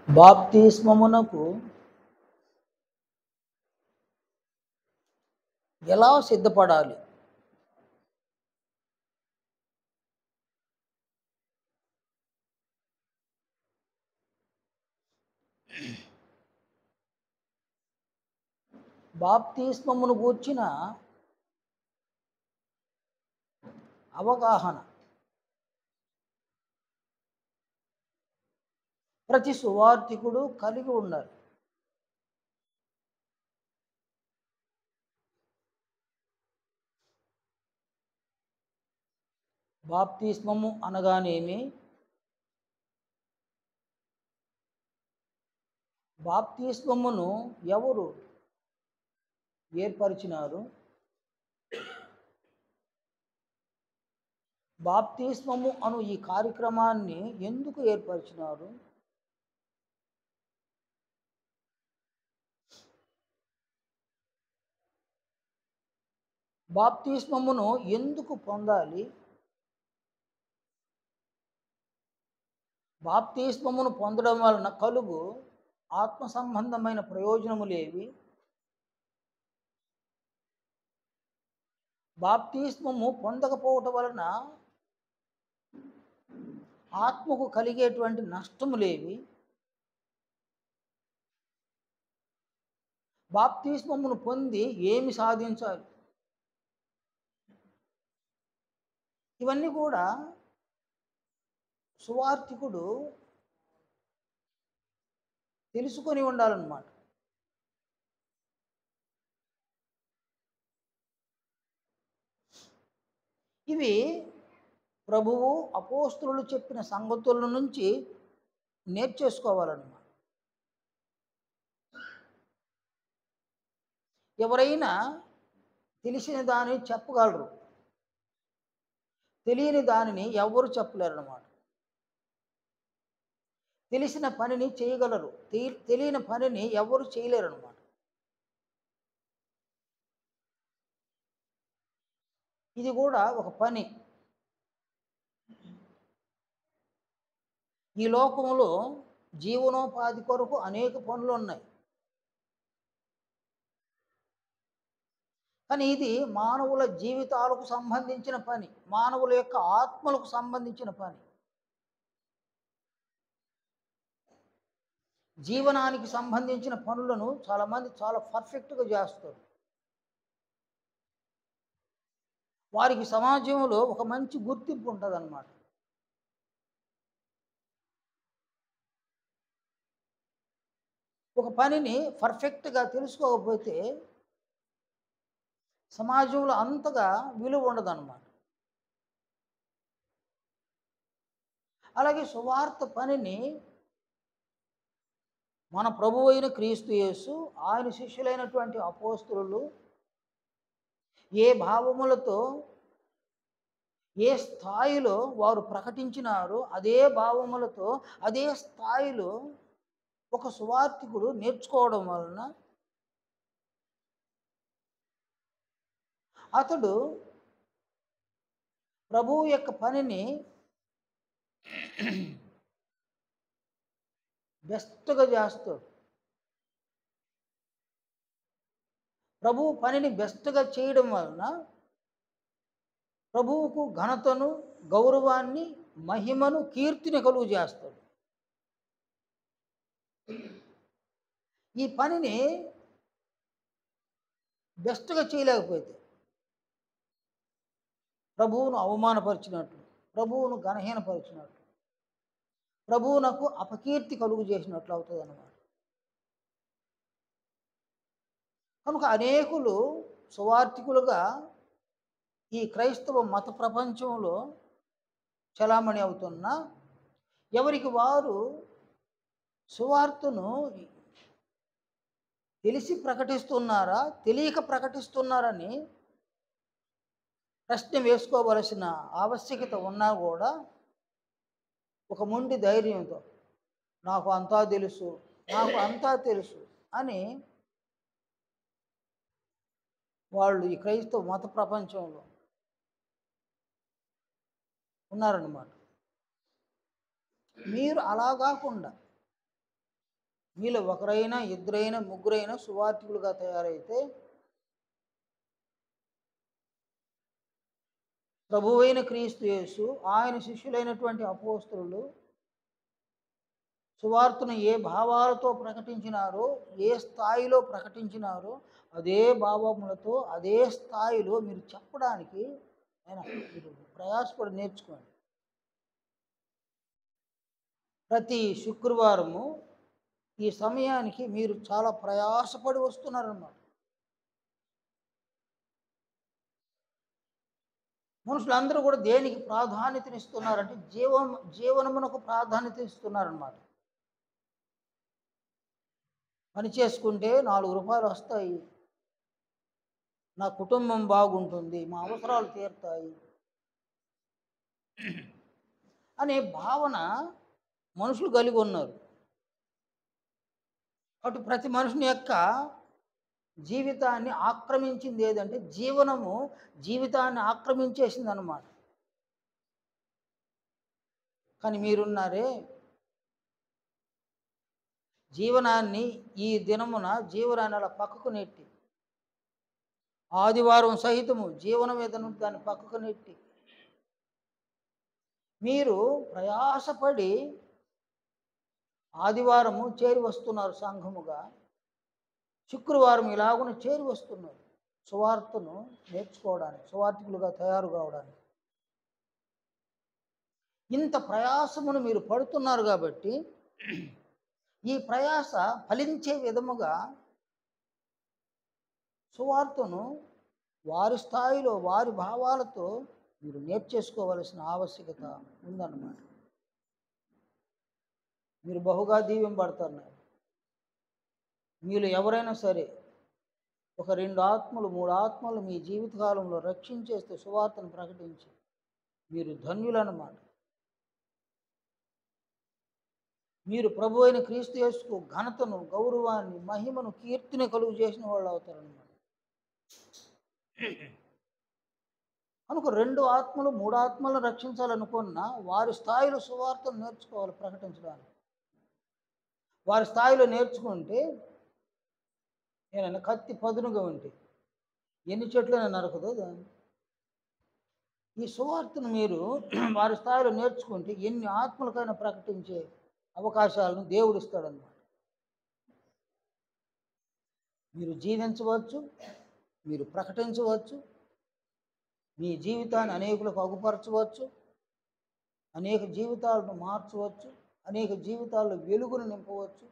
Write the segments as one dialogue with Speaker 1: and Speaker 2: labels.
Speaker 1: బాప్తిస్మమునకు ఎలా సిద్ధపడాలి? బాప్తిస్మమును గూర్చిన అవగాహన ప్రతి సువార్థికుడు కలిగి ఉండాలి. బాప్తిస్మము అనగానేమి? బాప్తిస్మమును ఎవరు ఏర్పరిచినారు? బాప్తిస్మము అను ఈ కార్యక్రమాన్ని ఎందుకు ఏర్పరిచినారు? బాప్తిస్మమును ఎందుకు పొందాలి? బాప్తిస్మమును పొందడం వలన కలుగు ఆత్మ సంబంధమైన ప్రయోజనములేవి? బాప్తిస్మము పొందకపోవటం వలన ఆత్మకు కలిగేటువంటి నష్టములేవి? బాప్తిస్మమును పొంది ఏమి సాధించాలి? ఇవన్నీ కూడా సువార్థికుడు తెలుసుకొని ఉండాలన్నమాట. ఇవి ప్రభువు అపోస్తలులు చెప్పిన సంగతుల నుంచి నేర్చేసుకోవాలన్నమాట. ఎవరైనా తెలిసిన దాన్ని చెప్పగలరు, తెలియని దానిని ఎవరు చెప్పలేరు అన్నమాట. తెలిసిన పనిని చేయగలరు, తెలియని పనిని ఎవరు చేయలేరు అన్నమాట. ఇది కూడా ఒక పని. ఈ లోకంలో జీవనోపాధి కొరకు అనేక పనులు ఉన్నాయి, కానీ ఇది మానవుల జీవితాలకు సంబంధించిన పని, మానవుల యొక్క ఆత్మలకు సంబంధించిన పని. జీవనానికి సంబంధించిన పనులను చాలామంది చాలా పర్ఫెక్ట్గా చేస్తారు. వారికి సమాజంలో ఒక మంచి గుర్తింపు ఉంటుంది అన్నమాట. ఒక పనిని పర్ఫెక్ట్గా తెలుసుకోకపోతే సమాజంలో అంతగా విలువ ఉండదన్నమాట. అలాగే సువార్త పనిని మన ప్రభువు అయిన క్రీస్తు యేసు, ఆయన శిష్యులైనటువంటి అపోస్తలులు ఏ భావములతో, ఏ స్థాయిలో వారు ప్రకటించినారో అదే భావములతో, అదే స్థాయిలో ఒక సువార్థికుడు నేర్చుకోవడం వలన అతడు ప్రభువు యొక్క పనిని బెస్ట్గా చేస్తాడు. ప్రభువు పనిని బెస్ట్గా చేయడం వలన ప్రభువుకు ఘనతను, గౌరవాన్ని, మహిమను, కీర్తిని కలుగు చేస్తాడు. ఈ పనిని బెస్ట్గా చేయలేకపోతే ప్రభువును అవమానపరిచినట్లు, ప్రభువును ఘనహీనపరిచినట్లు, ప్రభువునకు అపకీర్తి కలుగు చేసినట్లు అవుతుంది అన్నమాట. కనుక అనేకులు సువార్థికులుగా ఈ క్రైస్తవ మత ప్రపంచంలో చలామణి అవుతున్న ఎవరికి వారు సువార్తను తెలిసి ప్రకటిస్తున్నారా, తెలియక ప్రకటిస్తున్నారని ప్రశ్న వేసుకోవలసిన ఆవశ్యకత ఉన్నా కూడా ఒక మొండి ధైర్యంతో నాకు అంతా తెలుసు, నాకు అంతా తెలుసు అని వాళ్ళు ఈ క్రైస్తవ మత ప్రపంచంలో ఉన్నారన్నమాట. మీరు అలా కాకుండా మీలో ఒకరైనా, ఇద్దరైనా, ముగ్గురైనా సువార్థికులుగా తయారైతే ప్రభువైన క్రీస్తు యేసు, ఆయన శిష్యులైనటువంటి అపోస్తలులు సువార్తను ఏ భావాలతో ప్రకటించినారో, ఏ స్థాయిలో ప్రకటించినారో అదే భావములతో, అదే స్థాయిలో మీరు చెప్పడానికి మీరు ప్రయాసపడి నేర్చుకోండి. ప్రతి శుక్రవారము ఈ సమయానికి మీరు చాలా ప్రయాసపడి వస్తున్నారన్నమాట. మనుషులందరూ కూడా దేనికి ప్రాధాన్యతనిస్తున్నారంటే జీవనమునకు ప్రాధాన్యత ఇస్తున్నారన్నమాట. పని చేసుకుంటే 4 రూపాయలు వస్తాయి, నా కుటుంబం బాగుంటుంది, మా అవసరాలు తీరుతాయి అనే భావన మనుషులు కలిగి ఉన్నారు. అటు ప్రతి మనుషుని యొక్క జీవితాన్ని ఆక్రమించింది ఏదంటే జీవితాన్ని ఆక్రమించేసింది అన్నమాట. కానీ మీరున్నారే, జీవనాన్ని ఈ దినమున జీవనాన్ని అలా పక్కకు నెట్టి, ఆదివారం సహితము జీవనం ఏదైనా దాన్ని పక్కకు నెట్టి మీరు ప్రయాసపడి ఆదివారము చేరి వస్తున్నారు సంఘముగా, శుక్రవారం ఇలాగున చేరి వస్తున్నారు సువార్తను నేర్చుకోవడానికి, సువార్థికులుగా తయారు కావడానికి. ఇంత ప్రయాసమును మీరు పడుతున్నారు కాబట్టి ఈ ప్రయాస ఫలించే విధముగా సువార్తను వారి స్థాయిలో, వారి భావాలతో మీరు నేర్చేసుకోవలసిన ఆవశ్యకత ఉందన్నమాట. మీరు బహుగా దీవింపబడుతున్నారు. మీరు ఎవరైనా సరే ఒక 2 ఆత్మలు 3 ఆత్మలు మీ జీవితకాలంలో రక్షించేస్తే, సువార్తను ప్రకటించి మీరు ధన్యులన్నమాట. మీరు ప్రభు అయిన క్రీస్తు యేసుకు ఘనతను, గౌరవాన్ని, మహిమను, కీర్తిని కలుగు చేసిన వాళ్ళు అవుతారన్నమాట. కనుక 2 ఆత్మలు 3 ఆత్మలను రక్షించాలనుకున్న వారి స్థాయిలో సువార్తను నేర్చుకోవాలి ప్రకటించడానికి. వారి స్థాయిలో నేర్చుకుంటే, నేను కత్తి పదునుగా ఉంటే ఎన్ని చెట్లైనా నరకదు దాన్ని. ఈ సువార్తను మీరు వారి స్థాయిలో నేర్చుకుంటే ఎన్ని ఆత్మలకైనా ప్రకటించే అవకాశాలను దేవుడు ఇస్తాడన్నమాట. మీరు జీవించవచ్చు, మీరు ప్రకటించవచ్చు, మీ జీవితాన్ని అనేకులకు అగుపరచవచ్చు, అనేక జీవితాలను మార్చవచ్చు, అనేక జీవితాల్లో వెలుగును నింపవచ్చు.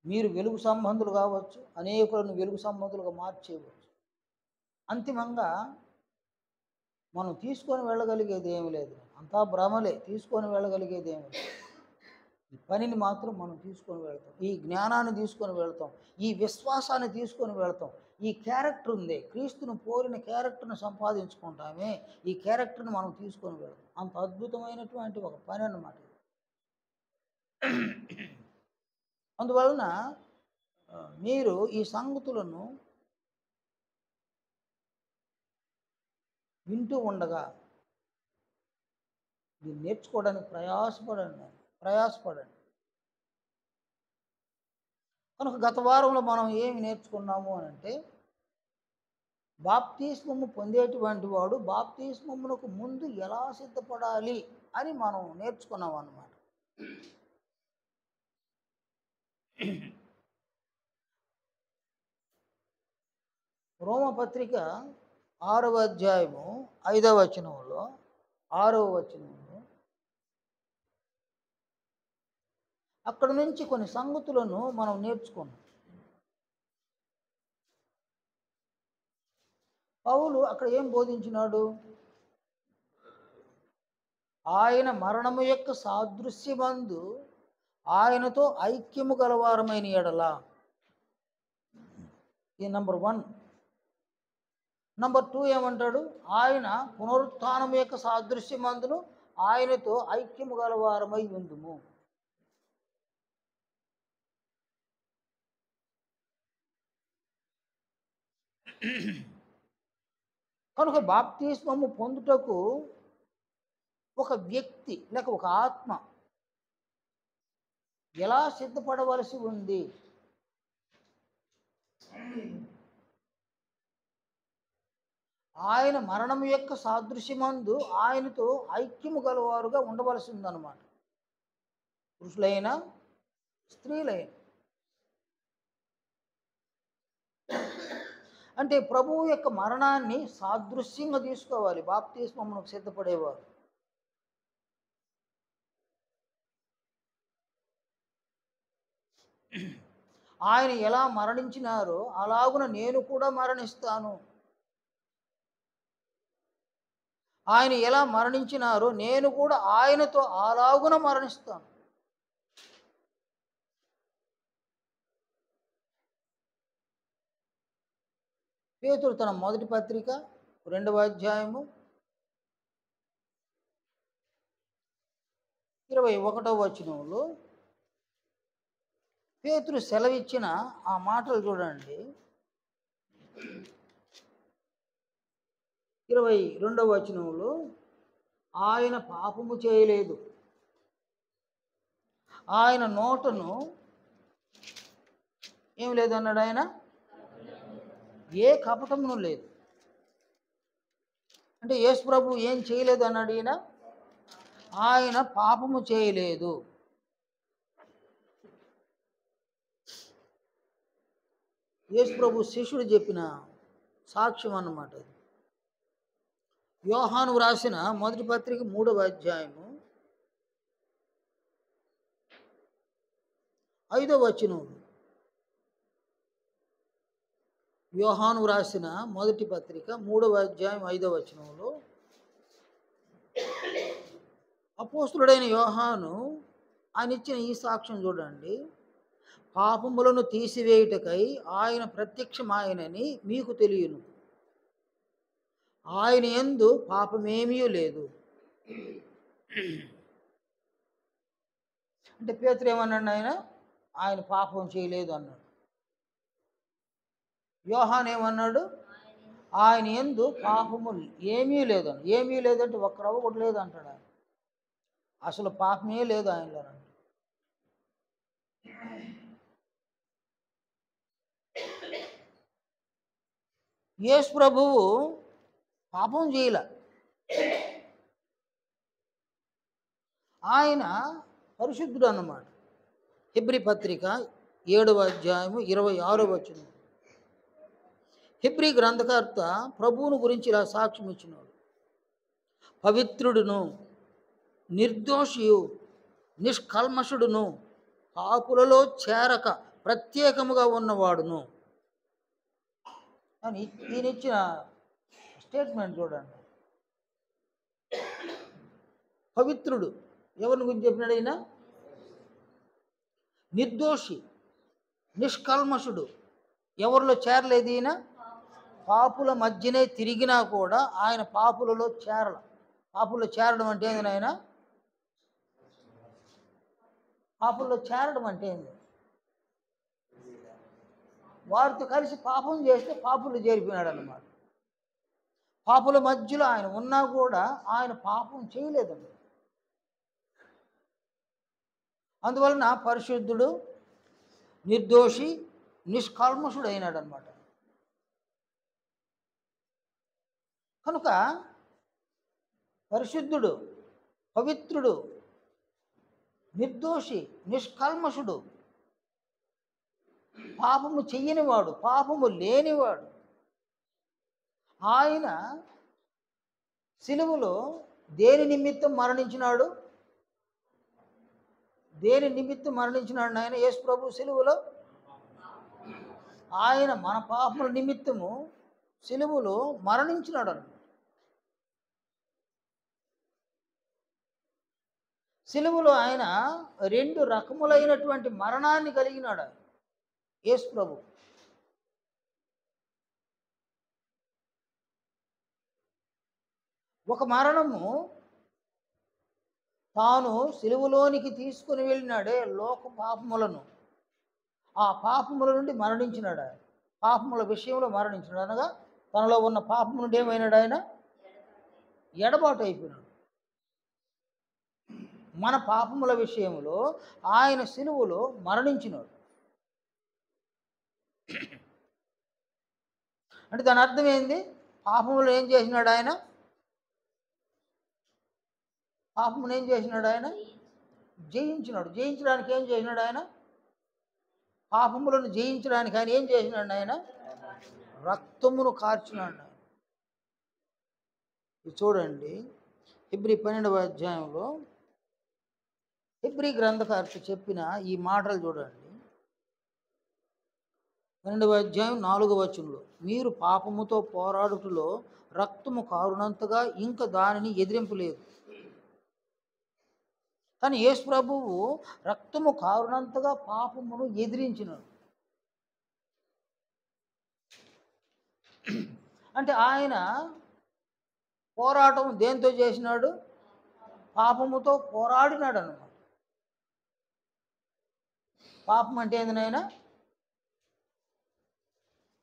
Speaker 1: మీరు వెలుగు సంబంధులు కావచ్చు, అనేకులను వెలుగు సంబంధులుగా మార్చేయవచ్చు. అంతిమంగా మనం తీసుకొని వెళ్ళగలిగేది ఏమి లేదు, అంతా భ్రమలే, తీసుకొని వెళ్ళగలిగేది ఏమి లేదు. ఈ పనిని మాత్రం మనం తీసుకొని వెళ్తాం, ఈ జ్ఞానాన్ని తీసుకొని వెళ్తాం, ఈ విశ్వాసాన్ని తీసుకొని వెళ్తాం. ఈ క్యారెక్టర్ ఉంది, క్రీస్తును పోలిన క్యారెక్టర్ను సంపాదించుకుంటామే, ఈ క్యారెక్టర్ని మనం తీసుకొని వెళ్తాం. అంత అద్భుతమైనటువంటి ఒక పని అన్నమాట. అందువలన మీరు ఈ సంగతులను వింటూ ఉండగా దీన్ని నేర్చుకోవడానికి ప్రయాసపడండి. కనుక గత వారంలో మనం ఏమి నేర్చుకున్నాము అని అంటే, బాప్తిస్మము పొందేటువంటి వాడు బాప్తిస్మమునకు ముందు ఎలా సిద్ధపడాలి అని మనం నేర్చుకున్నాం అన్నమాట. రోమపత్రిక 6వ అధ్యాయము 5వ వచనంలో 6వ వచనంలో అక్కడ నుంచి కొన్ని సంగతులను మనం నేర్చుకున్నాం. పౌలు అక్కడ ఏం బోధించినాడు? ఆయన మరణము యొక్క సాదృశ్యమందు ఆయనతో ఐక్యము గలవారమైన ఎడల, ఈ నంబర్ 1. నంబర్ 2 ఏమంటాడు? ఆయన పునరుత్థానము యొక్క సాదృశ్యమందును ఆయనతో ఐక్యము గలవారమై ఉందుము. కనుక బాప్తిస్మము పొందుటకు ఒక వ్యక్తి లేక ఒక ఆత్మ ఎలా సిద్ధపడవలసి ఉంది? ఆయన మరణం యొక్క సాదృశ్యమందు ఆయనతో ఐక్యము గలవారుగా ఉండవలసి ఉందన్నమాట. పురుషులైనా స్త్రీలైనా. అంటే ప్రభువు యొక్క మరణాన్ని సాదృశ్యంగా తీసుకోవాలి బాప్తిస్మమునకు సిద్ధపడేవారు. ఆయన ఎలా మరణించినారో అలాగున నేను కూడా మరణిస్తాను. ఆయన ఎలా మరణించినారో నేను కూడా ఆయనతో అలాగున మరణిస్తాను. పేతురు తన మొదటి పత్రిక 2వ అధ్యాయము 21వ వచనంలో పేతురు సెలవిచ్చిన ఆ మాటలు చూడండి. 22వ వచనంలో ఆయన పాపము చేయలేదు, ఆయన నోటను ఏం లేదన్నాడు, ఆయన ఏ కపటమును లేదు. అంటే యేసు ప్రభు ఏం చేయలేదు అన్నాడు ఈయన? ఆయన పాపము చేయలేదు. యేసు ప్రభు శిష్యుడు చెప్పిన సాక్ష్యం అన్నమాట. యోహాను రాసిన మొదటి పత్రిక 3వ అధ్యాయము 5వ వచనం. యోహాను రాసిన మొదటి పత్రిక 3వ అధ్యాయం 5వ వచనంలో అపోస్తులుడైన యోహాను ఆయన ఇచ్చిన ఈ సాక్ష్యం చూడండి. పాపములను తీసివేయుటకై ఆయన ప్రత్యక్షమాయనని మీకు తెలియను, ఆయన యందు పాపమేమీ లేదు. అంటే పేతురు ఏమన్నాడు? ఆయన పాపం చేయలేదు అన్నాడు. యోహాను ఏమన్నాడు? ఆయన యందు పాపము ఏమీ లేదు. ఏమీ లేదంటే ఒక్క రవ్వ కూడా లేదు అంటాడు. ఆయన అసలు పాపమే లేదు ఆయనలో. యేసు ప్రభువు పాపం చేయలే. ఆయన పరిశుద్ధుడు అన్నమాట. హెబ్రీ పత్రిక 7వ అధ్యాయము 26వ వచనం. హెబ్రీ గ్రంథకర్త ప్రభువును గురించి ఇలా సాక్ష్యం ఇచ్చినాడు. పవిత్రుడును, నిర్దోషియు, నిష్కల్మషుడును, పాపులలో చేరక ప్రత్యేకముగా ఉన్నవాడును అని ఈయన ఇచ్చిన స్టేట్మెంట్ చూడండి. పవిత్రుడు ఎవరిని గురించి చెప్పినాడు ఈయన? నిర్దోషి, నిష్కల్మషుడు, ఎవరిలో చేరలేదు ఈయన? పాపుల మధ్యనే తిరిగినా కూడా ఆయన పాపులలో చేరల. పాపుల్లో చేరడం అంటే ఏంది నాయన? పాపుల్లో చేరడం అంటే ఏంది? వారితో కలిసి పాపం చేస్తే పాపులు చేరిపోయినాడు అన్నమాట. పాపుల మధ్యలో ఆయన ఉన్నా కూడా ఆయన పాపం చేయలేదండి. అందువలన పరిశుద్ధుడు, నిర్దోషి, నిష్కల్మషుడు అయినాడు అనమాట. కనుక పరిశుద్ధుడు, పవిత్రుడు, నిర్దోషి, నిష్కల్మషుడు, పాపము చెయ్యనివాడు, పాపము లేనివాడు ఆయన సిలువలో దేని నిమిత్తం మరణించినాడు? దేని నిమిత్తం మరణించినాడు ఆయన? యేసు ప్రభు సిలువలో ఆయన మన పాపముల నిమిత్తము సిలువలో మరణించినాడు అన్నమాట. సిలువలో ఆయన 2 రకములైనటువంటి మరణాన్ని కలిగినాడు యేసు ప్రభు. ఒక మరణము తాను సిలువలోనికి తీసుకుని వెళ్ళినాడే లోక పాపములను, ఆ పాపముల నుండి మరణించినాడు ఆయన. పాపముల విషయంలో మరణించినాడు అనగా తనలో ఉన్న పాపము నుండి ఏమైనాడు ఆయన? ఎడబాటు అయిపోయినాడు. మన పాపముల విషయంలో ఆయన సిలువలో మరణించినాడు. అంటే దాని అర్థం ఏంది? పాపములు ఏం చేసినాడు ఆయన? పాపమును ఏం చేసినాడు ఆయన? జయించినాడు. జయించడానికి ఏం చేసినాడు ఆయన? పాపములను జయించడానికి ఆయన ఏం చేసినాడు? ఆయన రక్తమును కార్చినాడు. ఇది చూడండి, హెబ్రీ 12వ అధ్యాయంలో హెబ్రీ గ్రంథకర్త చెప్పిన ఈ మాటలు చూడండి. 12వ అధ్యాయం 4వ వచనంలో, మీరు పాపముతో పోరాడుటలో రక్తము కారునంతగా ఇంకా దానిని ఎదిరింపలేదు. కానీ యేసు ప్రభువు రక్తము కారునంతగా పాపమును ఎదిరించినాడు. అంటే ఆయన పోరాటం దేంతో చేసినాడు? పాపముతో పోరాడినాడు అన్నమాట. పాపం అంటే ఏంది నాయనా?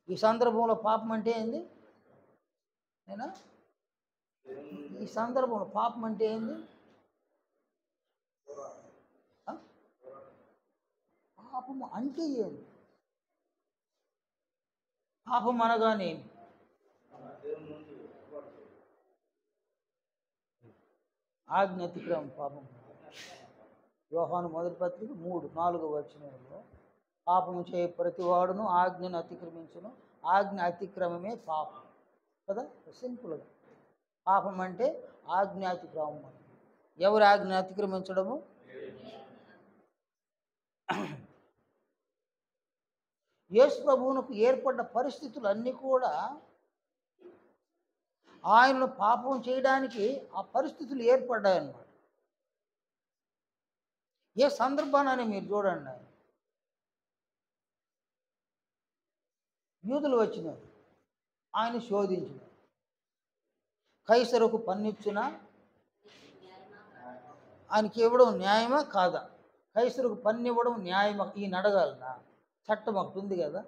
Speaker 1: ఈ సందర్భంలో పాపం అంటే ఏంది నేనా? ఈ సందర్భంలో పాపం అంటే ఏంది? పాపము అంటే ఏంది? పాపం అనగానే ఆజ్ఞ అతిక్రమం పాపం. యోహాను మొదటి పత్రిక 3:4 వచనంలో, పాపము చేయ ప్రతివాడును ఆజ్ఞను అతిక్రమించును, ఆజ్ఞ అతిక్రమమే పాపం కదా. సింపుల్గా పాపం అంటే ఆజ్ఞాతిక్రమం. ఎవరి ఆజ్ఞ అతిక్రమించడము? యేసు ప్రభువునకు ఏర్పడ్డ పరిస్థితులు అన్నీ కూడా ఆయనను పాపం చేయడానికి ఆ పరిస్థితులు ఏర్పడ్డాయన్నమాట. ఏ సందర్భాన్ని మీరు చూడండి, యూదులు వచ్చినారు, ఆయన శోధించినారు. కైసరుకు పన్నిచ్చిన ఆయనకి ఇవ్వడం న్యాయమా కాదా? కైసరుకు పన్ను ఇవ్వడం న్యాయమా? ఈయన అడగాలనా? చట్టం ఒకటి ఉంది కదా,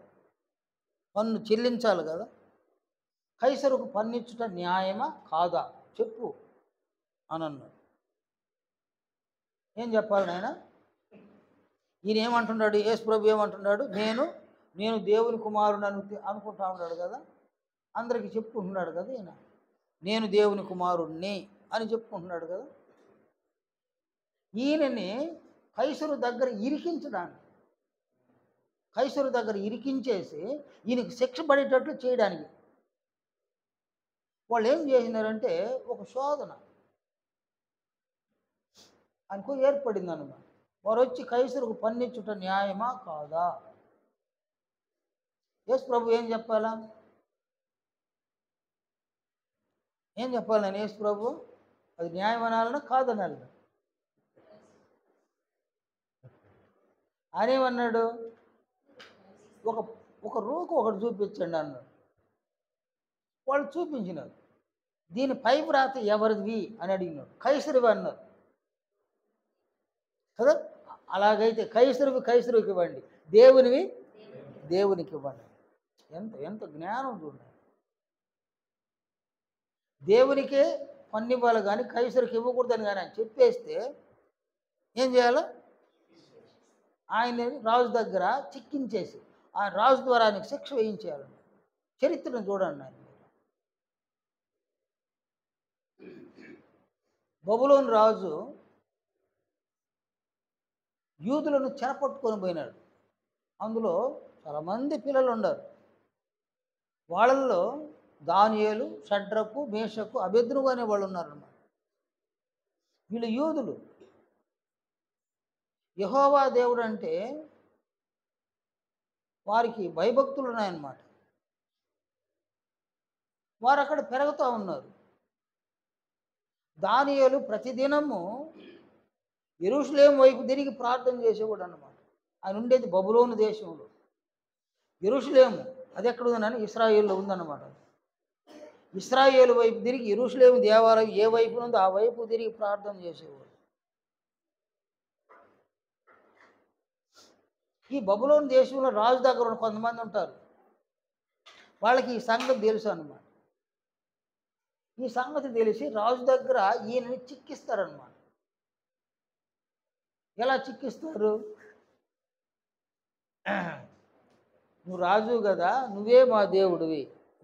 Speaker 1: పన్ను చెల్లించాలి కదా. కైసరుకు పన్నిచ్చుట న్యాయమా కాదా చెప్పు అని అన్నాడు. ఏం చెప్పాలి నాయన? ఈయన ఏమంటున్నాడు? యేసు ప్రభు ఏమంటున్నాడు? నేను దేవుని కుమారుడు అనుకుంటా ఉన్నాడు కదా, అందరికీ చెప్పుకుంటున్నాడు కదా. ఈయన నేను దేవుని కుమారుణ్ణి అని చెప్పుకుంటున్నాడు కదా. ఈయనని కైసరు దగ్గర ఇరికించడానికి, కైసరు దగ్గర ఇరికించేసి ఈయనకి శిక్ష పడేటట్లు చేయడానికి వాళ్ళు ఏం చేసినారంటే ఒక శోధన అనుకో ఏర్పడింది అన్నమాట. వారు వచ్చి కైసరుకు పన్నిచ్చుట న్యాయమా కాదా? యేసు ప్రభు ఏం చెప్పాలా? ఏం చెప్పాలి నేను? యేసు ప్రభు అది న్యాయం అనాలన్నా కాదనాలన్నా? ఆయనేమన్నాడు? ఒక ఒక రూకు ఒకటి చూపించండి అన్నాడు. వాళ్ళు చూపించినారు. దీని పై వ్రాత ఎవరిది అని అడిగినాడు. కైసరువి అన్నారు కదా. అలాగైతే కైసరువికి ఇవ్వండి, దేవునివి దేవునికి ఇవ్వండి. ఎంత ఎంత జ్ఞానం చూడండి. దేవునికే పన్ను ఇవ్వాలి కానీ కైసరుకి ఇవ్వకూడదని కానీ ఆయన చెప్పేస్తే ఏం చేయాలి? ఆయన రాజు దగ్గర చిక్కించేసి ఆ రాజు ద్వారా ఆయనకు శిక్ష వేయించేయాలి. చరిత్రను చూడండి. ఆయన బబులోను రాజు యూదులను చెరపట్టుకొని పోయినాడు. అందులో చాలామంది పిల్లలు ఉన్నారు. వాళ్ళల్లో దానియేలు, షడ్రకు, మేషకు, అబేద్నెగో అనే వాళ్ళు ఉన్నారన్నమాట. వీళ్ళు యూదులు. యెహోవా దేవుడు అంటే వారికి భయభక్తులు ఉన్నాయన్నమాట. వారు అక్కడ పెరుగుతూ ఉన్నారు. దానియేలు ప్రతిదినము యెరూషలేము వైపు తిరిగి ప్రార్థన చేసేవాడు అన్నమాట. ఆయన ఉండేది బబులోను దేశంలో. యెరూషలేము అది ఎక్కడ ఉందని ఇశ్రాయేలులో ఉందన్నమాట. ఇశ్రాయేలు వైపు తిరిగి యెరూషలేము దేవాలయం ఏ వైపు ఉందో ఆ వైపు తిరిగి ప్రార్థన చేసేవాడు. ఈ బబులోను దేశంలో రాజు దగ్గర కొంతమంది ఉంటారు. వాళ్ళకి ఈ సంగతి తెలుసు అన్నమాట. ఈ సంగతి తెలిసి రాజు దగ్గర ఈయనని చిక్కిస్తారనమాట. ఎలా చిక్కిస్తారు? నువ్వు రాజు కదా, నువ్వే మా దేవుడివి.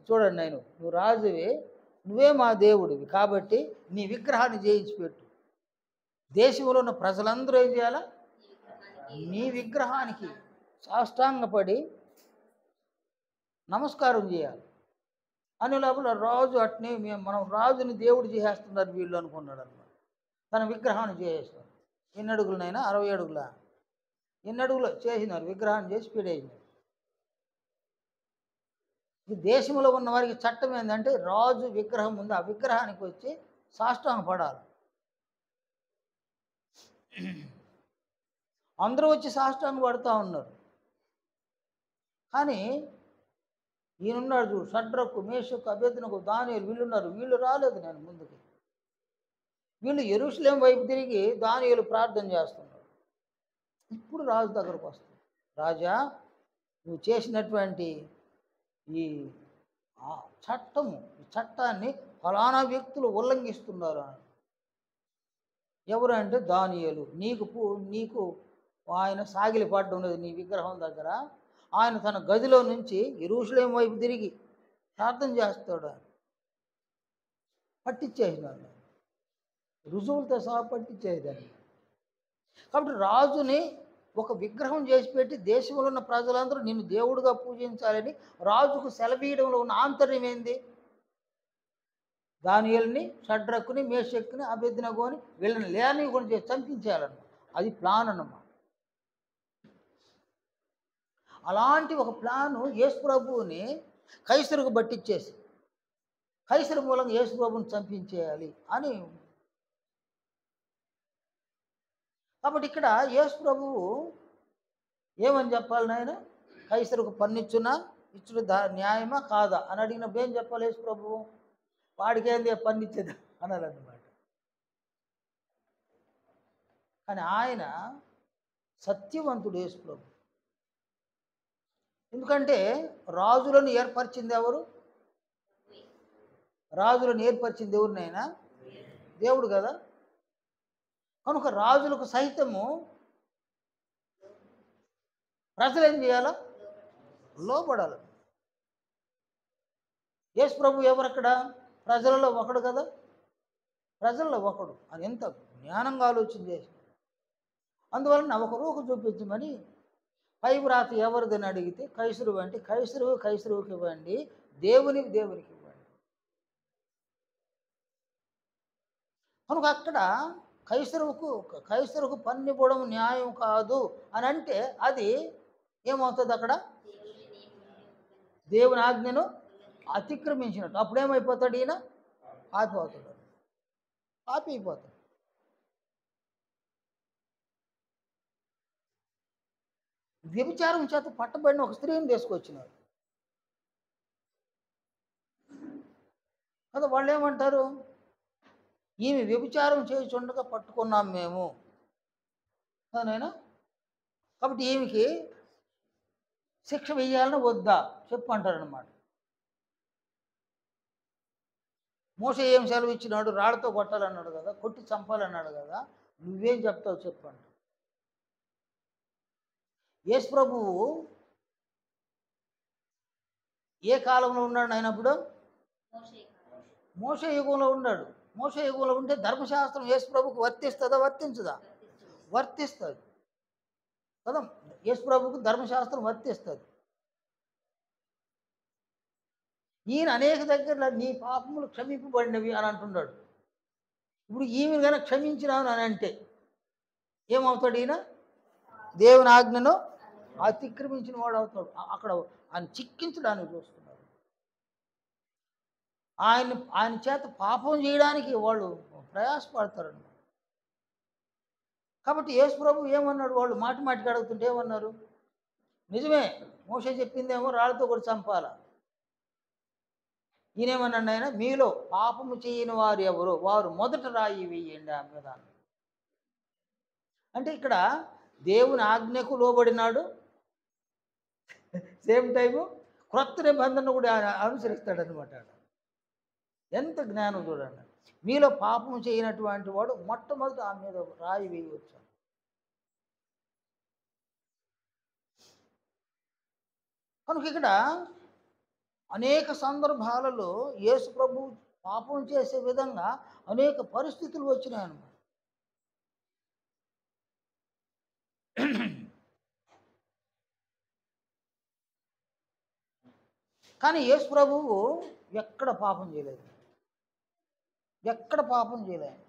Speaker 1: చూడండి, నువ్వు రాజువి, నువ్వే మా దేవుడివి, కాబట్టి నీ విగ్రహాన్ని చేయించి పెట్టు. దేశంలో ఉన్న ప్రజలందరూ ఏం చేయాలా? నీ విగ్రహానికి సాష్టాంగపడి నమస్కారం చేయాలి అని. లోపల రాజు అట్నే మనం రాజుని దేవుడు చేసేస్తున్నారు వీళ్ళు అనుకున్నాడు అన్నమాట. తన విగ్రహాన్ని చేసేస్తారు. ఎన్ని అడుగులనైనా? 60 అడుగుల. ఎన్ని అడుగులు చేసినారు? విగ్రహాన్ని చేసి పెట్టేసినారు. ఈ దేశంలో ఉన్న వారికి చట్టం ఏంటంటే రాజు విగ్రహం ఉంది, ఆ విగ్రహానికి వచ్చి సాష్టాంగ పడాలి. అందరూ వచ్చి సాష్టాంగ పడుతూ ఉన్నారు. కానీ ఈయనున్నాడు చూడు, షడ్రకు, మేషకు, అబేద్నెగో, దానియేలు, వీళ్ళున్నారు. వీళ్ళు రాలేదు నేను ముందుకి. వీళ్ళు యెరూషలేం వైపు తిరిగి దానియేలు ప్రార్థన చేస్తున్నారు. ఇప్పుడు రాజు దగ్గరకు వస్తుంది. రాజా, నువ్వు చేసినటువంటి ఈ చట్టాన్ని ఫలానా వ్యక్తులు ఉల్లంఘిస్తున్నారు అని. ఎవరు అంటే దానియేలు. నీకు ఆయన సాగిలి పడ్డం లేదు నీ విగ్రహం దగ్గర. ఆయన తన గదిలో నుంచి యెరూషలేం వైపు తిరిగి ప్రార్థన చేస్తాడు. ఆయన పట్టించేసినాడు, రుజువులతో సహా పట్టించేదాన్ని. కాబట్టి రాజుని ఒక విగ్రహం చేసి పెట్టి దేశంలో ఉన్న ప్రజలందరూ నిన్ను దేవుడుగా పూజించాలని రాజుకు సెలవీయడంలో ఉన్న ఆంతర్యం ఏంది? దానియేలుని, షడ్రక్కుని, మేషక్కుని, అబేద్నెగోని వీళ్ళని లేని కూడా చంపించేయాలన్నమాట. అది ప్లాన్ అన్నమాట. అలాంటి ఒక ప్లాను యేసు ప్రభువుని కైసరుకు పట్టించేసి కైసరు మూలంగా యేసు ప్రభువుని చంపించేయాలి అని. కాబట్టి ఇక్కడ యేసు ప్రభువు ఏమని చెప్పాలి? నాయన, కైసరుకు పన్నిచ్చునా, ఇచ్చుడు న్యాయమా కాదా అని అడిగినప్పుడు ఏం చెప్పాలి యేసు ప్రభువు? వాడికేంది పన్నిచ్చేదా అనాలన్నమాట. కానీ ఆయన సత్యవంతుడు యేసు ప్రభు. ఎందుకంటే రాజులను ఏర్పరిచింది ఎవరు? రాజులను ఏర్పరిచింది ఎవరినైనా? దేవుడు కదా. కనుక రాజులకు సైతము ప్రజలు ఏం చేయాలా? లోబడాలి. యేసు ప్రభు ఎవరక్కడ? ప్రజలలో ఒకడు కదా. ప్రజల్లో ఒకడు అని ఎంత జ్ఞానంగా ఆలోచన చేసి, అందువలన ఒక రూపు చూపించమని పై వ్రాత ఎవరిదని అడిగితే కైసరు అంటే కైసరువుకి ఇవ్వండి, దేవునికి ఇవ్వండి. కనుక అక్కడ కైసరుకు పన్నివ్వడం న్యాయం కాదు అని అంటే అది ఏమవుతుంది? అక్కడ దేవుని ఆజ్ఞను అతిక్రమించినట్టు. అప్పుడేమైపోతాడు? ఈయన పాపి అయిపోతాడు. వ్యభిచారం చేత పట్టబడిన ఒక స్త్రీని తీసుకొచ్చినారు కదా. వాళ్ళు ఏమంటారు? ఈమె వ్యభిచారం చేయుచుండగా పట్టుకున్నాం మేము అదేనా. కాబట్టి ఈమెకి శిక్ష వేయాలని వద్దా చెప్పంటారనమాట. మోసే ఏం సెలవు ఇచ్చినాడు? రాళ్ళతో కొట్టాలన్నాడు కదా, కొట్టి చంపాలన్నాడు కదా, నువ్వేం చెప్తావు చెప్పండి. యేసు ప్రభువు ఏ కాలంలో ఉన్నాడు? అయినప్పుడు మోసే యుగంలో ఉన్నాడు. మోసే యుగంలో ఉంటే ధర్మశాస్త్రం యేసు ప్రభుకు వర్తిస్తుందా? వర్తించదా? వర్తిస్తుంది కదా. యేసు ప్రభుకు ధర్మశాస్త్రం వర్తిస్తుంది. ఈయన అనేక దగ్గర నీ పాపములు క్షమింపబడినవి అని అంటున్నాడు. ఇప్పుడు ఈమెను కనుక క్షమించినాను అని అంటే ఏమవుతాడు? ఈయన దేవుని ఆజ్ఞను అతిక్రమించిన వాడు అవుతాడు. అక్కడ ఆయన చిక్కించడానికి చూస్తున్నారు. ఆయన చేత పాపం చేయడానికి వాళ్ళు ప్రయాసపడతారన్నమాట. కాబట్టి యేసు ప్రభు ఏమన్నాడు? వాళ్ళు మాటికి అడుగుతుంటే ఏమన్నారు? నిజమే, మోసే చెప్పిందేమో రాళ్ళతో కూడా చంపాల. ఈయనేమన్నాడు? ఆయన మీలో పాపము చేయని వారు ఎవరు? వారు మొదట రాయి వేయండి ఆ మీద. అంటే ఇక్కడ దేవుని ఆజ్ఞకు లోబడినాడు, సేమ్ టైము క్రొత్త నిబంధన కూడా అనుసరిస్తాడనమాట. ఎంత జ్ఞానం చూడండి. మీలో పాపం చేయనటువంటి వాడు మొట్టమొదటి ఆ మీద రాయి వేయవచ్చు. కనుక ఇక్కడ అనేక సందర్భాలలో యేసు ప్రభు పాపం చేసే విధంగా అనేక పరిస్థితులు వచ్చినాయి అన్నమాట. కానీ యేసు ప్రభువు ఎక్కడ పాపం చేయలేదు, ఎక్కడ పాపం చేయలేదు.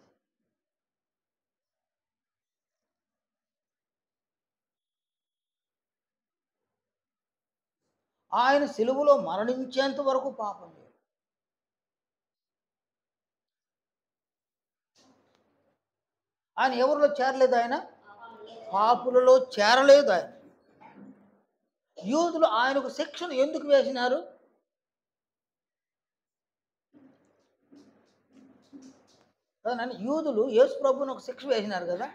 Speaker 1: ఆయన సిలువలో మరణించేంత వరకు పాపం చేయలేదు. ఆయన ఎవరిలో చేరలేదు, ఆయన పాపులలో చేరలేదు. ఆయన యూదులు ఆయనకు శిక్షను ఎందుకు వేసినారు? కదా, యూదులు యేసు ప్రభువుని ఒక శిక్ష వేసినారు కదా.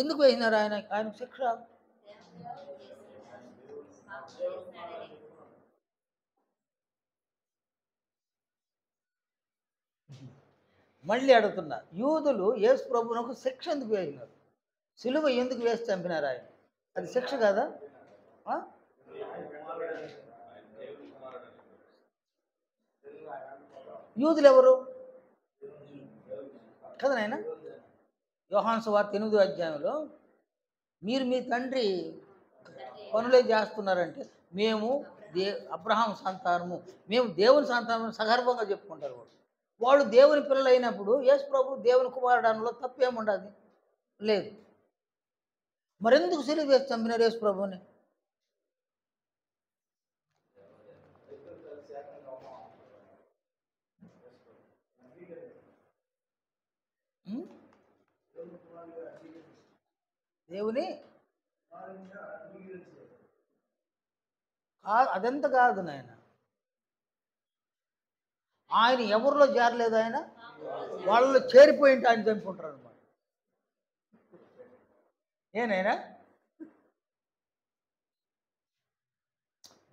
Speaker 1: ఎందుకు వేసినారు ఆయనకు శిక్ష? మళ్ళీ అడుగుతున్నా, యూదులు యేసు ప్రభువునకు శిక్ష ఎందుకు వేసినారు? సిలువ ఎందుకు వేసి చంపినారు ఆయన? అది శిక్ష కదా? యూదులు ఎవరు కదా నాయన? యోహాను సువార్త 8వ అధ్యాయంలో మీరు మీ తండ్రి పనులే చేస్తున్నారంటే మేము అబ్రహాం సంతానము, మేము దేవుని సంతానం సగర్వంగా చెప్పుకుంటారు. వాళ్ళు దేవుని పిల్లలు అయినప్పుడు యేసు ప్రభు దేవుని కుమారుడంలో తప్పేముండదు, లేదు. మరెందుకు సిలువ వేసి చంపినారు యేసు ప్రభుని? దేవుని అదంతా కాదు నాయన. ఆయన ఎవరిలో చేరలేదు, ఆయన వాళ్ళలో చేరిపోయింటే ఆయన చంపుకుంటారు అనమాట. ఏనైనా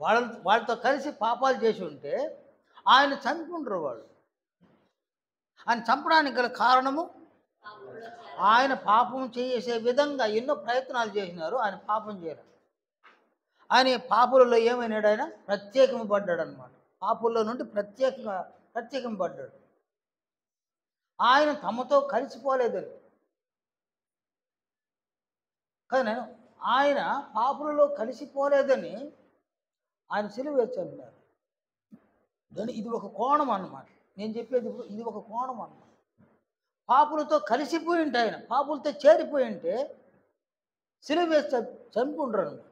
Speaker 1: వాళ్ళతో కలిసి పాపాలు చేసి ఉంటే ఆయన చంపుకుంటారు వాళ్ళు. ఆయన చంపడానికి గల కారణము ఆయన పాపం చేసే విధంగా ఎన్నో ప్రయత్నాలు చేసినారు, ఆయన పాపం చేయరు. ఆయన పాపులలో ఏమైనాడు? ఆయన ప్రత్యేకింపబడ్డాడు అనమాట. పాపుల్లో నుండి ప్రత్యేకింపబడ్డాడు. ఆయన తమతో కలిసిపోలేదని కదా నేను, ఆయన పాపులలో కలిసిపోలేదని ఆయన సిలువ వేసి చంపినారు. ఇది ఒక కోణం అన్నమాట. నేను చెప్పేది ఇది ఒక కోణం అన్నమాట. పాపులతో కలిసిపోయి ఉంటే, ఆయన పాపులతో చేరిపోయి ఉంటే సిలువ వేసి చంపుకుంటారు అన్నమాట.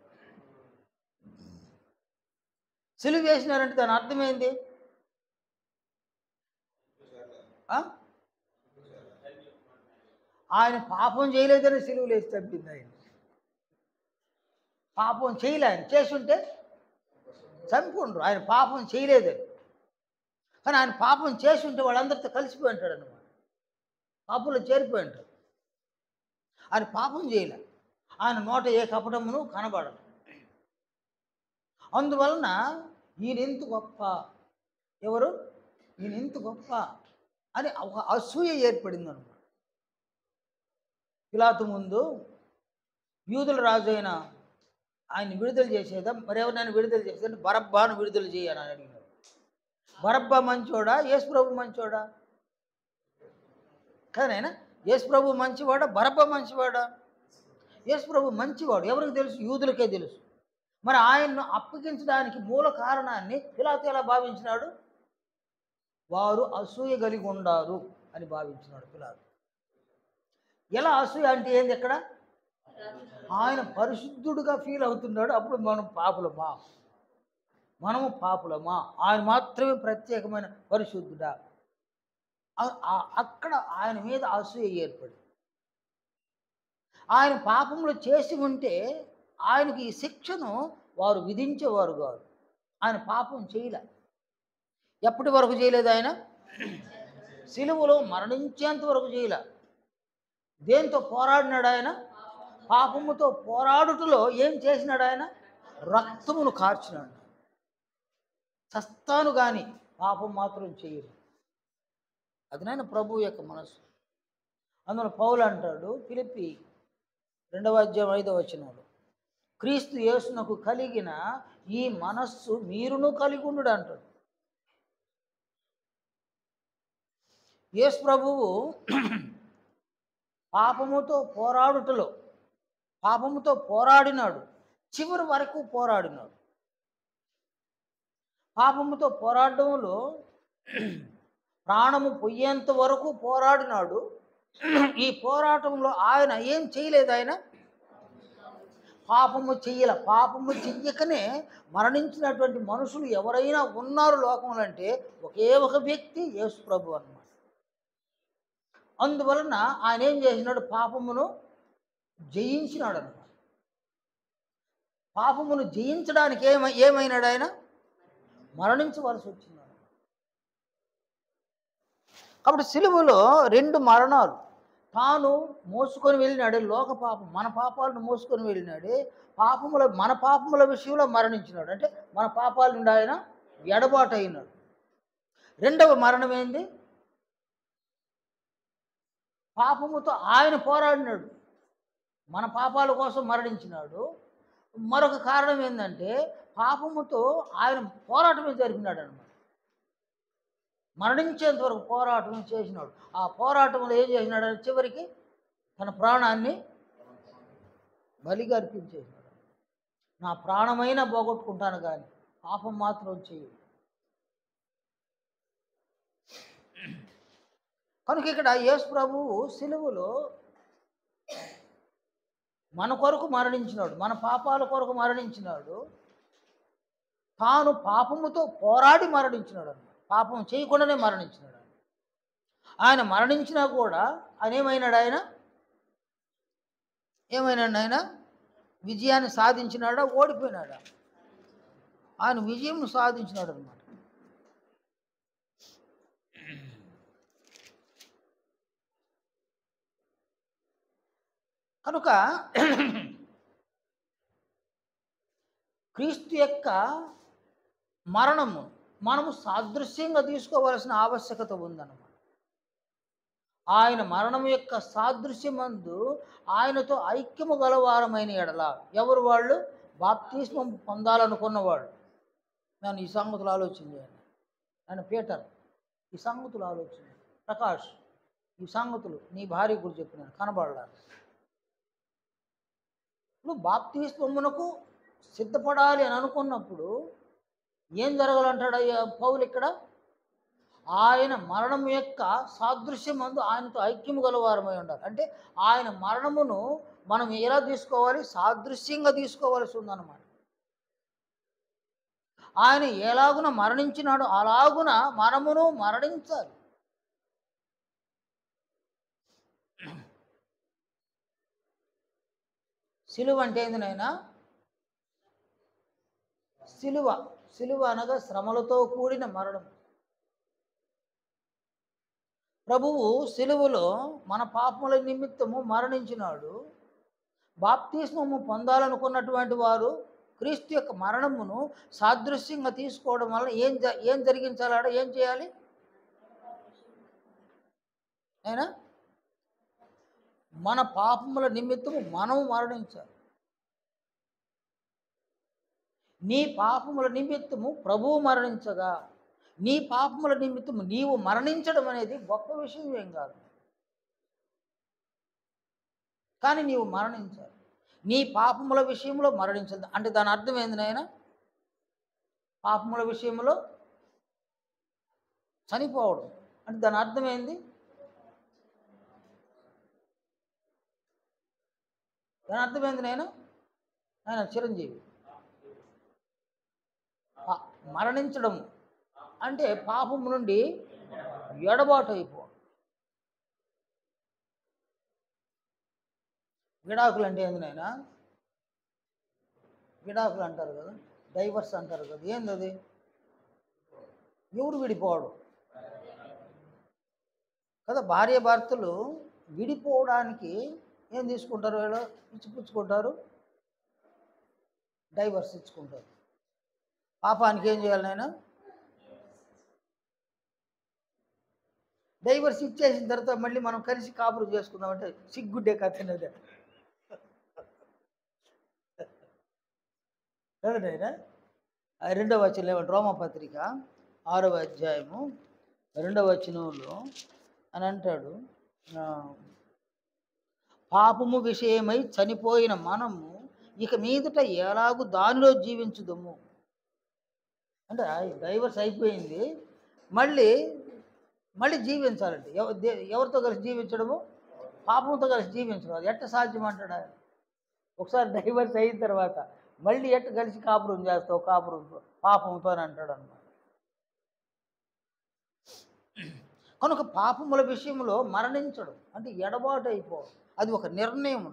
Speaker 1: సిలువ వేసినారంటే దాని అర్థమైంది, ఆయన పాపం చేయలేదని సిలువలు వేసి చంపింది. ఆయన పాపం చేయలే, ఆయన చేసుంటే చంపుకుంటారు. ఆయన పాపం చేయలేదని, కానీ ఆయన పాపం చేసి ఉంటే వాళ్ళందరితో కలిసిపోయి ఉంటాడు అన్నమాట. పాపంలో చేరిపోయి ఉంటాడు. ఆయన పాపం చేయలే, ఆయన నోట ఏ కపటమును కనబడదు. అందువలన ఈయన ఎంత గొప్ప, ఎవరు ఈయన ఎంత గొప్ప అని ఒక అసూయ ఏర్పడింది అనమాట. పిలాతు ముందు యూదుల రాజు అయిన ఆయన విడుదల చేసేదా, మరెవరినైనా విడుదల చేసేదంటే బరబ్బాను విడుదల చేయాలని అడిగినాడు. బరబ్బా మంచోడా, యేసు ప్రభు మంచోడా? కదనైనా యేసు ప్రభు మంచివాడా, బరబ్బా మంచివాడా? యేసు ప్రభు మంచివాడు, ఎవరికి తెలుసు? యూదులకే తెలుసు. మరి ఆయన్ను అప్పగించడానికి మూల కారణాన్ని పిలాతు ఎలా భావించినాడు? వారు అసూయ కలిగి ఉండారు అని భావించినాడు పిలాతు. ఎలా అసూయ అంటే ఏంది? ఎక్కడ ఆయన పరిశుద్ధుడుగా ఫీల్ అవుతున్నాడు. అప్పుడు మనము పాపులమా, ఆయన మాత్రమే ప్రత్యేకమైన పరిశుద్ధుడా, అక్కడ ఆయన మీద అసూయ ఏర్పడి, ఆయన పాపంలో చేసి ఉంటే ఆయనకి ఈ శిక్షను వారు విధించేవారు కాదు. ఆయన పాపం చేయలే. ఎప్పటి వరకు చేయలేదు? ఆయన సిలువలో మరణించేంత వరకు చేయలే. దేంతో పోరాడినాడు? ఆయన పాపముతో పోరాడుటలో ఏం చేసినాడు? ఆయన రక్తమును కార్చినాడు. చస్తాను కానీ పాపం మాత్రం చేయడు. అది నాయన ప్రభు యొక్క మనసు. అందులో పౌలు అంటాడు, ఫిలిప్పీ 2వ అధ్యాయం 5వ వచనంలో, క్రీస్తు యేసునకు కలిగిన ఈ మనస్సు మీరును కలిగి ఉండు అంటాడు. యేసు ప్రభువు పాపముతో పోరాడినాడు, చివరి వరకు పోరాడినాడు. పాపముతో పోరాడడంలో ప్రాణము పొయ్యేంత వరకు పోరాడినాడు. ఈ పోరాటంలో ఆయన ఏం చేయలేదు, ఆయన పాపము చెయ్యకనే మరణించినటువంటి మనుషులు ఎవరైనా ఉన్నారు లోకంలో అంటే ఒకే ఒక వ్యక్తి యేసు ప్రభు అన్నమాట. అందువలన ఆయన ఏం చేసినాడు, పాపమును జయించినాడు అన్నమాట. పాపమును జయించడానికి ఏమైనాడు, ఆయన మరణించవలసి వచ్చినాడు. కాబట్టి సిలువలో 2 మరణాలు. తాను మోసుకొని వెళ్ళినాడే లోక పాపం, మన పాపాలను మోసుకొని వెళ్ళినాడే మన పాపముల విషయంలో మరణించినాడు. అంటే మన పాపాల నుండి ఆయన ఎడబాటు అయినాడు. రెండవ మరణం ఏంది, పాపముతో ఆయన పోరాడినాడు, మన పాపాల కోసం మరణించినాడు. మరొక కారణం ఏంటంటే పాపముతో ఆయన పోరాటమే జరిపినాడు అన్నమాట. మరణించేంత వరకు పోరాటం చేసినాడు. ఆ పోరాటంలో ఏం చేసినాడు, చివరికి తన ప్రాణాన్ని బలిగా అర్పించేసినాడు. నా ప్రాణమైనా పోగొట్టుకుంటాను కానీ పాపం మాత్రం చేయదు. కనుక ఇక్కడ యేసు ప్రభువు సిలువలో మన కొరకు మరణించినాడు, మన పాపాల కొరకు మరణించినాడు. తాను పాపముతో పోరాడి మరణించినాడు అన్నమాట. పాపం చేయకుండానే మరణించినాడు. ఆయన మరణించినా కూడా ఆయన ఏమైనాడు, ఆయన విజయాన్ని సాధించినాడా, ఓడిపోయినాడా? ఆయన విజయం సాధించినాడు అన్నమాట. కనుక క్రీస్తు యొక్క మరణము మనము సాదృశ్యంగా తీసుకోవాల్సిన ఆవశ్యకత ఉందన్నమాట. ఆయన మరణం యొక్క సాదృశ్యమందు ఆయనతో ఐక్యము గలవారమైన ఎడల ఎవరు వాళ్ళు? బాప్తిస్మం పొందాలనుకున్నవాడు. నేను ఈ సంగతులు ఆలోచన చేయాలి. ఆయన పీటర్ ఈ సంగతులు ఆలోచన, ప్రకాష్ ఈ సంగతులు నీ భార్య గురించి చెప్పినాను, కనబడాలి. నువ్వు బాప్తిస్మమునకు సిద్ధపడాలి అని అనుకున్నప్పుడు ఏం జరగాలంటాడు పౌలు ఇక్కడ? ఆయన మరణం యొక్క సాదృశ్యమందు ఆయనతో ఐక్యము గలవారమై ఉండాలి. అంటే ఆయన మరణమును మనం ఎలా తీసుకోవాలి? సాదృశ్యంగా తీసుకోవాల్సి ఉందన్నమాట. ఆయన ఎలాగున మరణించినాడో అలాగున మనమును మరణించాలి. సిలువ అంటే ఏంది నాయనా? సిలువ అనగా శ్రమలతో కూడిన మరణం. ప్రభువు సిలువలో మన పాపముల నిమిత్తము మరణించినాడు. బాప్తిస్మము పొందాలనుకున్నటువంటి వారు క్రీస్తు యొక్క మరణమును సాదృశ్యంగా తీసుకోవడం వల్ల ఏం జరిగించాలాడ? ఏం చేయాలి? అయినా మన పాపముల నిమిత్తము మనము మరణించాలి. నీ పాపముల నిమిత్తము ప్రభువు మరణించగా నీ పాపముల నిమిత్తము నీవు మరణించడం అనేది గొప్ప విషయం ఏం కాదు. కానీ నీవు మరణించాలి. నీ పాపముల విషయంలో మరణించాలి అంటే దాని అర్థం ఏంది నాయన? పాపముల విషయంలో చనిపోవడం అంటే దాని అర్థం ఏంది? దాని అర్థం ఏంది నాయన? ఆయన చిరంజీవి మరణించడం అంటే పాపము నుండి ఎడబాటు అయిపోవడం. విడాకులు అంటే ఏంది నాయన? విడాకులు అంటారు కదా, డైవర్స్ అంటారు కదా, ఏంది అది? ఎవరు విడిపోవడం కదా. భార్య భర్తలు విడిపోవడానికి ఏం తీసుకుంటారు? వీళ్ళు ఇచ్చిపుచ్చుకుంటారు, డైవర్స్ ఇచ్చుకుంటారు. పాపానికి ఏం చేయాలి నాయన? డైవర్స్ ఇచ్చేసిన తర్వాత మళ్ళీ మనం కలిసి కాపురం చేసుకుందామంటే సిగ్గుడ్డే కథ అనేది. చదవండి. 2వ వచనంలో ఏమంటే రోమపత్రిక 6వ అధ్యాయము 2వ వచనంలో అని అంటాడు, పాపము విషయమై చనిపోయిన మనము ఇక మీదట ఎలాగూ దానిలో జీవించుదము. అంటే డైవర్స్ అయిపోయింది, మళ్ళీ మళ్ళీ జీవించాలండి. ఎవరితో కలిసి జీవించడము? పాపంతో కలిసి జీవించడం. అది ఎట్ట సాధ్యం అంటాడు ఆయన. ఒకసారి డైవర్స్ అయిన తర్వాత మళ్ళీ ఎట్ట కలిసి కాపురం చేస్తావు పాపంతో అని అంటాడు అన్నమాట. కనుక పాపముల విషయంలో మరణించడం అంటే ఎడబాటు అయిపోవడం, అది ఒక నిర్ణయం.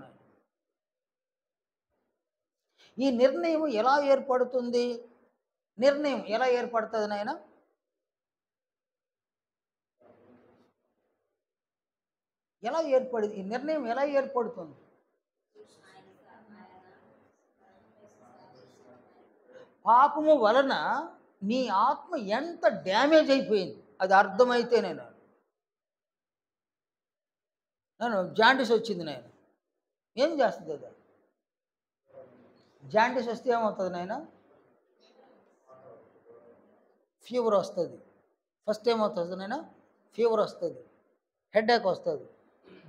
Speaker 1: ఈ నిర్ణయం ఎలా ఏర్పడుతుంది? నిర్ణయం ఎలా ఏర్పడుతుంది నాయన? ఎలా ఏర్పడింది ఈ నిర్ణయం? ఎలా ఏర్పడుతుంది? పాపము వలన నీ ఆత్మ ఎంత డ్యామేజ్ అయిపోయింది అది అర్థమైతే నేను జాండీస్ వచ్చింది, నేను ఏం చేస్తుంది అది? జాండీస్ వస్తే ఏమవుతుంది నాయన? ఫీవర్ వస్తుంది. ఫస్ట్ ఏమవుతుంది నాయన? ఫీవర్ వస్తుంది, హెడేక్ వస్తుంది,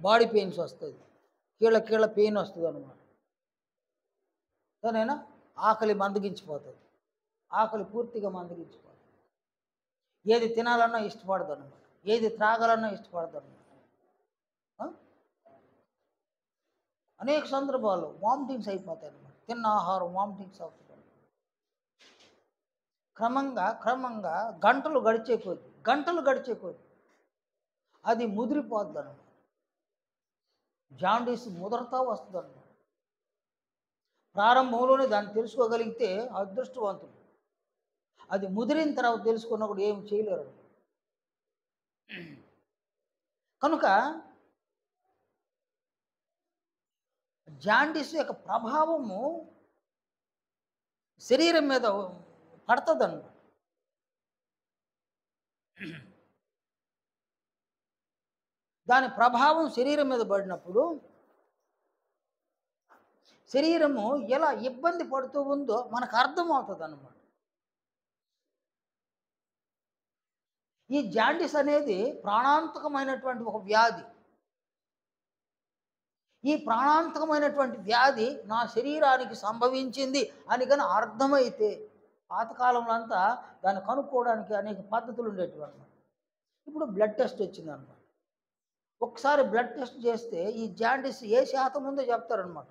Speaker 1: బాడీ పెయిన్స్ వస్తుంది, కీళ్ళ పెయిన్ వస్తుంది అనమాట. దానైనా ఆకలి మందగించిపోతుంది, ఆకలి పూర్తిగా మందగించిపోతుంది. ఏది తినాలన్నా ఇష్టపడదు అనమాట, ఏది త్రాగాలన్నా ఇష్టపడదు అనమాట. అనేక సందర్భాల్లో వామిటింగ్స్ అయిపోతాయి అనమాట. తిన్న ఆహారం వామిటింగ్స్ అవుతుంది. క్రమంగా గంటలు గడిచే కొద్ది అది ముదిరిపోద్ది అనమాట. జాండీస్ ముదరతా వస్తుంది అనమాట. ప్రారంభంలోనే దాన్ని తెలుసుకోగలిగితే అదృష్టవంతుడు. అది ముదిరిన తర్వాత తెలుసుకున్నప్పుడు ఏం చేయలేరు. కనుక జాండీస్ యొక్క ప్రభావము శరీరం మీద పడుతుందన్నమాట. దాని ప్రభావం శరీరం మీద పడినప్పుడు శరీరము ఎలా ఇబ్బంది పడుతూ ఉందో మనకు అర్థమవుతుంది అన్నమాట. ఈ జాండీస్ అనేది ప్రాణాంతకమైనటువంటి ఒక వ్యాధి. ఈ ప్రాణాంతకమైనటువంటి వ్యాధి నా శరీరానికి సంభవించింది అని కానీ అర్థమైతే, పాతకాలంలో అంతా దాన్ని కనుక్కోవడానికి అనేక పద్ధతులు ఉండేటివి అన్నమాట. ఇప్పుడు బ్లడ్ టెస్ట్ వచ్చిందన్నమాట. ఒకసారి బ్లడ్ టెస్ట్ చేస్తే ఈ జాండీస్ ఏ శాతం ఉందో చెప్తారనమాట.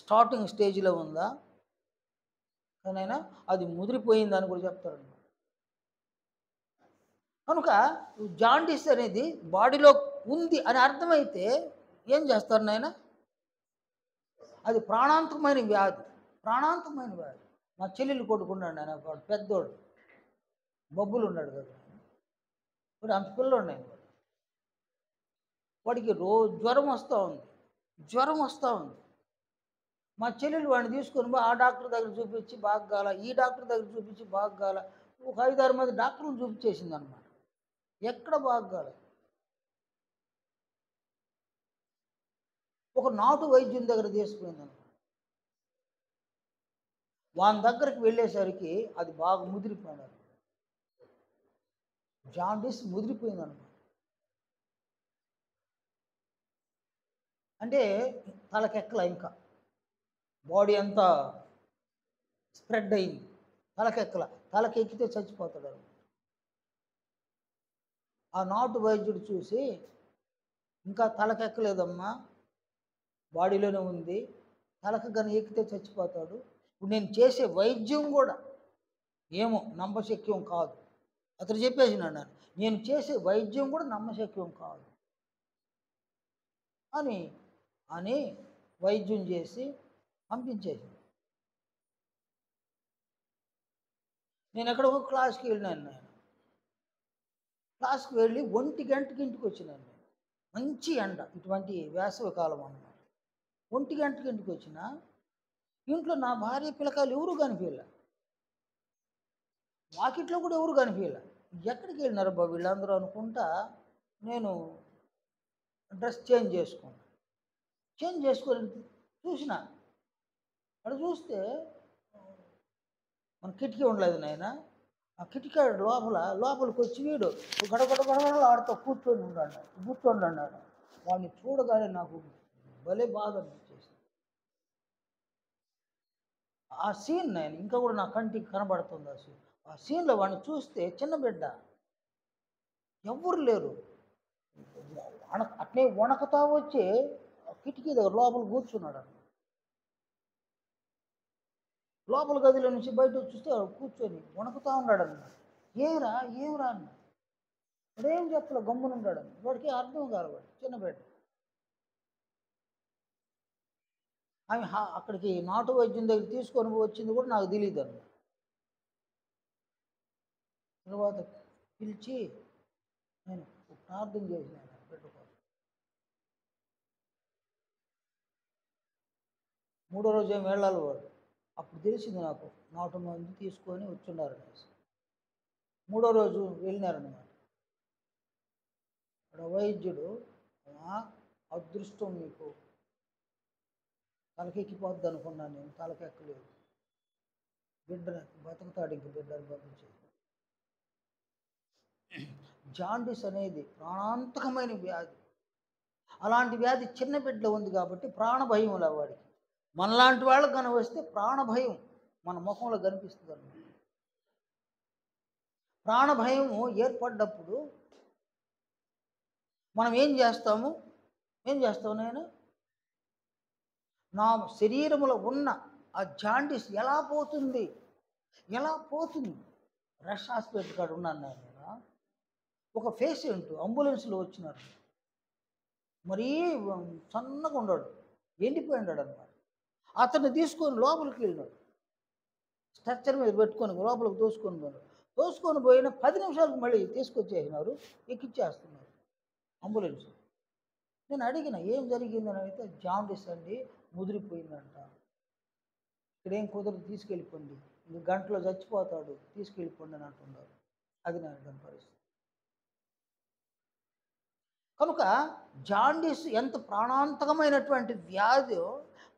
Speaker 1: స్టార్టింగ్ స్టేజ్లో ఉందా, కానైనా అది ముదిరిపోయిందని కూడా చెప్తారనమాట. కనుక జాండీస్ అనేది బాడీలో ఉంది అని అర్థమైతే ఏం చేస్తారు నాయన? అది ప్రాణాంతకమైన వ్యాధి. మా చెల్లెలు కొడుకున్నాడు ఆయన, పెద్దోడు బొబ్బులు ఉన్నాడు కదా, ఇప్పుడు అంత పిల్లోడు నేను. వాడికి రోజు జ్వరం వస్తూ ఉంది. మా చెల్లెలు వాడిని తీసుకొని ఆ డాక్టర్ దగ్గర చూపించి బాగాల, ఈ డాక్టర్ దగ్గర చూపించి బాగాల, ఒక 5-6 మంది డాక్టర్లు చూపించేసింది అనమాట. ఎక్కడ బాగాల. ఒక నాటు వైద్యుని దగ్గర తీసుకుపోయిందనమాట. వాని దగ్గరికి వెళ్ళేసరికి అది బాగా ముదిరిపోయినారు. జాండీస్ ముదిరిపోయిందనమాట. అంటే తలకెక్కల, ఇంకా బాడీ అంతా స్ప్రెడ్ అయింది. తలకెక్కితే చచ్చిపోతాడు. ఆ నాటు వైద్యుడు చూసి, ఇంకా తలకెక్కలేదమ్మా, బాడీలోనే ఉంది, తలకు కానీ ఎక్కితే చచ్చిపోతాడు. ఇప్పుడు నేను చేసే వైద్యం కూడా ఏమో నమ్మశక్యం కాదు. అతను చెప్పేసినాడు, నేను చేసే వైద్యం కూడా నమ్మశక్యం కాదు అని వైద్యం చేసి పంపించేసి, నేను ఎక్కడో క్లాస్కి వెళ్ళినాను. క్లాస్కి వెళ్ళి 1 గంటకి ఇంటికి వచ్చినాను. మంచి ఎండ, ఇటువంటి వేసవి కాలం అన్నమాట. 1 గంటకి ఇంటికి వచ్చిన ఇంట్లో నా భార్య పిల్లకాయలు ఎవరు కనిపించలే, వాకిట్లో కూడా ఎవరు కనిపించలే. ఎక్కడికి వెళ్ళినారు బాబు వీళ్ళందరూ అనుకుంటా నేను డ్రెస్ చేంజ్ చేసుకొని చూసిన. అక్కడ చూస్తే మన కిటికీ ఉండలేదు నాయన. ఆ కిటికీ లోపలికి వచ్చి వీడు గడగడ ఆడుతూ కూర్చొని అన్నాడు. వాడిని చూడగానే నాకు భలే బాధ అనిపించేసి ఆ సీన్ నేను ఇంకా కూడా నా కంటికి కనబడుతుంది. ఆ సీన్లో వాడిని చూస్తే చిన్న బిడ్డ, ఎవ్వరు లేరు, అట్నే వణకతా వచ్చి కిటికీ దగ్గర లోపల కూర్చున్నాడు. లోపల గదిలో నుంచి బయట చూస్తే కూర్చొని వణకుతా ఉన్నాడు అన్నమాట. ఏమిరా అన్న. వాడేం చెప్పలే, గమ్మున ఉన్నాడు. వాడికి అర్థం కాదు. వాడు చిన్న బిడ్డ. ఆమె అక్కడికి నాటు వైద్యం దగ్గర తీసుకొని వచ్చింది కూడా నాకు తెలియదు అన్న. తర్వాత పిలిచి నేను ప్రార్థన చేసినాను బిడ్డ కోసం. 3వ రోజు ఏమి వెళ్ళాలి వాడు. అప్పుడు తెలిసింది నాకు నాటు మంది తీసుకొని వచ్చున్నారు అనేసి. 3వ రోజు వెళ్ళినారన్నమాట. అక్కడ వైద్యుడు, అదృష్టం మీకు, తలకెక్కిపోద్ది అనుకున్నాను నేను, తలకెక్కలేదు. బిడ్డ బతుకుతాడు, ఇంక బిడ్డ బతుకు. జాండీస్ అనేది ప్రాణాంతకమైన వ్యాధి. అలాంటి వ్యాధి చిన్న బిడ్డలో ఉంది కాబట్టి ప్రాణభయం వాడికి. మనలాంటి వాళ్ళకి కనుక వస్తే ప్రాణభయం మన ముఖంలో కనిపిస్తుంది అన్నమాట. ప్రాణభయము ఏర్పడ్డప్పుడు మనం ఏం చేస్తాము నేను నా శరీరంలో ఉన్న ఆ జాండీస్ ఎలా పోతుంది రష్ హాస్పిటల్ కాడ ఉన్నాను నేను. ఒక పేషెంట్ అంబులెన్స్లో వచ్చినారు. మరీ సన్నగా ఉన్నాడు, ఎండిపోయినాడు అన్నమాట. అతన్ని తీసుకొని లోపలికి వెళ్ళినాడు. స్ట్రక్చర్ మీద పెట్టుకొని లోపలికి తోసుకొని పోయిన 10 నిమిషాలకు మళ్ళీ తీసుకొచ్చేసినారు, ఎక్కిచ్చేస్తున్నారు అంబులెన్స్. నేను అడిగిన ఏం జరిగిందని అడిగితే, జాండీస్ అండి, ముదిరిపోయిందంట, ఇక్కడేం కుదరదు, తీసుకెళ్ళిపోండి, ఇంక గంటలో చచ్చిపోతాడు, తీసుకెళ్ళిపోండి అని అంటున్నారు. అది నా పరిస్థితి. కనుక జాండీస్ ఎంత ప్రాణాంతకమైనటువంటి వ్యాధి,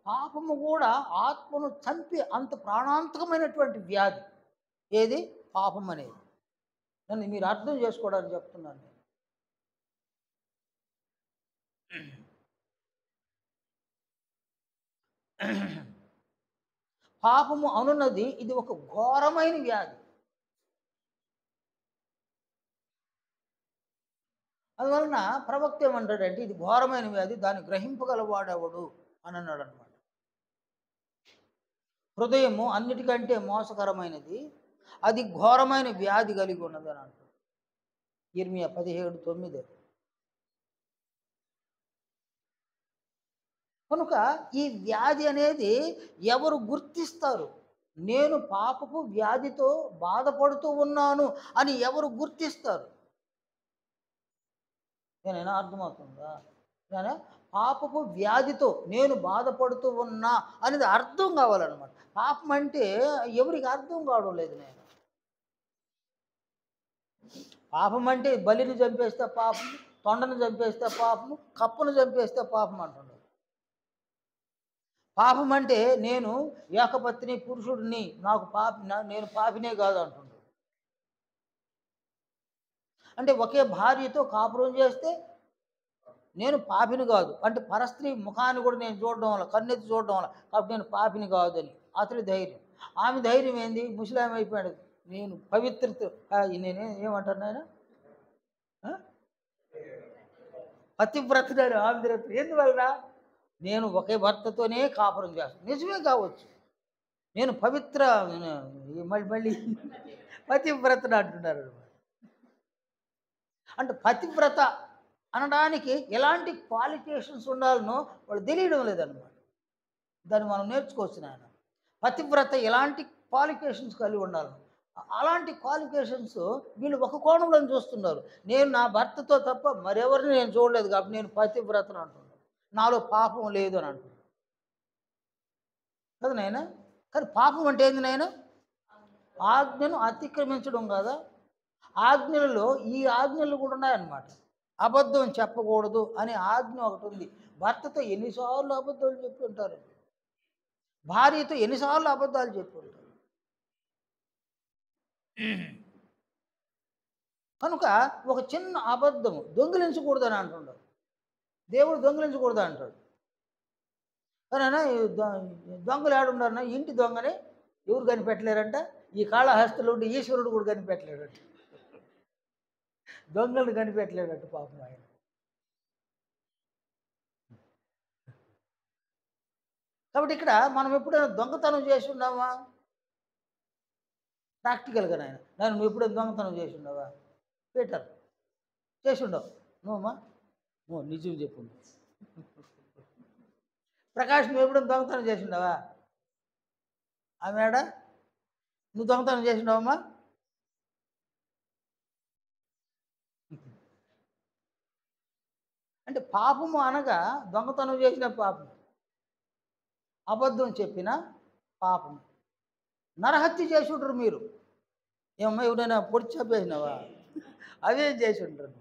Speaker 1: పాపము కూడా ఆత్మను చంపి అంత ప్రాణాంతకమైనటువంటి వ్యాధి. ఏది? పాపం అనేది. నన్ను మీరు అర్థం చేసుకోవడానికి చెప్తున్నాను నేను. పాపము అనున్నది ఇది ఒక ఘోరమైన వ్యాధి. అందువలన ప్రవక్త ఏమంటాడంటే, ఇది ఘోరమైన వ్యాధి, దాన్ని గ్రహింపగలవాడెవడు అని అన్నాడు అనమాట. హృదయము అన్నిటికంటే మోసకరమైనది, అది ఘోరమైన వ్యాధి కలిగి ఉన్నది అని అంటాడు. ఇర్మియా 17:9. కనుక ఈ వ్యాధి అనేది ఎవరు గుర్తిస్తారు? నేను పాపపు వ్యాధితో బాధపడుతూ ఉన్నాను అని ఎవరు గుర్తిస్తారు? నేనైనా అర్థమవుతుందా? నేను పాపపు వ్యాధితో నేను బాధపడుతూ ఉన్నా అనేది అర్థం కావాలన్నమాట. పాపం అంటే ఎవరికి అర్థం కావడం లేదు. నేను పాపం అంటే బలిని చంపేస్తే పాపం, తొండను చంపేస్తే పాపము, కప్పును చంపేస్తే పాపం అంటున్నాడు. పాపం అంటే నేను ఏకపత్ని పురుషుడిని, నేను పాపినే కాదు అంటున్నాడు. అంటే ఒకే భార్యతో కాపురం చేస్తే నేను పాపిని కాదు అంటే, పరస్త్రీ ముఖాన్ని కూడా నేను చూడడం వల్ల, కన్నెత్తి చూడడం వల్ల, కాబట్టి నేను పాపిని కాదు అని అతడి ధైర్యం. ఆమె ధైర్యం ఏంది? ముస్లిం అయిపోయాడు, నేను పవిత్రత, నేనే ఏమంటాను ఆయన, పతివ్రతుడు. ఆమె ధైర్యం ఎందువల్ల? నేను ఒకే భర్తతోనే కాపురం చేస్తాను. నిజమే కావచ్చు, నేను పవిత్ర, మళ్ళీ పతివ్రతను అంటున్నారు. అంటే పతివ్రత అనడానికి ఎలాంటి క్వాలిఫికేషన్స్ ఉండాలనో వాళ్ళు తెలియడం లేదన్నమాట. దాన్ని మనం నేర్చుకోవచ్చు నాయన. పతివ్రత ఎలాంటి క్వాలిఫికేషన్స్ కలిగి ఉండాలి, అలాంటి క్వాలిఫికేషన్స్ వీళ్ళు ఒక కోణంలో చూస్తున్నారు. నేను నా భర్తతో తప్ప మరెవరిని నేను చూడలేదు కాబట్టి నేను పతివ్రతను అంటున్నాను, నాలో పాపం లేదు అని అంటున్నాను కదా నాయన. కానీ పాపం అంటే ఏంది నాయన? ఆజ్ఞను అతిక్రమించడం కదా. ఆజ్ఞలలో ఈ ఆజ్ఞలు కూడా ఉన్నాయన్నమాట. అబద్ధం చెప్పకూడదు అనే ఆజ్ఞ ఒకటి ఉంది. భర్తతో ఎన్నిసార్లు అబద్ధాలు చెప్పి ఉంటారు, భార్యతో ఎన్నిసార్లు అబద్ధాలు చెప్పి ఉంటారు. కనుక ఒక చిన్న అబద్ధము దొంగిలించకూడదని అంటున్నాడు. దేవుడు దొంగిలించకూడదు అంటాడు. కానీ దొంగలు ఏడున్నారన్నా ఇంటి దొంగని ఎవరు కనిపెట్టలేరంట. ఈ కాళహస్తిలో ఉండి ఈశ్వరుడు కూడా కనిపెట్టలేడట. దొంగలను కనిపెట్టలేడట పాపం ఆయన. కాబట్టి ఇక్కడ మనం ఎప్పుడైనా దొంగతనం చేసి ఉన్నామా? ప్రాక్టికల్గా నాయన నువ్వు ఎప్పుడైనా దొంగతనం చేసి ఉన్నావా? పీటర్ చేసి ఉండవు. నువ్వమ్మా నువ్వు నిజం చెప్పు. ప్రకాష్ నువ్వు ఎప్పుడైనా దొంగతనం చేసి ఉండవా? ఆమెడ నువ్వు దొంగతనం చేసి ఉండవమ్మా? అంటే పాపము అనగా దొంగతనం చేసిన పాపం, అబద్ధం చెప్పిన పాపం. నరహత్య చేసి ఉంటారు మీరు. ఏమమ్మా ఎవరైనా పొడి చెప్పేసినావా? అవేం చేసి ఉంటారు.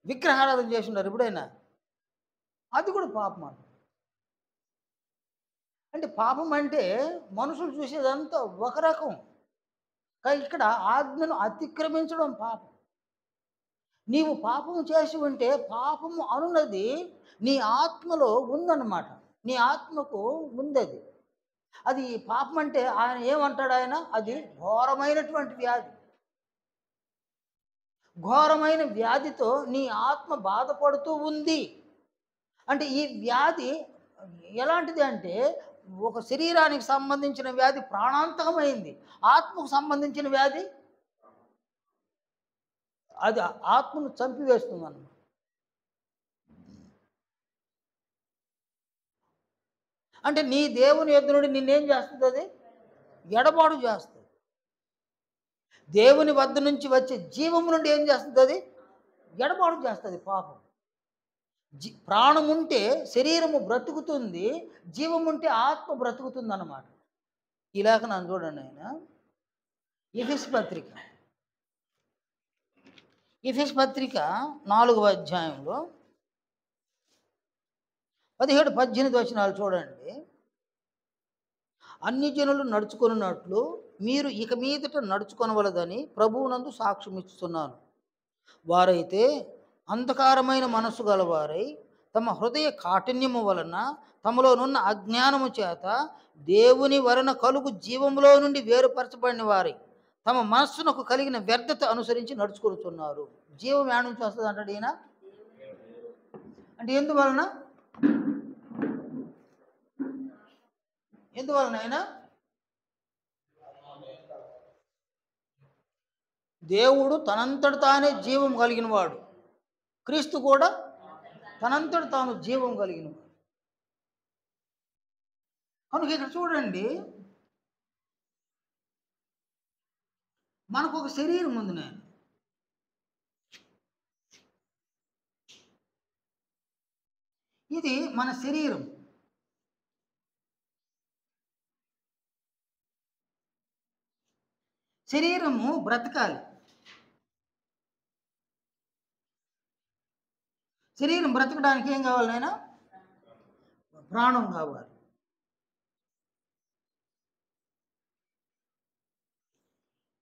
Speaker 1: విగ్రహారాధన చేసి ఉన్నారు ఎప్పుడైనా? అది కూడా పాపం అంట. అంటే పాపం అంటే మనుషులు చూసేదంతా ఒక రకం, కానీ ఇక్కడ ఆజ్ఞను అతిక్రమించడం పాపం. నీవు పాపము చేసి ఉంటే పాపము అనున్నది నీ ఆత్మలో ఉందన్నమాట. నీ ఆత్మకు ఉందది. అది పాపం అంటే ఆయన ఏమంటాడు? ఆయన అది ఘోరమైనటువంటి వ్యాధి. ఘోరమైన వ్యాధితో నీ ఆత్మ బాధపడుతూ ఉంది. అంటే ఈ వ్యాధి ఎలాంటిది అంటే ఒక శరీరానికి సంబంధించిన వ్యాధి ప్రాణాంతకమైంది. ఆత్మకు సంబంధించిన వ్యాధి అది ఆత్మను చంపివేస్తుంది అన్నమాట. అంటే నీ దేవుని యొద్ద నుండి నిన్నేం చేస్తుంది? అది ఎడబాటు చేస్తుంది. దేవుని వద్ద నుంచి వచ్చే జీవము నుండి ఏం చేస్తుంది? అది ఎడబాటు చేస్తుంది పాపం. ప్రాణం ఉంటే శరీరము బ్రతుకుతుంది, జీవం ఉంటే ఆత్మ బ్రతుకుతుంది అన్నమాట. ఈ లేఖనాన్ని చూడండి. ఆయన ఎఫెసు పత్రిక 4వ అధ్యాయంలో 17-18 వచనాలు చూడండి. అన్ని జనులు నడుచుకున్నట్లు మీరు ఇక మీదట నడుచుకొనవలదని ప్రభువునందు సాక్ష్యం ఇస్తున్నాను. వారైతే అంధకారమైన మనస్సు గలవారై తమ హృదయ కాఠిన్యము వలన తమలోనున్న అజ్ఞానము చేత దేవుని వలన కలుగు జీవములో నుండి వేరుపరచబడిన వారై తమ మనస్సునకు కలిగిన వ్యర్థత అనుసరించి నడుచుకొనుచున్నారు. జీవం ఏడ నుంచి వస్తుంది అంటాడు ఈయన. అంటే ఎందువలన ఆయన దేవుడు తనంతట తానే జీవం కలిగిన వాడు. క్రీస్తు కూడా తనంతట తాను జీవం కలిగిన వాడు. కనుక ఇక్కడ చూడండి, మనకు ఒక శరీరం ఉంది నాయన. ఇది మన శరీరం. శరీరము బ్రతకాలి. శరీరం బ్రతకడానికి ఏం కావాలి నాయన? ప్రాణం కావాలి.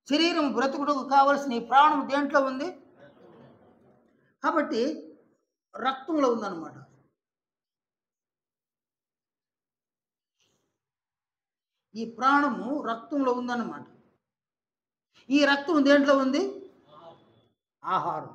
Speaker 1: శరీరం బ్రతుకుటకు కావలసిన ఈ ప్రాణం దేంట్లో ఉంది? కాబట్టి రక్తంలో ఉందన్నమాట. ఈ ప్రాణము రక్తంలో ఉందన్నమాట. ఈ రక్తం దేంట్లో ఉంది? ఆహారం.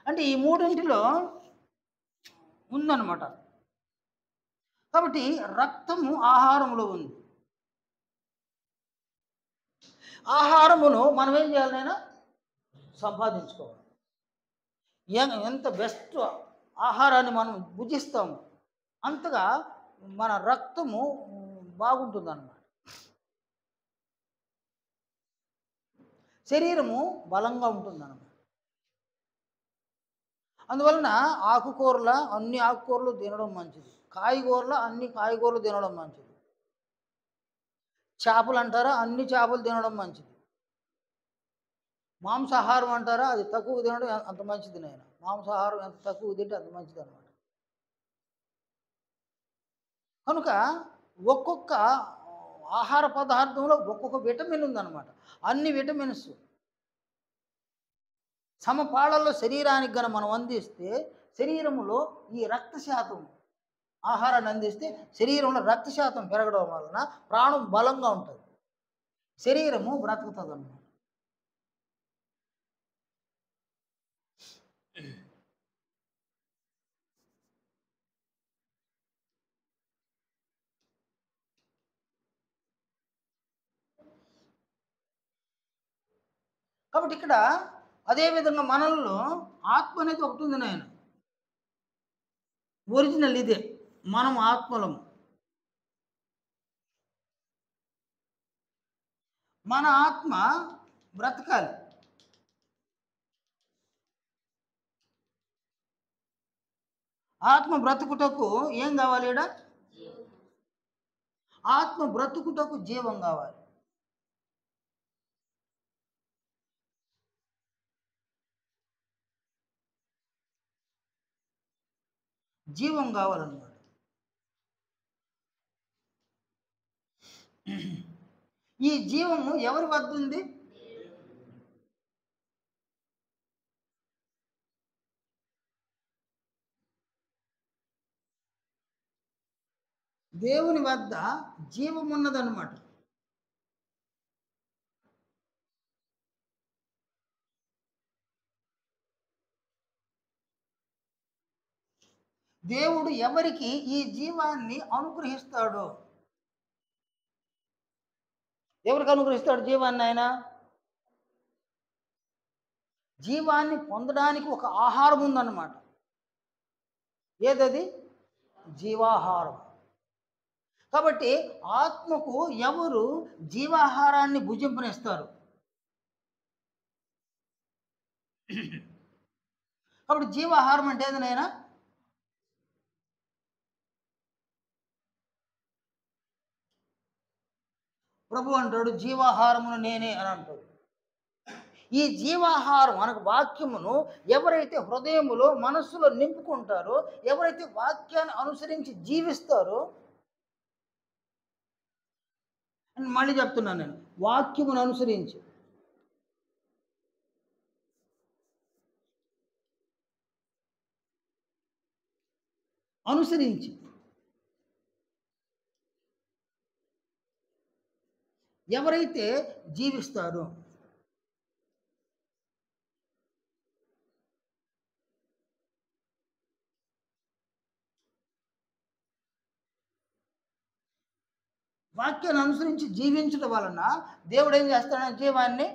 Speaker 1: అంటే ఈ మూడింటిలో ఉందన్నమాట. కాబట్టి రక్తము ఆహారంలో ఉంది. ఆహారమును మనం ఏం చేయాలి నాయన? సంపాదించుకోవాలి. ఎంత బెస్ట్ ఆహారాన్ని మనం భుజిస్తాము అంతగా మన రక్తము బాగుంటుంది అన్నమాట. శరీరము బలంగా ఉంటుంది అన్నమాట. అందువలన అన్ని ఆకుకూరలు తినడం మంచిది. అన్ని కాయగూరలు తినడం మంచిది. చేపలు అంటారా? అన్ని చేపలు తినడం మంచిది. మాంసాహారం అంటారా, అది తక్కువ తినడం అంత మంచిది నాయన. మాంసాహారం ఎంత తక్కువ తింటే అంత మంచిది అనమాట. కనుక ఒక్కొక్క ఆహార పదార్థంలో ఒక్కొక్క విటమిన్ ఉందన్నమాట. అన్ని విటమిన్స్ సమపాళల్లో శరీరానికి గన మనం అందిస్తే శరీరంలో ఈ రక్త శాతం ఆహారాన్ని అందిస్తే శరీరంలో రక్త శాతం పెరగడం వలన ప్రాణం బలంగా ఉంటుంది, శరీరము బ్రతుకుతుంది అన్నమాట. కాబట్టి ఇక్కడ అదేవిధంగా మనల్లో ఆత్మ అనేది ఒకటి ఉంది నాయన. ఒరిజినల్ ఇదే, మనం ఆత్మలము. మన ఆత్మ బ్రతకాలి. ఆత్మ బ్రతుకుటకు ఏం కావాలి? ఈడ ఆత్మ బ్రతుకుటకు జీవం కావాలి. జీవం కావాలన్నమాట. ఈ జీవము ఎవరి వద్ద ఉంది? దేవుని వద్ద జీవం ఉన్నదన్నమాట. దేవుడు ఎవరికి ఈ జీవాన్ని అనుగ్రహిస్తాడో, ఎవరికి అనుగ్రహిస్తాడు జీవాన్ని? ఆయన జీవాన్ని పొందడానికి ఒక ఆహారం ఉందన్నమాట. ఏదది? జీవాహారం. కాబట్టి ఆత్మకు ఎవరు జీవాహారాన్ని భుజింపనిస్తారు? కాబట్టి జీవాహారం అంటే ఏది నాయనా? ప్రభు అంటాడు జీవాహారమును నేనే అని అంటాడు. ఈ జీవాహారం అనగా వాక్యమును ఎవరైతే హృదయములో మనస్సులో నింపుకుంటారో, ఎవరైతే వాక్యాన్ని అనుసరించి జీవిస్తారో, మళ్ళీ చెప్తున్నాను నేను, వాక్యమును అనుసరించి ఎవరైతే జీవిస్తారో, వాక్యాన్ని అనుసరించి జీవించడం వలన దేవుడు ఏం చేస్తాడని జీవాన్ని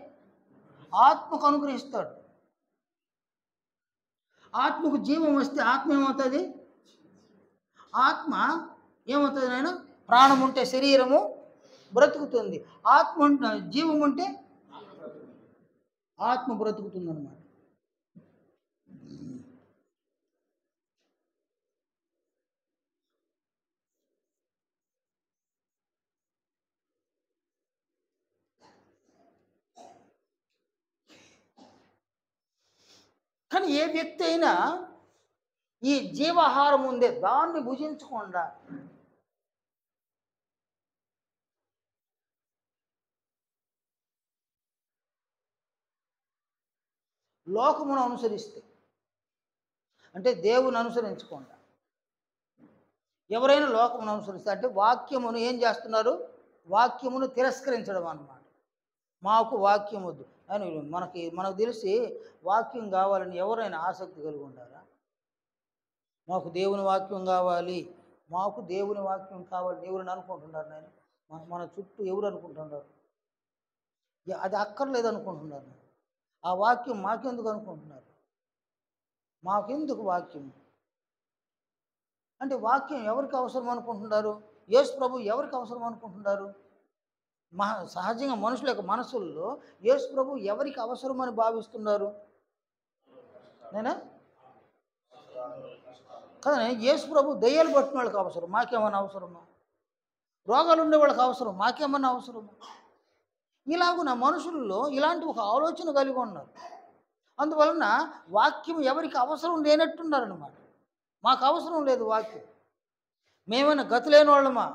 Speaker 1: ఆత్మకు అనుగ్రహిస్తాడు. ఆత్మకు జీవం వస్తే ఆత్మ ఏమవుతుంది? ఆత్మ ఏమవుతుంది నాయన? ప్రాణం ఉంటే శరీరము బ్రతుకుతుంది, ఆత్మ జీవం ఉంటే ఆత్మ బ్రతుకుతుంది అన్నమాట. కానీ ఏ వ్యక్తి అయినా ఈ జీవాహారం ఉందే దాన్ని భుజించకుండా లోకమును అనుసరిస్తే, అంటే దేవుని అనుసరించకుండా ఎవరైనా లోకమును అనుసరిస్తే, అంటే వాక్యమును ఏం చేస్తున్నారు? వాక్యమును తిరస్కరించడం అన్నమాట. మాకు వాక్యం వద్దు అని మనకు తెలిసి వాక్యం కావాలని ఎవరైనా ఆసక్తి కలిగి ఉంటారా? మాకు దేవుని వాక్యం కావాలి, మాకు దేవుని వాక్యం కావాలి ఎవరైనా అనుకుంటున్నారు? నేను మన చుట్టూ ఎవరు అనుకుంటున్నారు? అది అక్కర్లేదు అనుకుంటున్నారు. ఆ వాక్యం మాకెందుకు అనుకుంటున్నారు? మాకెందుకు వాక్యం అంటే వాక్యం ఎవరికి అవసరం అనుకుంటున్నారు? యేసు ప్రభు ఎవరికి అవసరం అనుకుంటున్నారు? సహజంగా మనుషుల యొక్క మనసుల్లో యేసు ప్రభు ఎవరికి అవసరం అని భావిస్తున్నారు? నేనా కదా? యేసు ప్రభు దయ్యాలు పట్టిన వాళ్ళకి అవసరం, మాకేమన్నా అవసరమా? రోగాలు ఉండే వాళ్ళకి అవసరం, మాకేమన్నా అవసరమా? ఇలాగున మనుషుల్లో ఇలాంటి ఒక ఆలోచన కలిగి ఉన్నారు. అందువలన వాక్యం ఎవరికి అవసరం లేనట్టున్నారనమాట. మాకు అవసరం లేదు వాక్యం. మేమైనా గతి లేని వాళ్ళమా,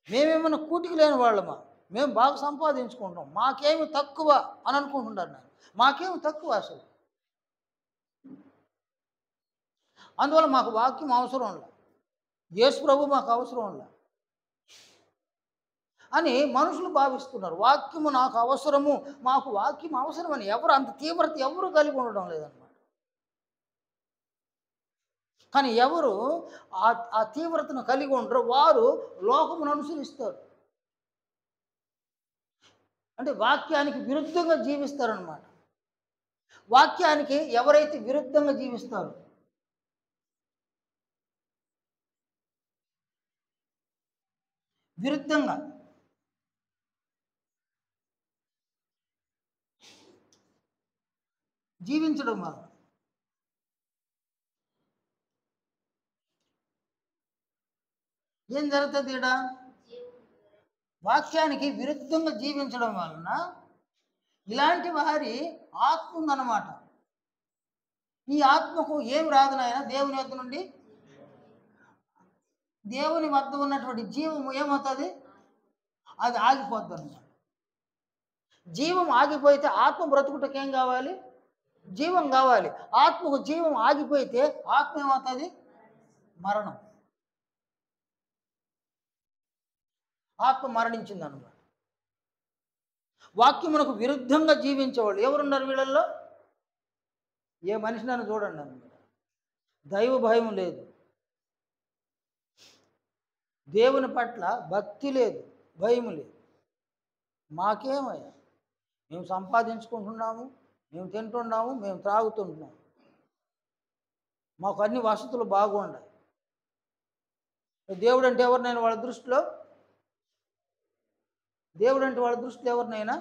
Speaker 1: మేమేమైనా కూటికి లేని వాళ్ళమా, మేము బాగా సంపాదించుకుంటాం, మాకేమి తక్కువ అని అనుకుంటున్నారు. నేను మాకేమి తక్కువ అసలు. అందువల్ల మాకు వాక్యం అవసరం లేదు, యేసు ప్రభు మాకు అవసరం లేదు అని మనుషులు భావిస్తున్నారు. వాక్యము నాకు అవసరము, మాకు వాక్యం అవసరమని ఎవరు అంత తీవ్రత ఎవరు కలిగి ఉండడం లేదన్నమాట. కానీ ఎవరు ఆ తీవ్రతను కలిగి ఉండరు, వారు లోకమును అనుసరిస్తారు. అంటే వాక్యానికి విరుద్ధంగా జీవిస్తారనమాట. వాక్యానికి ఎవరైతే విరుద్ధంగా జీవిస్తారో, విరుద్ధంగా జీవించడం వల్ల ఏం జరుగుతుంది? ఇక్కడ వాక్యానికి విరుద్ధంగా జీవించడం వలన ఇలాంటి వారి ఆత్మ ఉందన్నమాట. ఈ ఆత్మకు ఏం రాదు నాయన, దేవుని వద్ద నుండి. దేవుని వద్ద ఉన్నటువంటి జీవము ఏమవుతుంది? అది ఆగిపోద్ది అన్నమాట. జీవం ఆగిపోతే ఆత్మ బ్రతుకుటకు ఏం కావాలి? జీవం కావాలి. ఆత్మకు జీవం ఆగిపోతే ఆత్మ ఏమవుతుంది? మరణం. ఆత్మ మరణించింది అన్నమాట. వాక్యమునకు విరుద్ధంగా జీవించేవాళ్ళు ఎవరున్నారు వీళ్ళల్లో? ఏ మనిషినైనా చూడండి అన్నమాట. దైవ భయం లేదు, దేవుని పట్ల భక్తి లేదు, భయం లేదు. మాకేమయ్యా, మేము సంపాదించుకుంటున్నాము, మేము తింటున్నాము, మేము త్రాగుతుంటున్నాము, మాకు అన్ని వసతులు బాగుండాలి. దేవుడు అంటే ఎవరినైనా వాళ్ళ దృష్టిలో, దేవుడు అంటే వాళ్ళ దృష్టిలో ఎవరినైనా,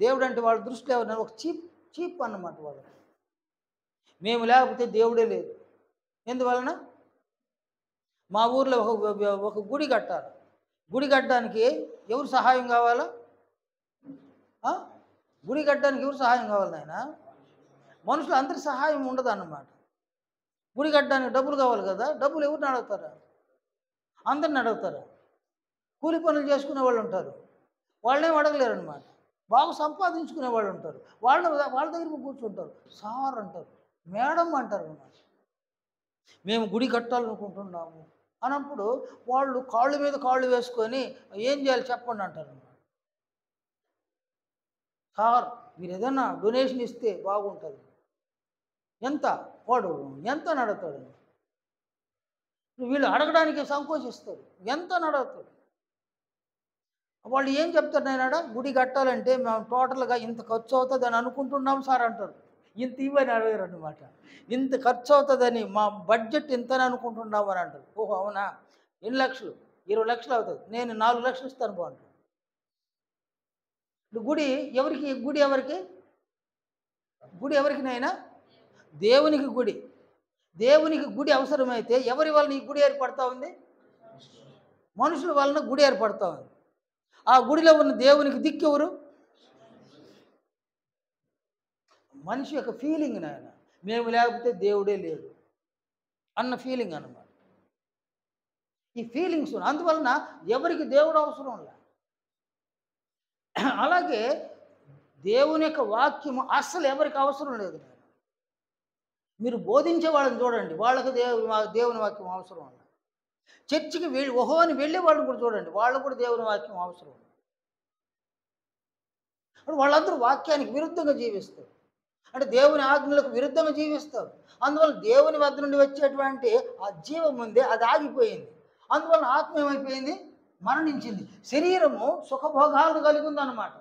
Speaker 1: దేవుడు అంటే వాళ్ళ దృష్టిలో ఎవరినైనా ఒక చీప్ అన్నమాట వాళ్ళు. మేము లేకపోతే దేవుడే లేదు. ఎందువలన? మా ఊర్లో ఒక గుడి కట్టాలి. గుడి కట్టడానికి ఎవరు సహాయం కావాలా? గుడి కట్టడానికి ఎవరు సహాయం కావాలి నాయన? మనుషులు అందరి సహాయం ఉండదు అన్నమాట. గుడి కట్టడానికి డబ్బులు కావాలి కదా, డబ్బులు ఎవరిని అడుగుతారా? అందరిని అడుగుతారా? కూలి పనులు చేసుకునే వాళ్ళు ఉంటారు, వాళ్ళేం అడగలేరు అనమాట. బాగా సంపాదించుకునే వాళ్ళు ఉంటారు, వాళ్ళ దగ్గర కూర్చుంటారు. సార్ అంటారు, మేడం అంటారు అన్నమాట. మేము గుడి కట్టాలనుకుంటున్నాము అన్నప్పుడు వాళ్ళు కాళ్ళు మీద కాళ్ళు వేసుకొని ఏం చేయాలి చెప్పండి అంటారు. సార్ మీరు ఏదైనా డొనేషన్ ఇస్తే బాగుంటుంది. ఎంత? వాడు ఎంత నడుతాడు? వీళ్ళు అడగడానికి సంకోచిస్తారు. ఎంత నడుతాడు? వాళ్ళు ఏం చెప్తారు నాయనాడ, గుడి కట్టాలంటే మేము టోటల్గా ఇంత ఖర్చు అవుతుంది అని అనుకుంటున్నాం సార్ అంటారు. ఇంత ఇవ్వని అడగారు అనమాట. ఇంత ఖర్చు అవుతుందని, మా బడ్జెట్ ఇంతని అనుకుంటున్నాం అని అంటారు. ఓహో అవునా, ఎన్ని లక్షలు? 20 లక్షలు అవుతుంది, నేను 4 లక్షలు ఇస్తాను బాగుంటుంది. గుడి ఎవరికి? గుడి ఎవరికి నాయనా? దేవునికి గుడి. దేవునికి గుడి అవసరమైతే ఎవరి వలన ఈ గుడి ఏర్పడతా ఉంది? మనుషుల వలన గుడి ఏర్పడతా ఉంది. ఆ గుడిలో ఉన్న దేవునికి దిక్కు ఎవరు? మనిషి యొక్క ఫీలింగ్ నాయన, మేము లేకపోతే దేవుడే లేడు అన్న ఫీలింగ్ అన్నమాట. ఈ ఫీలింగ్స్ అందువలన ఎవరికి దేవుడు అవసరం లే. అలాగే దేవుని యొక్క వాక్యము అస్సలు ఎవరికి అవసరం లేదు. మీరు బోధించే వాళ్ళని చూడండి, వాళ్ళకి దేవుని వాక్యం అవసరం లేదు. చర్చికి అని వెళ్ళే వాళ్ళని కూడా చూడండి, వాళ్ళకు కూడా దేవుని వాక్యం అవసరం. వాళ్ళందరూ వాక్యానికి విరుద్ధంగా జీవిస్తారు, అంటే దేవుని ఆజ్ఞలకు విరుద్ధంగా జీవిస్తారు. అందువల్ల దేవుని వద్ద నుండి వచ్చేటువంటి ఆ జీవం ఉంది, అది ఆగిపోయింది. అందువల్ల ఆత్మ ఏమైపోయింది? మరణించింది. శరీరము సుఖభోగాలను కలిగి ఉంది అన్నమాట.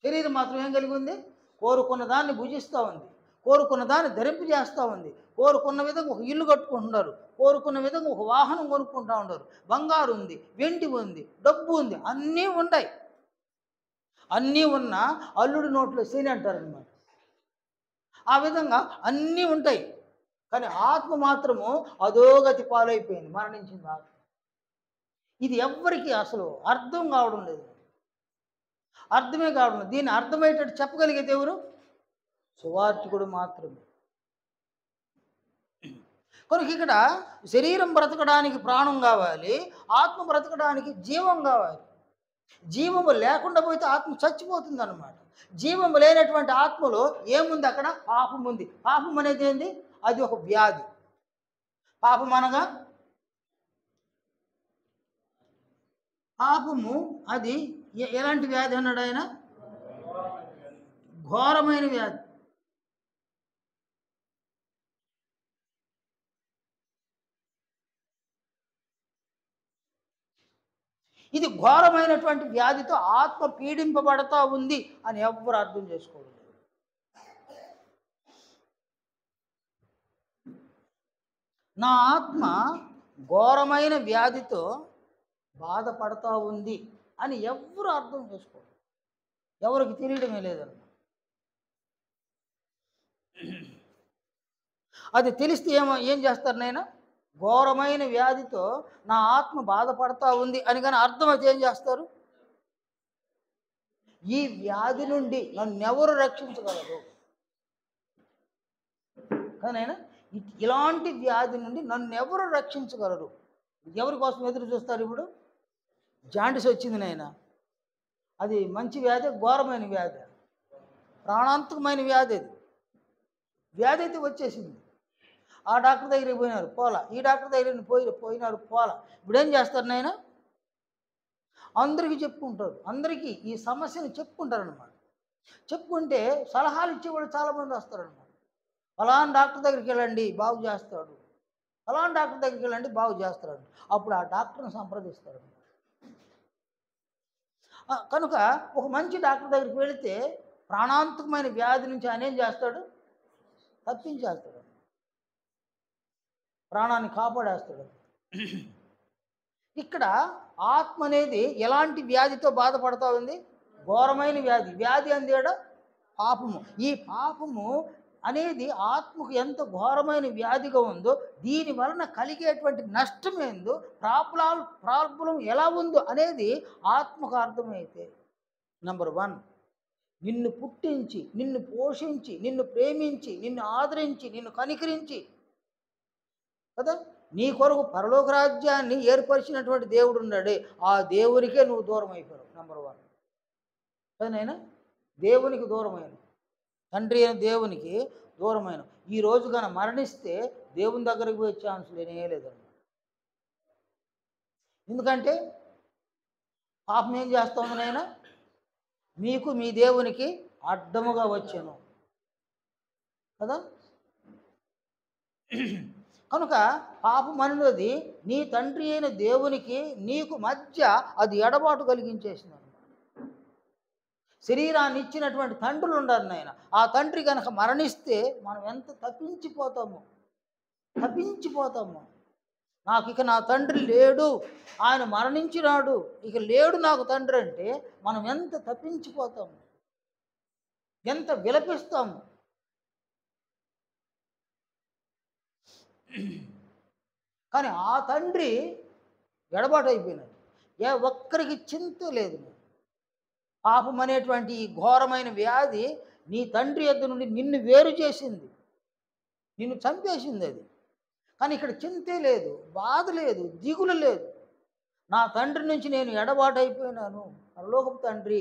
Speaker 1: శరీరం మాత్రం ఏం కలిగి ఉంది? కోరుకున్న దాన్ని భుజిస్తూ ఉంది, కోరుకున్న దాన్ని ధరింపజేస్తూ ఉంది, కోరుకున్న విధంగా ఒక ఇల్లు కట్టుకుంటున్నారు, కోరుకున్న విధంగా ఒక వాహనం కొనుక్కుంటూ ఉంటారు. బంగారు ఉంది, వెండి ఉంది, డబ్బు ఉంది, అన్నీ ఉన్నాయి. అన్నీ ఉన్నా అల్లుడి నోట్లో శని అంటారనమాట. ఆ విధంగా అన్నీ ఉంటాయి, కానీ ఆత్మ మాత్రము అధోగతి పాలైపోయింది, మరణించింది ఆత్మ. ఇది ఎవ్వరికి అసలు అర్థం కావడం లేదు. అర్థమే కావడం లేదు. దీన్ని అర్థమయ్యేటట్టు చెప్పగలిగేది ఎవరు? సువార్తికుడు మాత్రమే. కనుక ఇక్కడ శరీరం బ్రతకడానికి ప్రాణం కావాలి, ఆత్మ బ్రతకడానికి జీవం కావాలి. జీవము లేకుండా పోతే ఆత్మ చచ్చిపోతుంది అన్నమాట. జీవము లేనటువంటి ఆత్మలో ఏముంది? అక్కడ పాపం ఉంది. పాపం అనేది ఏంది? అది ఒక వ్యాధి. పాపం అనగా పాపము అది ఎలాంటి వ్యాధి అన్నాడు ఆయన? ఘోరమైన వ్యాధి. ఇది ఘోరమైనటువంటి వ్యాధితో ఆత్మ పీడింపబడతా ఉంది అని ఎవ్వరు అర్థం చేసుకోవడం లేదు. నా ఆత్మ ఘోరమైన వ్యాధితో బాధపడతా ఉంది అని ఎవ్వరు అర్థం చేసుకోవడం, ఎవరికి తెలియడమే లేదన్న. అది తెలిస్తే ఏం చేస్తారు? నేను ఘోరమైన వ్యాధితో నా ఆత్మ బాధపడతా ఉంది అని కానీ అర్థమైతే ఏం చేస్తారు? ఈ వ్యాధి నుండి నన్నెవరు రక్షించగలరు? కానీ ఇలాంటి వ్యాధి నుండి నన్నెవరు రక్షించగలరు? ఎవరి కోసం ఎదురు చూస్తారు? ఇప్పుడు జాండిస్ వచ్చింది నాయన, అది మంచి వ్యాధి, ఘోరమైన వ్యాధి, ప్రాణాంతకమైన వ్యాధి. అది వ్యాధి అయితే వచ్చేసింది. ఆ డాక్టర్ దగ్గరికి పోయినారు, పోలా. ఈ డాక్టర్ దగ్గరికి పోయినారు, పోలా. ఇప్పుడు ఏం చేస్తారు నాయన? అందరికీ చెప్పుకుంటారు, అందరికీ ఈ సమస్యను చెప్పుకుంటారనమాట. చెప్పుకుంటే సలహాలు ఇచ్చేవాళ్ళు చాలామంది వస్తారనమాట. ఫలానా డాక్టర్ దగ్గరికి వెళ్ళండి బాగు చేస్తాడు, ఫలానా డాక్టర్ దగ్గరికి వెళ్ళండి బాగు చేస్తాడు. అప్పుడు ఆ డాక్టర్ని సంప్రదిస్తారు. కనుక ఒక మంచి డాక్టర్ దగ్గరికి వెళితే ప్రాణాంతకమైన వ్యాధి నుంచి ఆయన ఏం చేస్తాడు? తప్పించేస్తాడు, ప్రాణాన్ని కాపాడేస్తాడు. ఇక్కడ ఆత్మ అనేది ఎలాంటి వ్యాధితో బాధపడతా ఉంది? ఘోరమైన వ్యాధి. వ్యాధి అందేడ పాపము. ఈ పాపము అనేది ఆత్మకు ఎంత ఘోరమైన వ్యాధిగా ఉందో, దీని వలన కలిగేటువంటి నష్టం ఏందో, ప్రాబ్లం ఎలా ఉందో అనేది ఆత్మకు అర్థమైతే, నెంబర్ 1, నిన్ను పుట్టించి, నిన్ను పోషించి, నిన్ను ప్రేమించి, నిన్ను ఆదరించి, నిన్ను కనికరించి కదా, నీ కొరకు పరలోక రాజ్యాన్ని ఏర్పరిచినటువంటి దేవుడు ఉన్నాడే, ఆ దేవునికే నువ్వు దూరం అయిపోయావు. నెంబర్ 1 కదనైనా దేవునికి దూరమైన, తండ్రి అయిన దేవునికి దూరమైన ఈ రోజు కనుక మరణిస్తే దేవుని దగ్గరికి పోయే ఛాన్స్ లేదన్నమాట. ఎందుకంటే పాపం ఏం చేస్తాము నాయన? మీకు మీ దేవునికి అడ్డముగా వచ్చాను కదా. కనుక పాపం అనేది నీ తండ్రి అయిన దేవునికి నీకు మధ్య అది ఎడబాటు కలిగించేసింది. శరీరాన్ని ఇచ్చినటువంటి తండ్రులు ఉన్నారు నాయన. ఆ తండ్రి కనుక మరణిస్తే మనం ఎంత తప్పించిపోతాము. నాకు ఇక నా తండ్రి లేడు, ఆయన మరణించినాడు, ఇక లేడు నాకు తండ్రి అంటే మనం ఎంత తప్పించిపోతాము, ఎంత విలపిస్తాము. కానీ ఆ తండ్రి ఎడబాటు అయిపోయినాడు. ఒక్కరికి చింత లేదు. పాపం అనేటువంటి ఈ ఘోరమైన వ్యాధి నీ తండ్రి యొద్ద నుండి నిన్ను వేరు చేసింది, నిన్ను చంపేసింది అది. కానీ ఇక్కడ చింతే లేదు, బాధ లేదు, దిగులు లేదు. నా తండ్రి నుంచి నేను ఎడబాటు అయిపోయినాను. పరలోకపు తండ్రి,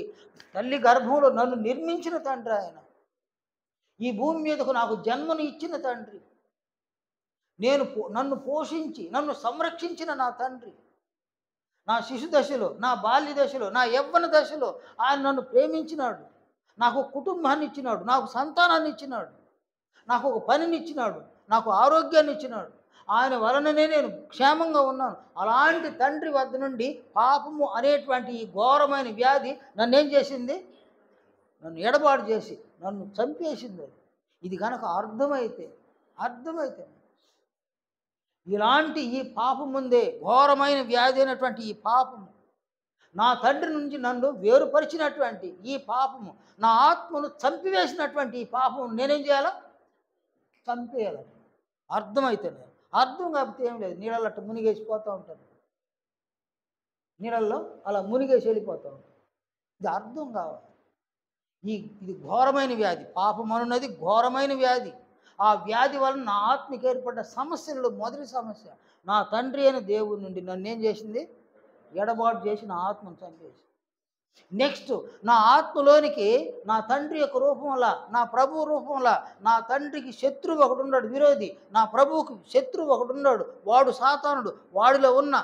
Speaker 1: తల్లి గర్భంలో నన్ను నిర్మించిన తండ్రి ఆయన, ఈ భూమి మీదకు నాకు జన్మను ఇచ్చిన తండ్రి, నన్ను పోషించి నన్ను సంరక్షించిన నా తండ్రి, నా శిశు దశలో, నా బాల్య దశలో, నా యవ్వన దశలో ఆయన నన్ను ప్రేమించినాడు. నాకు కుటుంబాన్ని ఇచ్చినాడు, నాకు సంతానాన్ని ఇచ్చినాడు, నాకు ఒక పనిని ఇచ్చినాడు, నాకు ఆరోగ్యాన్ని ఇచ్చినాడు. ఆయన వలననే నేను క్షేమంగా ఉన్నాను. అలాంటి తండ్రి వద్ద నుండి పాపము అనేటువంటి ఈ ఘోరమైన వ్యాధి నన్ను ఏం చేసింది? నన్ను ఎడబాటు చేసి నన్ను చంపేసింది. ఇది కనుక అర్థమైతే ఇలాంటి ఈ పాపం ఉందే, ఘోరమైన వ్యాధి అయినటువంటి ఈ పాపము, నా తండ్రి నుంచి నన్ను వేరుపరిచినటువంటి ఈ పాపము, నా ఆత్మను చంపివేసినటువంటి ఈ పాపము నేనేం చేయాలా? చంపేయాలి. అర్థమైతే నేను, అర్థం కాకపోతే ఏం లేదు, నీళ్ళలో అట్ట మునిగేసిపోతూ ఉంటాను, నీళ్ళల్లో అలా మునిగేసి వెళ్ళిపోతూ ఉంటాను. ఇది అర్థం కావాలి. ఇది ఘోరమైన వ్యాధి. పాపం అనున్నది ఘోరమైన వ్యాధి. ఆ వ్యాధి వలన నా ఆత్మకి ఏర్పడ్డ సమస్యలలో మొదటి సమస్య, నా తండ్రి అయిన దేవుడి నుండి నన్నేం చేసింది? ఎడబాటు చేసి నా ఆత్మను చంపేసి. నెక్స్ట్, నా ఆత్మలోనికి నా తండ్రి యొక్క రూపంలా, నా ప్రభువు రూపంలా, నా తండ్రికి శత్రువు ఒకడున్నాడు, విరోధి. నా ప్రభువుకు శత్రువు ఒకడున్నాడు, వాడు సాతానుడు. వాడిలో ఉన్న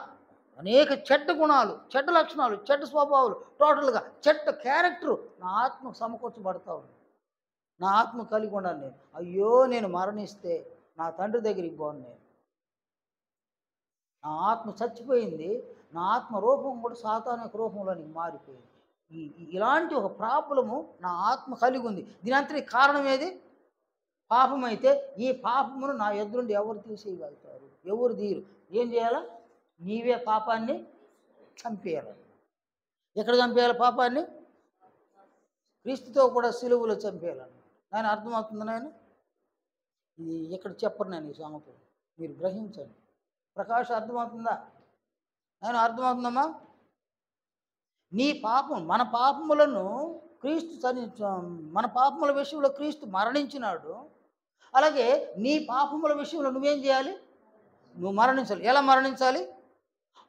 Speaker 1: అనేక చెడ్డ గుణాలు, చెడ్డ లక్షణాలు, చెడ్డ స్వభావాలు, టోటల్గా చెడ్డ క్యారెక్టరు నా ఆత్మకు సమకూర్చబడతా ఉంది. నా ఆత్మ కలిగి ఉన్నాను నేను. అయ్యో, నేను మరణిస్తే నా తండ్రి దగ్గరికి పోను నేను. నా ఆత్మ చచ్చిపోయింది. నా ఆత్మ రూపం కూడా సాతాను యొక్క రూపంలోనికి మారిపోయింది. ఇలాంటి ఒక ప్రాబ్లము నా ఆత్మ కలిగి ఉంది. దీనంతటి కారణం ఏది? పాపం. అయితే ఈ పాపమును నా ఎదురుండి ఎవరు తీసేయగలుగుతారు? ఎవరు తీరు? ఏం చేయాలా? నీవే పాపాన్ని చంపేయాలి. ఎక్కడ చంపేయాలి పాపాన్ని? క్రీస్తుతో కూడా సిలువలో చంపేయాలని. ఆయన అర్థమవుతుంది నాయన? ఇది ఎక్కడ చెప్పరు నేను ఈ సంగతి, మీరు గ్రహించండి. ప్రకాష్ అర్థమవుతుందా? ఆయన అర్థమవుతుందమ్మా? నీ పాపం, మన పాపములను క్రీస్తు మన పాపముల విషయంలో క్రీస్తు మరణించినాడు. అలాగే నీ పాపముల విషయంలో నువ్వేం చేయాలి? నువ్వు మరణించాలి. ఎలా మరణించాలి?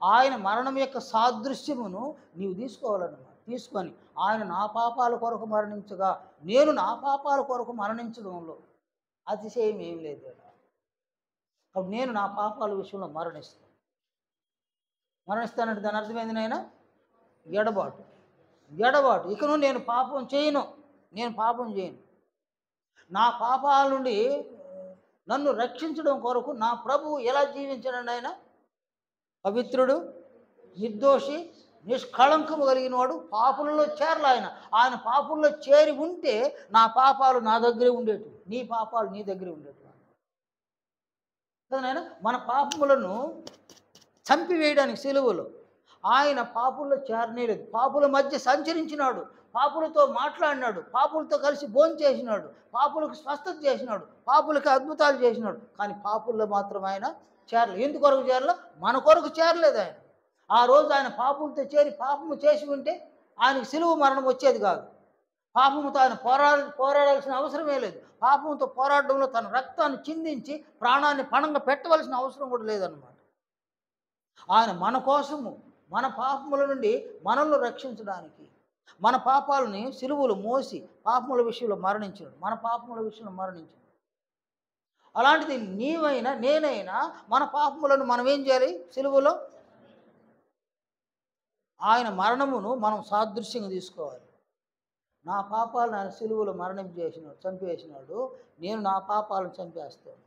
Speaker 1: ఆయన మరణం యొక్క సాదృశ్యమును నీవు తీసుకోవాలన్నమాట. తీసుకొని ఆయన నా పాపాల కొరకు మరణించగా నేను నా పాపాల కొరకు మరణించడంలో అతిశయం ఏం లేదు. అప్పుడు నేను నా పాపాల విషయంలో మరణిస్తానంటే దాని అర్థమైంది నాయన? ఎడబాటు. ఇకను నేను పాపం చేయను. నా పాపాల నుండి నన్ను రక్షించడం కొరకు నా ప్రభువు ఎలా జీవించాడండి? ఆయన పవిత్రుడు, నిర్దోషి, నిష్కళంకము కలిగిన వాడు. పాపులలో చేరల ఆయన పాపుల్లో చేరి ఉంటే నా పాపాలు నా దగ్గరే ఉండేవి, నీ పాపాలు నీ దగ్గరే ఉండేవి కదా నాయన. మన పాపములను చంపివేయడానికి సిలువలో ఆయన పాపుల్లో చేరనేలేదు. పాపుల మధ్య సంచరించినాడు, పాపులతో మాట్లాడినాడు, పాపులతో కలిసి భోంచేసినాడు, పాపులకు స్వస్థత చేసినాడు, పాపులకి అద్భుతాలు చేసినాడు. కానీ పాపుల్లో మాత్రం ఆయన చేరలేదు. ఎందుకొరకు చేరలే? మన కొరకు చేరలేదు ఆయన. ఆ రోజు ఆయన పాపులతో చేరి పాపము చేసి ఉంటే ఆయనకు సిలువ మరణం వచ్చేది కాదు. పాపముతో ఆయన పోరాడాల్సిన అవసరమే లేదు. పాపంతో పోరాడడంలో తన రక్తాన్ని చిందించి ప్రాణాన్ని పణంగా పెట్టవలసిన అవసరం కూడా లేదన్నమాట. ఆయన మన కోసము, మన పాపముల నుండి మనల్ని రక్షించడానికి మన పాపాలని సిలువలు మోసి పాపముల విషయంలో మరణించాడు. మన పాపముల విషయంలో మరణించాడు. అలాంటిది నీవైనా నేనైనా మన పాపములను మనం ఏం చేయాలి? సిలువలో ఆయన మరణమును మనం సాదృశ్యంగా తీసుకోవాలి. నా పాపాలను ఆయన సిలువలో చంపేసినాడు. నేను నా పాపాలను చంపేస్తాను.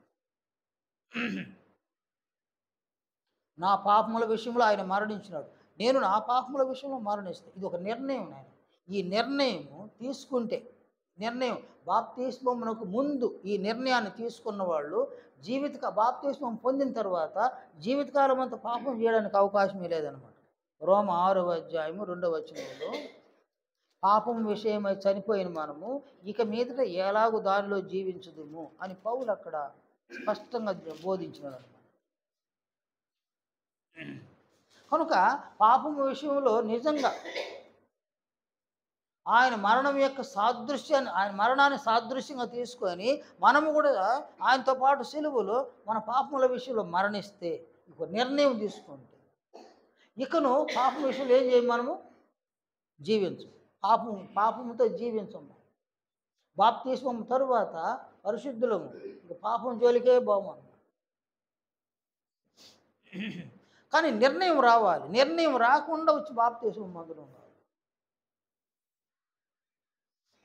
Speaker 1: నా పాపముల విషయంలో ఆయన మరణించినాడు, నేను నా పాపముల విషయంలో మరణిస్తాను. ఇది ఒక నిర్ణయం. ఆయన ఈ నిర్ణయం తీసుకుంటే, బాప్తిస్మమునకు ముందు ఈ నిర్ణయాన్ని తీసుకున్న వాళ్ళు బాప్తిస్మం పొందిన తర్వాత జీవితకాలం అంతా పాపం చేయడానికి అవకాశమే లేదనమాట. రోమ 6వ అధ్యాయము 2వ వచనంలో పాపం విషయమై చనిపోయిన మనము ఇక మీదట ఎలాగూ దానిలో జీవించుదుము అని పౌలు అక్కడ స్పష్టంగా బోధించినాడు అనమాట. కనుక పాపం విషయంలో నిజంగా ఆయన మరణం యొక్క సాదృశ్యాన్ని, ఆయన మరణాన్ని సాదృశ్యంగా తీసుకొని మనము కూడా ఆయనతో పాటు సిలువలో మన పాపముల విషయంలో మరణిస్తే, ఒక నిర్ణయం తీసుకుంటే ఇకను పాపం విషయంలో ఏం చేయం? మనము జీవించం. పాపముతో జీవించము. బాప్తిస్మం తరువాత పరిశుద్ధులము, ఇక పాపం జోలికే బాగుమన్నమాట. కానీ నిర్ణయం రావాలి. నిర్ణయం రాకుండా వచ్చి బాప్తిస్మం మందులో ఉండాలి.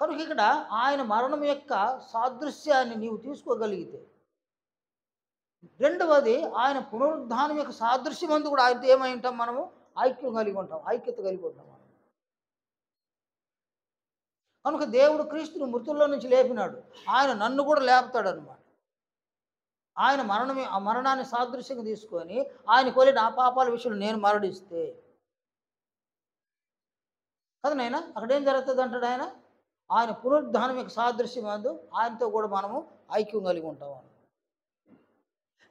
Speaker 1: కనుక ఇక్కడ ఆయన మరణం యొక్క సాదృశ్యాన్ని నీవు తీసుకోగలిగితే, రెండవది ఆయన పునరుద్ధానం యొక్క సాదృశ్యం అందు కూడా ఆయనతో ఏమై ఉంటాం? మనము ఐక్యత కలిగి ఉంటాం. కనుక దేవుడు క్రీస్తుని మృతుల్లో నుంచి లేపినాడు, ఆయన నన్ను కూడా లేపుతాడు అనమాట. ఆయన మరణాన్ని సాదృశ్యంగా తీసుకొని ఆయన కొలి నా పాపాల విషయంలో నేను మరణిస్తే కదా నాయన, అక్కడేం జరుగుతుంది అంటాడు ఆయన? ఆయన పునరుద్ధానం యొక్క సాదృశ్యం అందు ఆయనతో కూడా మనము ఐక్యం కలిగి ఉంటాం.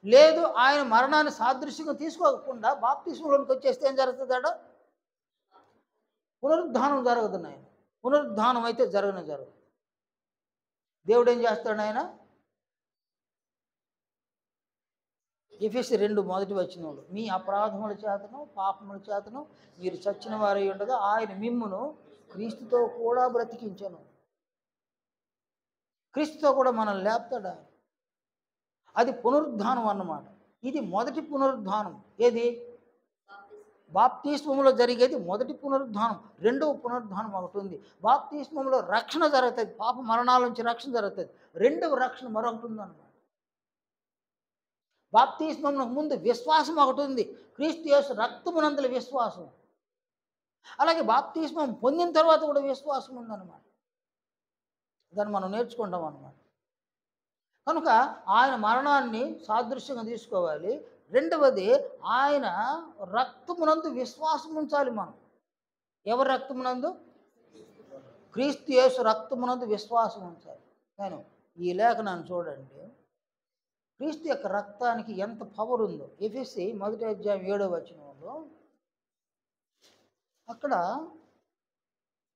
Speaker 1: లేదు, ఆయన మరణాన్ని సాదృశ్యంగా తీసుకోకుండా బాప్తిస్మలోనికి వచ్చేస్తే ఏం జరుగుతుందట? పునరుద్ధానం జరగదు నాయన. పునరుద్ధానం అయితే జరగదు. దేవుడు ఏం చేస్తాడు ఆయన? ఎఫెసీ 2:1 మీ అపరాధముల చేతను పాపముల చేతను మీరు చచ్చిన వారై ఉండగా ఆయన మిమ్మును క్రీస్తుతో కూడా బ్రతికించను. క్రీస్తుతో కూడా మనల్ని లేపుతాడు. అది పునరుద్ధానం అన్నమాట. ఇది మొదటి పునరుద్ధానం. ఏది? బాప్తిస్మములో జరిగేది మొదటి పునరుద్ధానం. రెండవ పునరుద్ధానం ఒకటి ఉంది. బాప్తిస్మములో రక్షణ జరుగుతుంది, పాప మరణాల నుంచి రక్షణ జరుగుతుంది. రెండవ రక్షణ మరొకటి ఉందన్నమాట. బాప్తిస్మమునకు ముందు విశ్వాసం ఒకటి ఉంది, క్రీస్తు యేసు రక్తమునందుల విశ్వాసం. అలాగే బాప్తిస్మం పొందిన తర్వాత కూడా విశ్వాసం ఉందన్నమాట. దాన్ని మనం నేర్చుకుంటాం అన్నమాట. కనుక ఆయన మరణాన్ని సాదృశ్యంగా తీసుకోవాలి. రెండవది, ఆయన రక్తమునందు విశ్వాసం ఉంచాలి మనం. ఎవరి రక్తమునందు? క్రీస్తు యేసు రక్తమునందు విశ్వాసం ఉంచాలి. నేను ఈ లేఖనాన్ని చూడండి, క్రీస్తు యొక్క రక్తానికి ఎంత పవర్ ఉందో. ఎఫెసీ 1:7 అక్కడ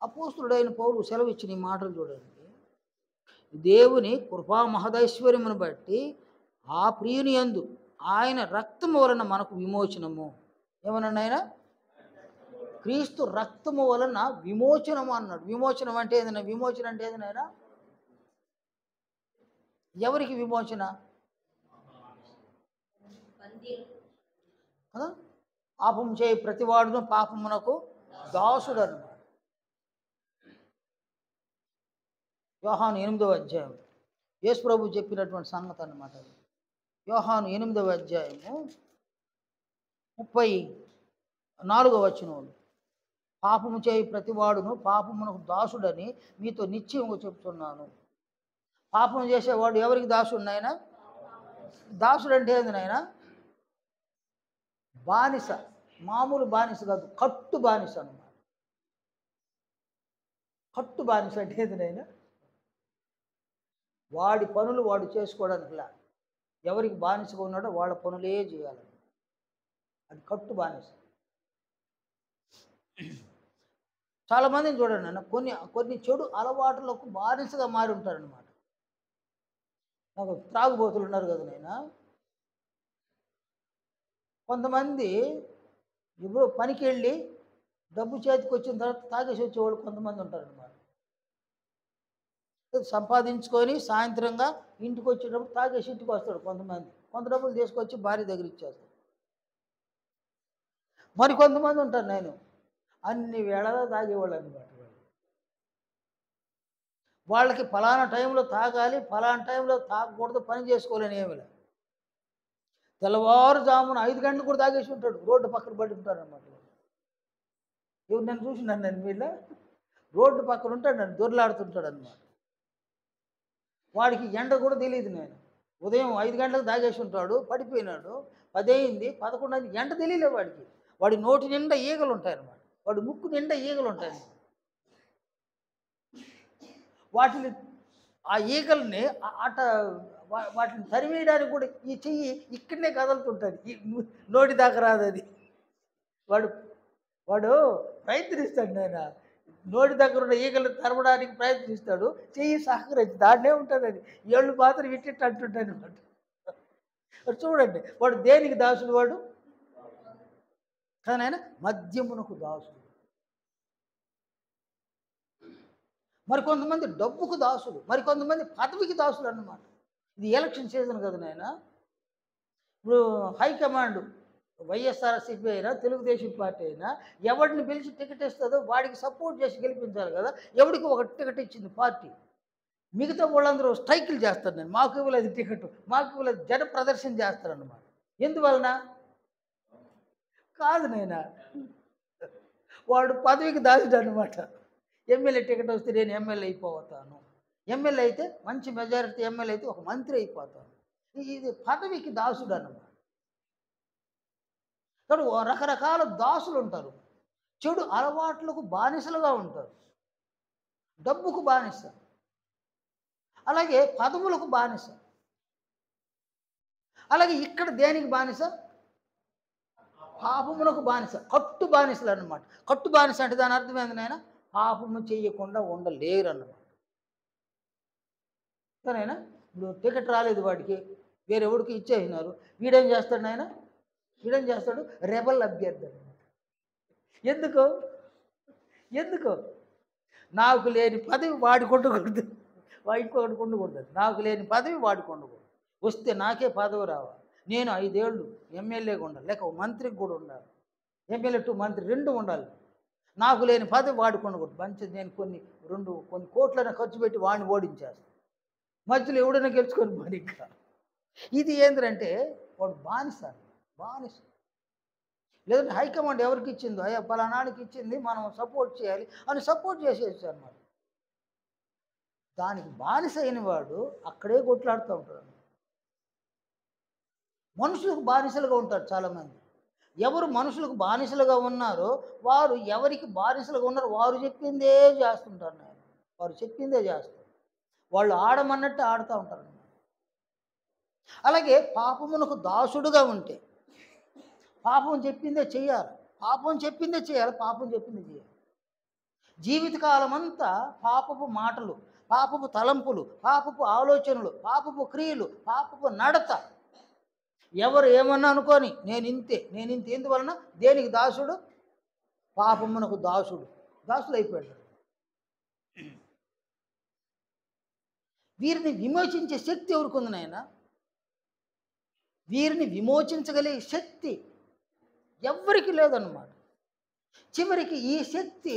Speaker 1: అపోస్తుడైన పౌలు సెలవు ఇచ్చిన ఈ మాటలు చూడండి. దేవుని కృపా మహదైశ్వర్యమును బట్టి ఆ ప్రియుని యందు ఆయన రక్తము వలన మనకు విమోచనము. ఏమన్నాడు ఆయన? క్రీస్తు రక్తము వలన విమోచనము అన్నాడు. విమోచనం అంటే ఏదైనా? విమోచన అంటే ఏదైనా? ఎవరికి విమోచన కదా? పాపం చేయి ప్రతివాడును పాపమునకు దాసుడు అన్నాడు. యోహాను 8:యేసు ప్రభు చెప్పినటువంటి సంగతి అన్నమాట. యోహాను 8:34 పాపము చేయి ప్రతివాడును పాపమునకు దాసుడని మీతో నిశ్చయంగా చెప్తున్నాను. పాపం చేసేవాడు ఎవరికి దాసుడు నాయన? దాసుడు అంటే ఏంది నాయన? బానిస. మామూలు బానిస కాదు, కట్టు బానిస అన్నమాట. కట్టు బానిస అంటే ఏంది నాయన? వాడి పనులు వాడు చేసుకోవడానికిలా. ఎవరికి బానిసగా ఉన్నాడో వాళ్ళ పనులే చేయాలి. అది కట్టు బానిస. చాలామందిని చూడండి అన్న, కొన్ని చెడు అలవాట్లకు బానిసగా మారి ఉంటారనమాట. నాకు త్రాగుబోతులు ఉన్నారు కదా నాయన. కొంతమంది ఇప్పుడు పనికి వెళ్ళి డబ్బు చేతికి వచ్చిన తర్వాత తాగేసి వచ్చేవాళ్ళు కొంతమంది ఉంటారనమాట. సంపాదించుకొని సాయంత్రంగా ఇంటికి వచ్చేటప్పుడు తాగేసి ఇంటికి వస్తాడు కొంతమంది. కొంత డబ్బులు తీసుకొచ్చి భార్య దగ్గర ఇచ్చేస్తాడు. మరి కొంతమంది ఉంటారు నేను అన్ని వేళలా తాగేవాళ్ళు అనమాట. వాళ్ళకి ఫలానా టైంలో తాగాలి, ఫలానా టైంలో తాగకూడదు, పని చేసుకోవాలని ఏమి లేదు. తెల్లవారుజామున 5 గంటలు కూడా తాగేసి ఉంటాడు, రోడ్డు పక్కన పడి ఉంటాడు అనమాట. ఎవరు నన్ను చూసినాను, నన్ను వీళ్ళ రోడ్డు పక్కన ఉంటాడు, నన్ను దొర్లాడుతుంటాడు అనమాట. వాడికి ఎండ కూడా తెలియదు. నేను ఉదయం 5 గంటలకు తాగేసి ఉంటాడు, పడిపోయినాడు. 10 అయింది, 11 అయింది, ఎండ తెలియలే వాడికి. వాడి నోటి నిండా ఈగలు ఉంటాయన్నమాట, వాడి ముక్కు నిండా ఈగలు ఉంటాయి. వాటిని ఆ ఈగల్ని వాటిని తరిమేయడానికి కూడా ఈ చెయ్యి ఇక్కడనే కదులుతుంటుంది, ఈ నోటి దాకా రాదు అది. వాడు ప్రయత్నిస్తాడు. నేను నోటి దగ్గర ఉన్న ఈగలు తరవడానికి ప్రయత్నిస్తాడు, చెయ్యి సహకరించి దాన్నే ఉంటుంది. అది ఏళ్ళు మాత్రం విట్టిట్టు అంటుంటాడు అనమాట. చూడండి, వాడు దేనికి దాసుడు? వాడు కానీ ఆయన మద్యమునకు దాసుడు. మరి కొంతమంది డబ్బుకు దాసుడు, మరి కొంతమంది పదవికి దాసుడు అన్నమాట. ఇది ఎలక్షన్ సీజన్ కదా నాయన. ఇప్పుడు హైకమాండ్ వైఎస్ఆర్సీపీ అయినా తెలుగుదేశం పార్టీ అయినా ఎవరిని పిలిచి టికెట్ ఇస్తుందో వాడికి సపోర్ట్ చేసి గెలిపించాలి కదా. ఎవరికి ఒక టికెట్ ఇచ్చింది పార్టీ, మిగతా వాళ్ళందరూ స్ట్రైకులు చేస్తారు. నేను మాకు ఇవ్వలేదు టికెట్, మాకు ఇవ్వలేదు, జన ప్రదర్శన చేస్తారన్నమాట. ఎందువలన కాదు నాయన, వాడు పదవికి దాసుడు అనమాట. ఎమ్మెల్యే టికెట్ వస్తే నేను ఎమ్మెల్యే అయిపోతాను, ఎమ్మెల్యే అయితే మంచి మెజారిటీ ఎమ్మెల్యే అయితే ఒక మంత్రి అయిపోతాను. ఇది పదవికి దాసుడు అన్నమాట. కానీ రకరకాల దాసులు ఉంటారు. చెడు అలవాట్లకు బానిసలుగా ఉంటారు. డబ్బుకు బానిస, అలాగే పదవులకు బానిస, అలాగే ఇక్కడ దేనికి బానిస? పాపమునకు బానిస, కట్టు బానిసలు అన్నమాట. కట్టు బానిస అంటే దాని అర్థం ఏంది నాయన? పాపము చేయకుండా ఉండలేరు అన్నమాట. సరేనా? ఇప్పుడు టికెట్ రాలేదు వాడికి, వేరే ఎవడికి ఇచ్చేసినారు. వీడేం చేస్తాడు నాయన? వీడేం చేస్తాడు? రెబల్ అభ్యర్థి అన్నమాట. ఎందుకు? ఎందుకు? నాకు లేని పదవి వాడికి ఉండకూడదు, ఇంకొకటి ఉండకూడదు. నాకు లేని పదవి వాడికి ఉండకూడదు. వస్తే నాకే పదవి రావాలి. నేను 5 ఏళ్ళు ఎమ్మెల్యేగా ఉండాలి, లేక మంత్రికి కూడా ఉండాలి. ఎమ్మెల్యే టు మంత్రి 2 ఉండాలి. నాకు లేని పదవి వాడికి ఉండకూడదు. మంచిది, నేను కొన్ని కోట్లైనా ఖర్చు పెట్టి వాడిని ఓడించేస్తాను. మధ్యలో ఎవడైనా గెలుచుకొని మరి ఇంకా ఇది ఏంటంటే వాడు బానిస. బానిస. లేదంటే హైకమాండ్ ఎవరికి ఇచ్చిందో, అయ్యా పలానాడికి ఇచ్చింది, మనం సపోర్ట్ చేయాలి అని సపోర్ట్ చేసేసి అన్నమాట. దానికి బానిస అయిన వాడు అక్కడే కొట్లాడుతూ ఉంటాడు. మనుషులకు బానిసలుగా ఉంటారు చాలామంది. ఎవరు మనుషులకు బానిసలుగా ఉన్నారో వారు, ఎవరికి బానిసలుగా ఉన్నారో వారు చెప్పిందే చేస్తుంటారు నాయన. వారు చెప్పిందే చేస్తారు. వాళ్ళు ఆడమన్నట్టు ఆడుతూ ఉంటారు. అలాగే పాపమునకు దాసుడుగా ఉంటే పాపం చెప్పిందే చేయాలి, పాపం చెప్పిందే చేయాలి, పాపం చెప్పిందే చేయాలి. జీవితకాలం అంతా పాపపు మాటలు, పాపపు తలంపులు, పాపపు ఆలోచనలు, పాపపు క్రియలు, పాపపు నడత. ఎవరు ఏమన్నా అనుకొని నేను ఇంతే ఎందువలన? దేనికి దాసుడు? పాపమునకు దాసుడు అయిపోయాడు. వీరిని విమోచించే శక్తి ఎవరికి ఉంది నాయన? వీరిని విమోచించగలిగే శక్తి ఎవ్వరికి లేదన్నమాట. చివరికి ఈ శక్తి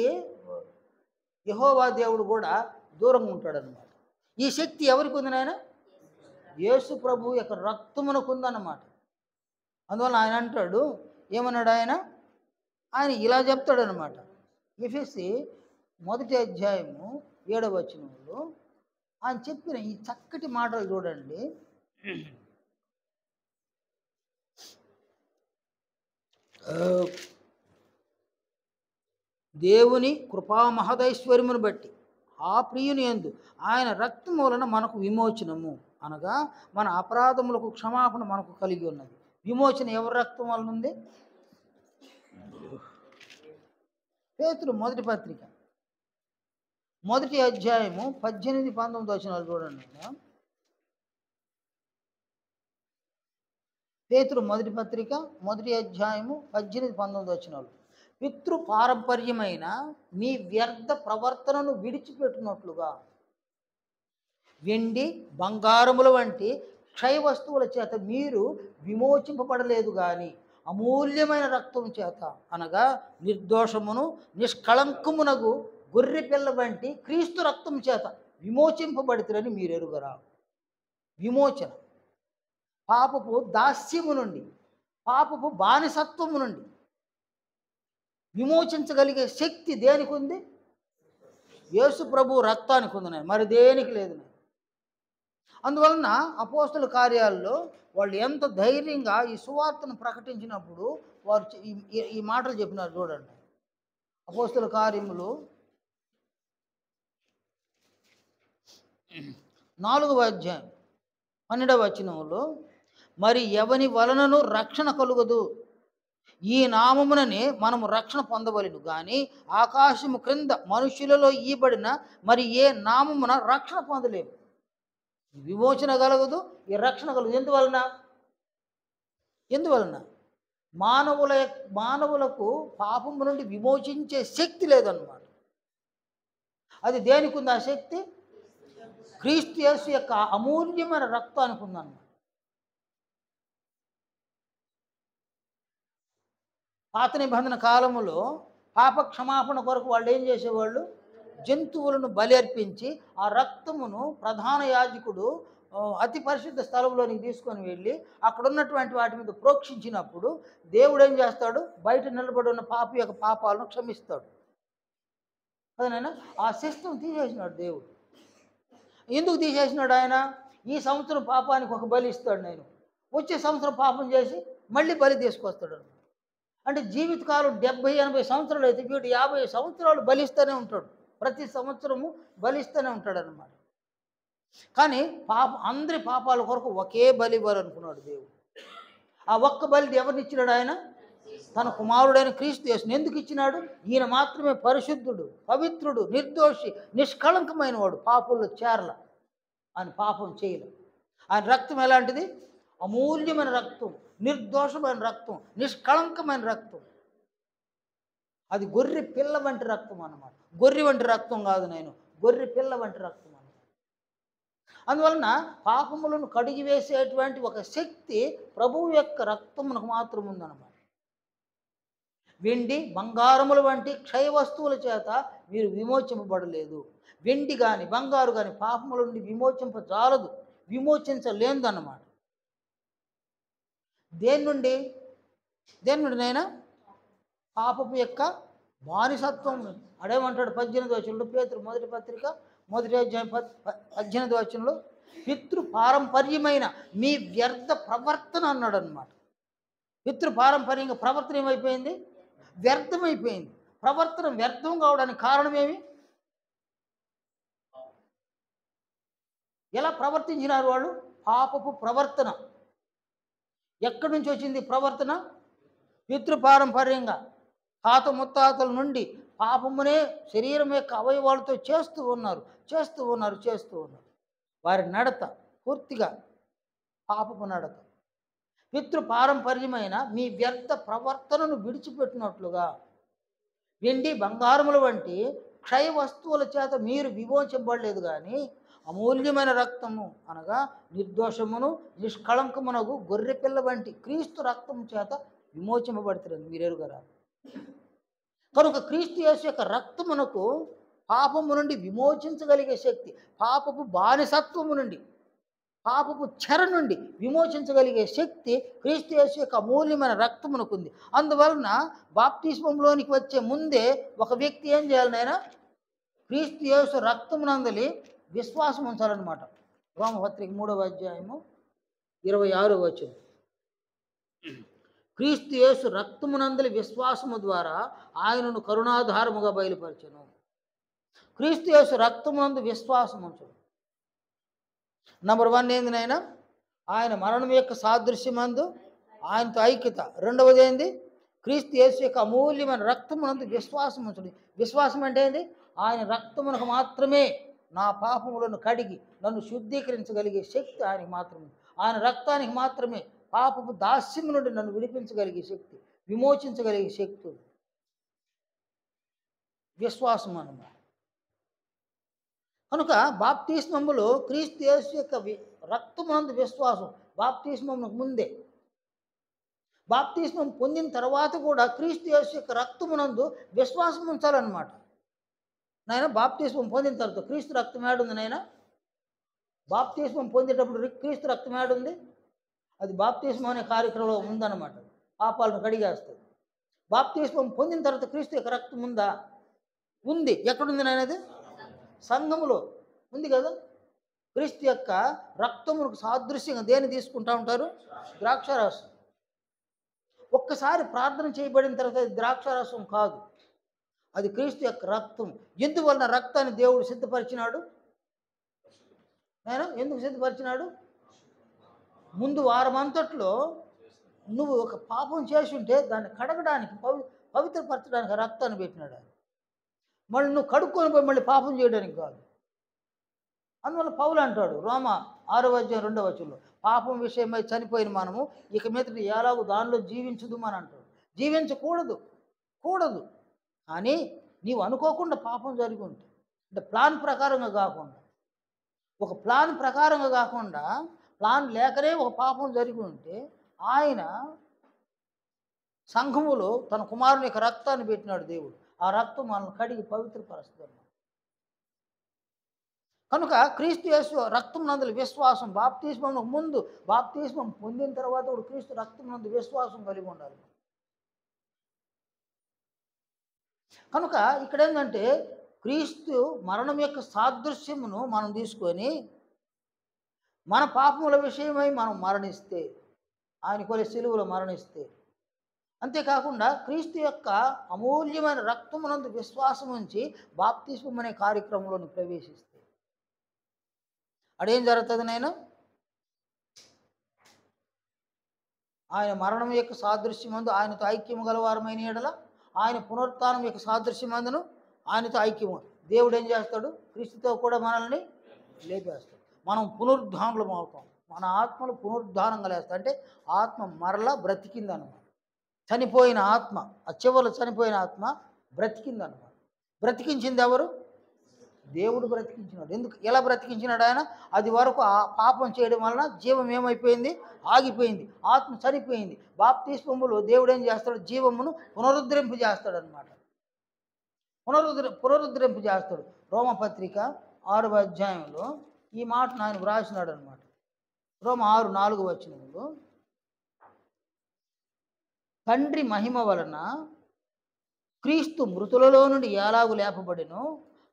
Speaker 1: యెహోవా దేవుడు కూడా దూరంగా ఉంటాడనమాట. ఈ శక్తి ఎవరికి ఉంది నాయన? యేసు ప్రభు యొక్క రక్తమునకు ఉందన్నమాట. అందువల్ల ఆయన అంటాడు, ఏమన్నాడు ఆయన ఇలా చెప్తాడనమాట. ఎఫెసీ 1వ అధ్యాయము 7వ వచనంలో ఆయన చెప్పిన ఈ చక్కటి మాటలు చూడండి. దేవుని కృపా మహదైశ్వర్యమును బట్టి ఆ ప్రియుని యందు ఆయన రక్తము వలన మనకు విమోచనము, అనగా మన అపరాధములకు క్షమాపణ మనకు కలిగి ఉన్నది. విమోచన ఎవరి రక్తం వలన ఉంది? పేతురు మొదటి పత్రిక 1వ అధ్యాయము 18, 19 వచనాలు చూడండి. పేతురు మొదటి పత్రిక 1వ అధ్యాయము 18, 19 వచనాలు. పితృ పారంపర్యమైన మీ వ్యర్థ ప్రవర్తనను విడిచిపెట్టినట్లుగా వెండి బంగారముల వంటి క్షయ వస్తువుల చేత మీరు విమోచింపబడలేదు కానీ అమూల్యమైన రక్తం చేత, అనగా నిర్దోషమును నిష్కళంకమునగు గొర్రె పిల్ల వంటి క్రీస్తు రక్తం చేత విమోచింపబడుతురని మీరు ఎరుగరా. విమోచన పాపపు దాస్యము నుండి, పాపపు బానిసత్వము నుండి విమోచించగలిగే శక్తి దేనికి ఉంది? యేసు ప్రభు రక్తానికి ఉంది, మరి దేనికి లేదు. అందువలన అపోస్తల కార్యాల్లో వాళ్ళు ఎంత ధైర్యంగా ఈ సువార్తను ప్రకటించినప్పుడు వారు ఈ మాటలు చెప్పినారు చూడండి. అపోస్తల కార్యములు 4వ అధ్యాయం 12వ వచనంలో, మరి ఎవని వలనను రక్షణ కలుగదు, ఈ నామముననే మనము రక్షణ పొందవలెను కానీ ఆకాశము క్రింద మనుషులలో ఈబడిన మరి ఏ నామమున రక్షణ పొందలేము. విమోచన కలగదు, ఈ రక్షణ కలగదు. ఎందువలన? మానవులకు పాపము నుండి విమోచించే శక్తి లేదన్నమాట. అది దేనికి ఉంది? ఆ శక్తి క్రీస్తు యేసు యొక్క అమూల్యమైన రక్తానికి ఉందన్నమాట. పాత నిబంధన కాలములో పాప క్షమాపణ కొరకు వాళ్ళు ఏం చేసేవాళ్ళు? జంతువులను బలి అర్పించి ఆ రక్తమును ప్రధాన యాజకుడు అతి పరిశుద్ధ స్థలంలోనికి తీసుకొని వెళ్ళి అక్కడ ఉన్నటువంటి వాటి మీద ప్రోక్షించినప్పుడు దేవుడు ఏం చేస్తాడు? బయట నిలబడి ఉన్న పాప యొక్క పాపాలను క్షమిస్తాడు. అదేనైనా ఆ సిస్టమ్ తీసేసినాడు దేవుడు. ఎందుకు తీసేసినాడు ఆయన? ఈ సంవత్సరం పాపానికి ఒక బలి ఇస్తాడు, నేను వచ్చే సంవత్సరం పాపం చేసి మళ్ళీ బలి తీసుకొస్తాడు. అంటే జీవితకాలం 70-80 సంవత్సరాలు అయితే వీడు 50 సంవత్సరాలు బలిస్తూనే ఉంటాడు. ప్రతి సంవత్సరము బలిస్తూనే ఉంటాడు అన్నమాట. కానీ అందరి పాపాల కొరకు ఒకే బలి ఇవ్వాలనుకున్నాడు దేవుడు. ఆ ఒక్క బలి ఎవరిని ఇచ్చినాడు? ఆయన తన కుమారుడైన క్రీస్తు యేసుని ఎందుకు ఇచ్చినాడు? ఈయన మాత్రమే పరిశుద్ధుడు, పవిత్రుడు, నిర్దోషి, నిష్కళంకమైన వాడు, పాపుల్లో చేరల, ఆయన పాపం చేయలేదు. ఆయన రక్తం ఎలాంటిది? అమూల్యమైన రక్తం, నిర్దోషమైన రక్తం, నిష్కళంకమైన రక్తం. అది గొర్రె పిల్ల వంటి రక్తం అన్నమాట. గొర్రె వంటి రక్తం కాదు, నేను గొర్రె పిల్ల వంటి రక్తం అన్నమాట. అందువలన పాపములను కడిగి వేసేటువంటి ఒక శక్తి ప్రభువు యొక్క రక్తమునకు మాత్రం ఉందన్నమాట. వెండి బంగారముల వంటి క్షయ వస్తువుల చేత మీరు విమోచింపబడలేదు. వెండి కానీ బంగారు కానీ పాపముల నుండి విమోచింపజాలదు, విమోచించలేదన్నమాట. దేని నుండి నైనా? పాపపు యొక్క బానిసత్వం. అడేమంటాడు 18వ వచనంలో, పేతురు మొదటి పత్రిక 1వ అధ్యాయం 18వ వచనంలో, పితృ పారంపర్యమైన మీ వ్యర్థ ప్రవర్తన అన్నాడు అనమాట. పితృ పారంపర్యంగా ప్రవర్తన ఏమైపోయింది? వ్యర్థమైపోయింది. ప్రవర్తన వ్యర్థం కావడానికి కారణం ఏమి? ఎలా ప్రవర్తించినారు వాళ్ళు? పాపపు ప్రవర్తన. ఎక్కడి నుంచి వచ్చింది ప్రవర్తన? పితృపారంపర్యంగా తాత ముత్తాతల నుండి పాపమునే శరీరం యొక్క అవయవాలతో చేస్తూ ఉన్నారు. వారి నడత పూర్తిగా పాపపు నడత. పితృపారంపర్యమైన మీ వ్యర్థ ప్రవర్తనను విడిచిపెట్టినట్లుగా వెండి బంగారముల వంటి క్షయ వస్తువుల చేత మీరు విమోచింపబడలేదు, కానీ అమూల్యమైన రక్తము అనగా నిర్దోషమును నిష్కళంకమునగు గొర్రె పిల్ల వంటి క్రీస్తు రక్తము చేత విమోచింపబడుతుంది. మీరు ఎరుగరా? కనుక క్రీస్తు యేసు యొక్క రక్తమునకు పాపము నుండి విమోచించగలిగే శక్తి, పాపపు బానిసత్వము నుండి, పాపపు చెర నుండి విమోచించగలిగే శక్తి క్రీస్తు యేసు యొక్క అమూల్యమైన రక్తమునకు ఉంది. అందువలన బాప్తిస్మంలోనికి వచ్చే ముందే ఒక వ్యక్తి ఏం చేయాలి నాయన? క్రీస్తు యేసు రక్తమునందలి విశ్వాసం ఉంచాలన్నమాట. రోమపత్రిక 3వ అధ్యాయము 26వ వచనం. క్రీస్తు యేసు రక్తమునందలి విశ్వాసము ద్వారా ఆయనను కరుణాధారముగా బయలుపరచెను. క్రీస్తు యేసు రక్తమునందు విశ్వాసం ఉంచు. నంబర్ 1 ఏందినైనా? ఆయన మరణం యొక్క సాదృశ్యమందు ఆయనతో ఐక్యత. రెండవది ఏంది? క్రీస్తు యేసు యొక్క అమూల్యమైన రక్తమునందు విశ్వాసం ఉంచండి. విశ్వాసం అంటే ఏంది? ఆయన రక్తమునకు మాత్రమే నా పాపములను కడిగి నన్ను శుద్ధీకరించగలిగే శక్తి ఆయనకు మాత్రమే. ఆయన రక్తానికి మాత్రమే పాపపు దాస్యము నుండి నన్ను విడిపించగలిగే శక్తి, విమోచించగలిగే శక్తి విశ్వాసం అన్నమాట. కనుక బాప్తిస్మములో క్రీస్తు యేసు యొక్క రక్తమునందు విశ్వాసం బాప్తిస్మమునకు ముందే. బాప్తిస్మం పొందిన తర్వాత కూడా క్రీస్తు యేసు యొక్క రక్తమునందు విశ్వాసం ఉంచాలన్నమాట. నాయన బాప్తిస్మం పొందిన తర్వాత క్రీస్తు రక్తం ఏడుంది నాయన? బాప్తిస్మం పొందేటప్పుడు క్రీస్తు రక్తం ఏడుంది? అది బాప్తిస్మం అనే కార్యక్రమంలో ఉందన్నమాట. పాపాలను కడిగేస్తుంది. బాప్తిస్మం పొందిన తర్వాత క్రీస్తు యొక్క రక్తం ఉందా? ఉంది. ఎక్కడుంది నాయన? అది సంఘములో ఉంది కదా. క్రీస్తు యొక్క రక్తమునకు సాదృశ్యంగా దేన్ని తీసుకుంటూ ఉంటారు? ద్రాక్షారసం. ఒక్కసారి ప్రార్థన చేయబడిన తర్వాత అది ద్రాక్షారసం కాదు, అది క్రీస్తు యొక్క రక్తం. ఎందువలన రక్తాన్ని దేవుడు సిద్ధపరిచినాడు? ఎందుకు సిద్ధపరిచినాడు? ముందు వారమంతట్లో నువ్వు ఒక పాపం చేసి ఉంటే దాన్ని కడగడానికి, పవిత్రపరచడానికి ఆ రక్తాన్ని పెట్టినాడు. మళ్ళీ నువ్వు కడుక్కొని పోయి మళ్ళీ పాపం చేయడానికి కాదు. అందువల్ల పౌలు అంటాడు రోమా 6వ అధ్యాయం 2వ వచనంలో, పాపం విషయమై చనిపోయిన మనము ఇక మీద ఎలాగో దానిలో జీవించదు అని అంటాడు. జీవించకూడదు కానీ నీవు అనుకోకుండా పాపం జరిగి ఉంటే, అంటే ప్లాన్ ప్రకారంగా కాకుండా, ఒక ప్లాన్ ప్రకారంగా కాకుండా, ప్లాన్ లేకనే ఒక పాపం జరిగి ఉంటే ఆయన సంఘములో తన కుమారుని యొక్క రక్తాన్ని పెట్టినాడు దేవుడు. ఆ రక్తం మనల్ని కడిగి పవిత్రపరుస్తుంది. కనుక క్రీస్తు యేసు రక్తం నందు విశ్వాసం, బాప్తిస్మం ముందు, బాప్తిస్మం పొందిన తర్వాత కూడా క్రీస్తు రక్తం నందు విశ్వాసం కలిగి ఉండాలి. కనుక ఇక్కడ ఏంటంటే క్రీస్తు మరణం యొక్క సాదృశ్యమును మనం తీసుకొని మన పాపముల విషయమై మనం మరణిస్తే, ఆయన కొలి సిలువలో మరణిస్తే, అంతేకాకుండా క్రీస్తు యొక్క అమూల్యమైన రక్తమునందు విశ్వాసం ఉంచి బాప్తిస్మం అనే కార్యక్రమంలోని ప్రవేశిస్తే అడేం జరుగుతుంది నాయన? ఆయన మరణం యొక్క సాదృశ్యమందు ఆయనతో ఐక్యము గలవారమైన ఎడల ఆయన పునరుత్థానం యొక్క సాదృశ్యమందును ఆయనతో ఐక్యము. దేవుడు ఏం చేస్తాడు? క్రీస్తుతో కూడా మనల్ని లేపేస్తాడు. మనం పునరుద్ధానులం అవుతాం. మన ఆత్మలు పునరుద్ధానం కలిగేస్తాయి. అంటే ఆత్మ మరలా బ్రతికిందన్నమాట. చనిపోయిన ఆత్మ, ఆ చివరిలో చనిపోయిన ఆత్మ బ్రతికిందన్నమాట. బ్రతికించింది ఎవరు? దేవుడు బ్రతికించినాడు. ఎందుకు ఎలా బ్రతికించినాడు ఆయన? అది వరకు ఆ పాపం చేయడం వలన జీవం ఏమైపోయింది? ఆగిపోయింది. ఆత్మ చనిపోయింది. బాప్తిస్మములో దేవుడు ఏం చేస్తాడు? జీవమును పునరుద్ధరింపు చేస్తాడు అనమాట. పునరుద్ధరింపు చేస్తాడు. రోమపత్రిక 6వ అధ్యాయంలో ఈ మాటను ఆయన వ్రాసినాడు అనమాట. రోమ 6:4 తండ్రి మహిమ వలన క్రీస్తు మృతులలో నుండి ఎలాగు లేపబడినో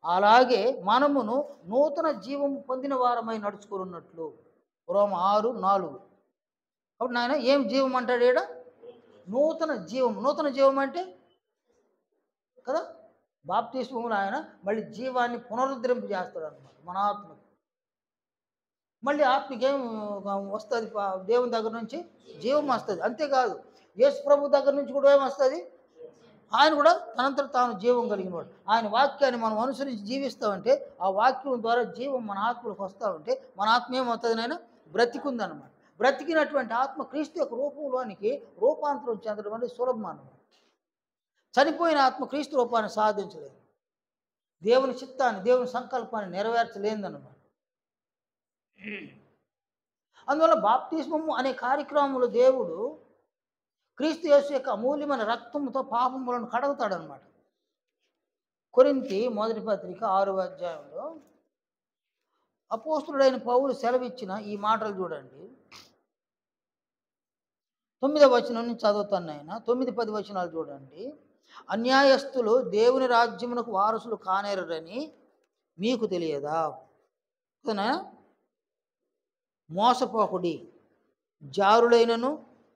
Speaker 1: అలాగే మనమును నూతన జీవం పొందిన వారమై నడుచుకున్నట్లు. రోమ 6:4. కాబట్టి నాయన ఏం జీవం అంటాడు ఈడ? నూతన జీవం. నూతన జీవం అంటే కదా, బాప్తిస్మములో ఆయన మళ్ళీ జీవాన్ని పునరుద్ధరింపు చేస్తాడు అనమాట మన ఆత్మకి. మళ్ళీ ఆత్మకి ఏం వస్తుంది? దేవుని దగ్గర నుంచి జీవం వస్తుంది. అంతేకాదు, యేసు ప్రభు దగ్గర నుంచి కూడా ఏమొస్తుంది? ఆయన కూడా తనంతట తాను జీవం కలిగినవాడు. ఆయన వాక్యాన్ని మనం అనుసరించి జీవిస్తామంటే ఆ వాక్యం ద్వారా జీవం మన ఆత్మలకు వస్తామంటే మన ఆత్మ ఏమవుతుంది? నాయన బ్రతికుందనమాట. బ్రతికినటువంటి ఆత్మ క్రీస్తు యొక్క రూపంలోనికి రూపాంతరం చెందడం అనేది సులభం అన్నమాట. చనిపోయిన ఆత్మ క్రీస్తు రూపాన్ని సాధించలేదు. దేవుని చిత్తాన్ని, దేవుని సంకల్పాన్ని నెరవేర్చలేదన్నమాట. అందువల్ల బాప్తిస్మము అనే కార్యక్రమంలో దేవుడు క్రీస్తు యేసు యొక్క అమూల్యమైన రక్తంతో పాపములను కడుగుతాడనమాట. కొరింథీ మొదటి పత్రిక 6వ అధ్యాయంలో అపోస్తులుడైన పౌలు సెలవిచ్చిన ఈ మాటలు చూడండి. 9వ వచనం నుంచి చదువుతాను ఆయన. 9-10 వచనాలు చూడండి. అన్యాయస్తులు దేవుని రాజ్యమునకు వారసులు కానేరని మీకు తెలియదా? మోసపోకుడి. జారులైనను,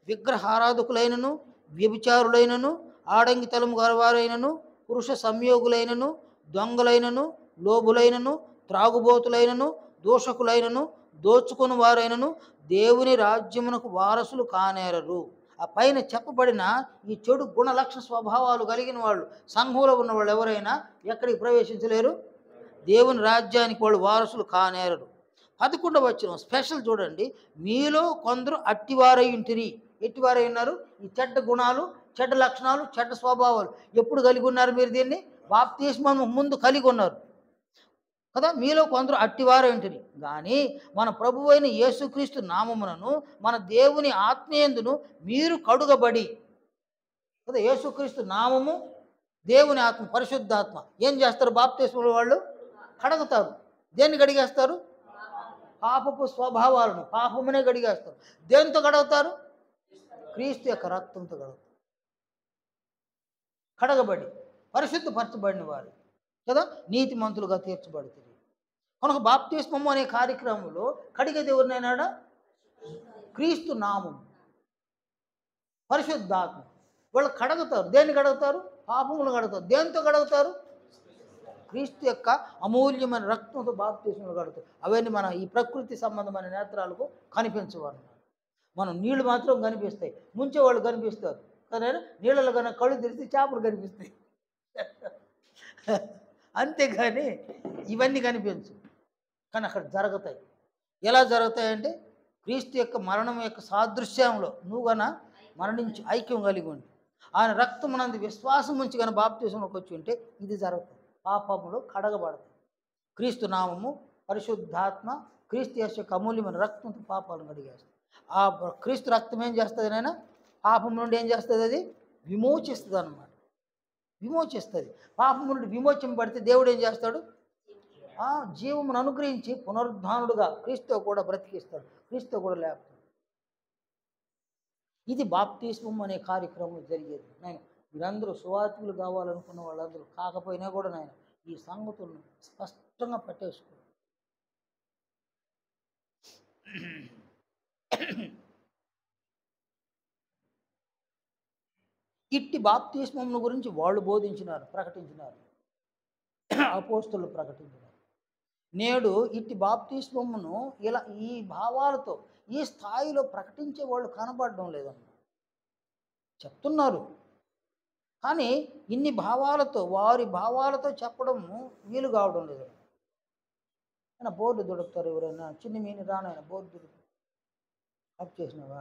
Speaker 1: విగ్రహారాధకులైనను, వ్యభిచారులైనను, ఆడంగితలము గలవారైనను, పురుష సంయోగులైనను, దొంగలైనను, లోబులైనను, త్రాగుబోతులైనను, దూషకులైనను, దోచుకుని వారైనను దేవుని రాజ్యమునకు వారసులు కానేరరు. ఆ పైన చెప్పబడిన ఈ చెడు గుణలక్షణ స్వభావాలు కలిగిన వాళ్ళు, సంఘంలో ఉన్న వాళ్ళు ఎవరైనా ఎక్కడికి ప్రవేశించలేరు? దేవుని రాజ్యానికి వాళ్ళు వారసులు కానేరరు. 11వ వచనం స్పెషల్ చూడండి. మీలో కొందరు అట్టివారై ఉంటిరి. ఎట్టివారై ఉన్నారు? ఈ చెడ్డ గుణాలు, చెడ్డ లక్షణాలు, చెడ్డ స్వభావాలు ఎప్పుడు కలిగి ఉన్నారు? మీరు దీన్ని బాప్తిస్మము ముందు కలిగి ఉన్నారు కదా. మీలో కొందరు అట్టివారై ఉంటిరి. కానీ మన ప్రభువైన యేసుక్రీస్తు నామమునను మన దేవుని ఆత్మయందును మీరు కడుగబడి కదా. యేసుక్రీస్తు నామము, దేవుని ఆత్మ, పరిశుద్ధాత్మ ఏం చేస్తారు? బాప్తిస్మముల వాళ్ళు కడుగుతారు. దేన్ని కడిగేస్తారు? పాపపు స్వభావాలను, పాపమునే కడిగేస్తారు. దేంతో కడుగుతారు? క్రీస్తు యొక్క రక్తంతో కడుగుతారు. కడగబడి పరిశుద్ధపరచబడిన వారు కదా, నీతిమంతులుగా తీర్చబడుతుంది. కనుక బాప్తిస్మము అనే కార్యక్రమంలో కడిగేది ఎవరినైనా? క్రీస్తు నామం, పరిశుద్ధాత్మ. వాళ్ళు కడుగుతారు. దేన్ని కడుగుతారు? పాపములు కడుగుతారు. దేంతో కడుగుతారు? క్రీస్తు యొక్క అమూల్యమైన రక్తంతో బాప్తిస్మములు కడుగుతారు. అవన్నీ మన ఈ ప్రకృతి సంబంధమైన నేత్రాలకు కనిపించవారు. మనం నీళ్లు మాత్రం కనిపిస్తాయి, ముంచేవాళ్ళు కనిపిస్తారు కదా. నీళ్ళలో కన్నా కళ్ళు తెరిస్తే చేపలు కనిపిస్తాయి అంతేగాని ఇవన్నీ కనిపించు. కానీ అక్కడ జరుగుతాయి. ఎలా జరుగుతాయంటే క్రీస్తు యొక్క మరణం యొక్క సాదృశ్యంలో నువ్వు గన మరణించి ఐక్యం కలిగి ఉండి ఆయన రక్తమునందు విశ్వాసం ఉంచి కానీ బాప్తిస్మములోకి వచ్చి ఉంటే ఇది జరుగుతుంది. పాపములు కడగబడతాయి. క్రీస్తు నామము, పరిశుద్ధాత్మ, క్రీస్తు యేసు యొక్క అమూల్యమైన రక్తంతో పాపాలను కడిగేస్తుంది. ఆ క్రీస్తు రక్తం ఏం చేస్తుంది? నైనా పాపం నుండి ఏం చేస్తుంది? అది విమోచిస్తుంది అన్నమాట. విమోచిస్తుంది. పాపం నుండి విమోచింపబడితే దేవుడు ఏం చేస్తాడు? జీవమును అనుగ్రహించి పునరుద్ధానుడుగా క్రీస్తుతో కూడా బ్రతికిస్తాడు, క్రీస్తుతో కూడా లేపుతాడు. ఇది బాప్తిస్మం అనే కార్యక్రమం జరిగేది. నేను మీరందరూ సువార్తికులు కావాలనుకున్న వాళ్ళందరూ కాకపోయినా కూడా నేను ఈ సంగతులను స్పష్టంగా పట్టేసుకో. ఇట్టి బాప్తిస్మమును గురించి వాళ్ళు బోధించినారు, ప్రకటించినారు, అపోస్తలులు ప్రకటించినారు. నేడు ఇట్టి బాప్తిస్మమును ఇలా ఈ భావాలతో ఈ స్థాయిలో ప్రకటించే వాళ్ళు కనబడడం లేదన్నమాట. చెప్తున్నారు. కానీ ఇన్ని భావాలతో, వారి భావాలతో చెప్పడం వీలు కావడం లేదు. ఆయన బోర్డు దొరుకుతారు, ఎవరైనా చిన్ని మీని రానైనా బోర్డు దొరుకుతారు. ఆఫ్ చేసినావా?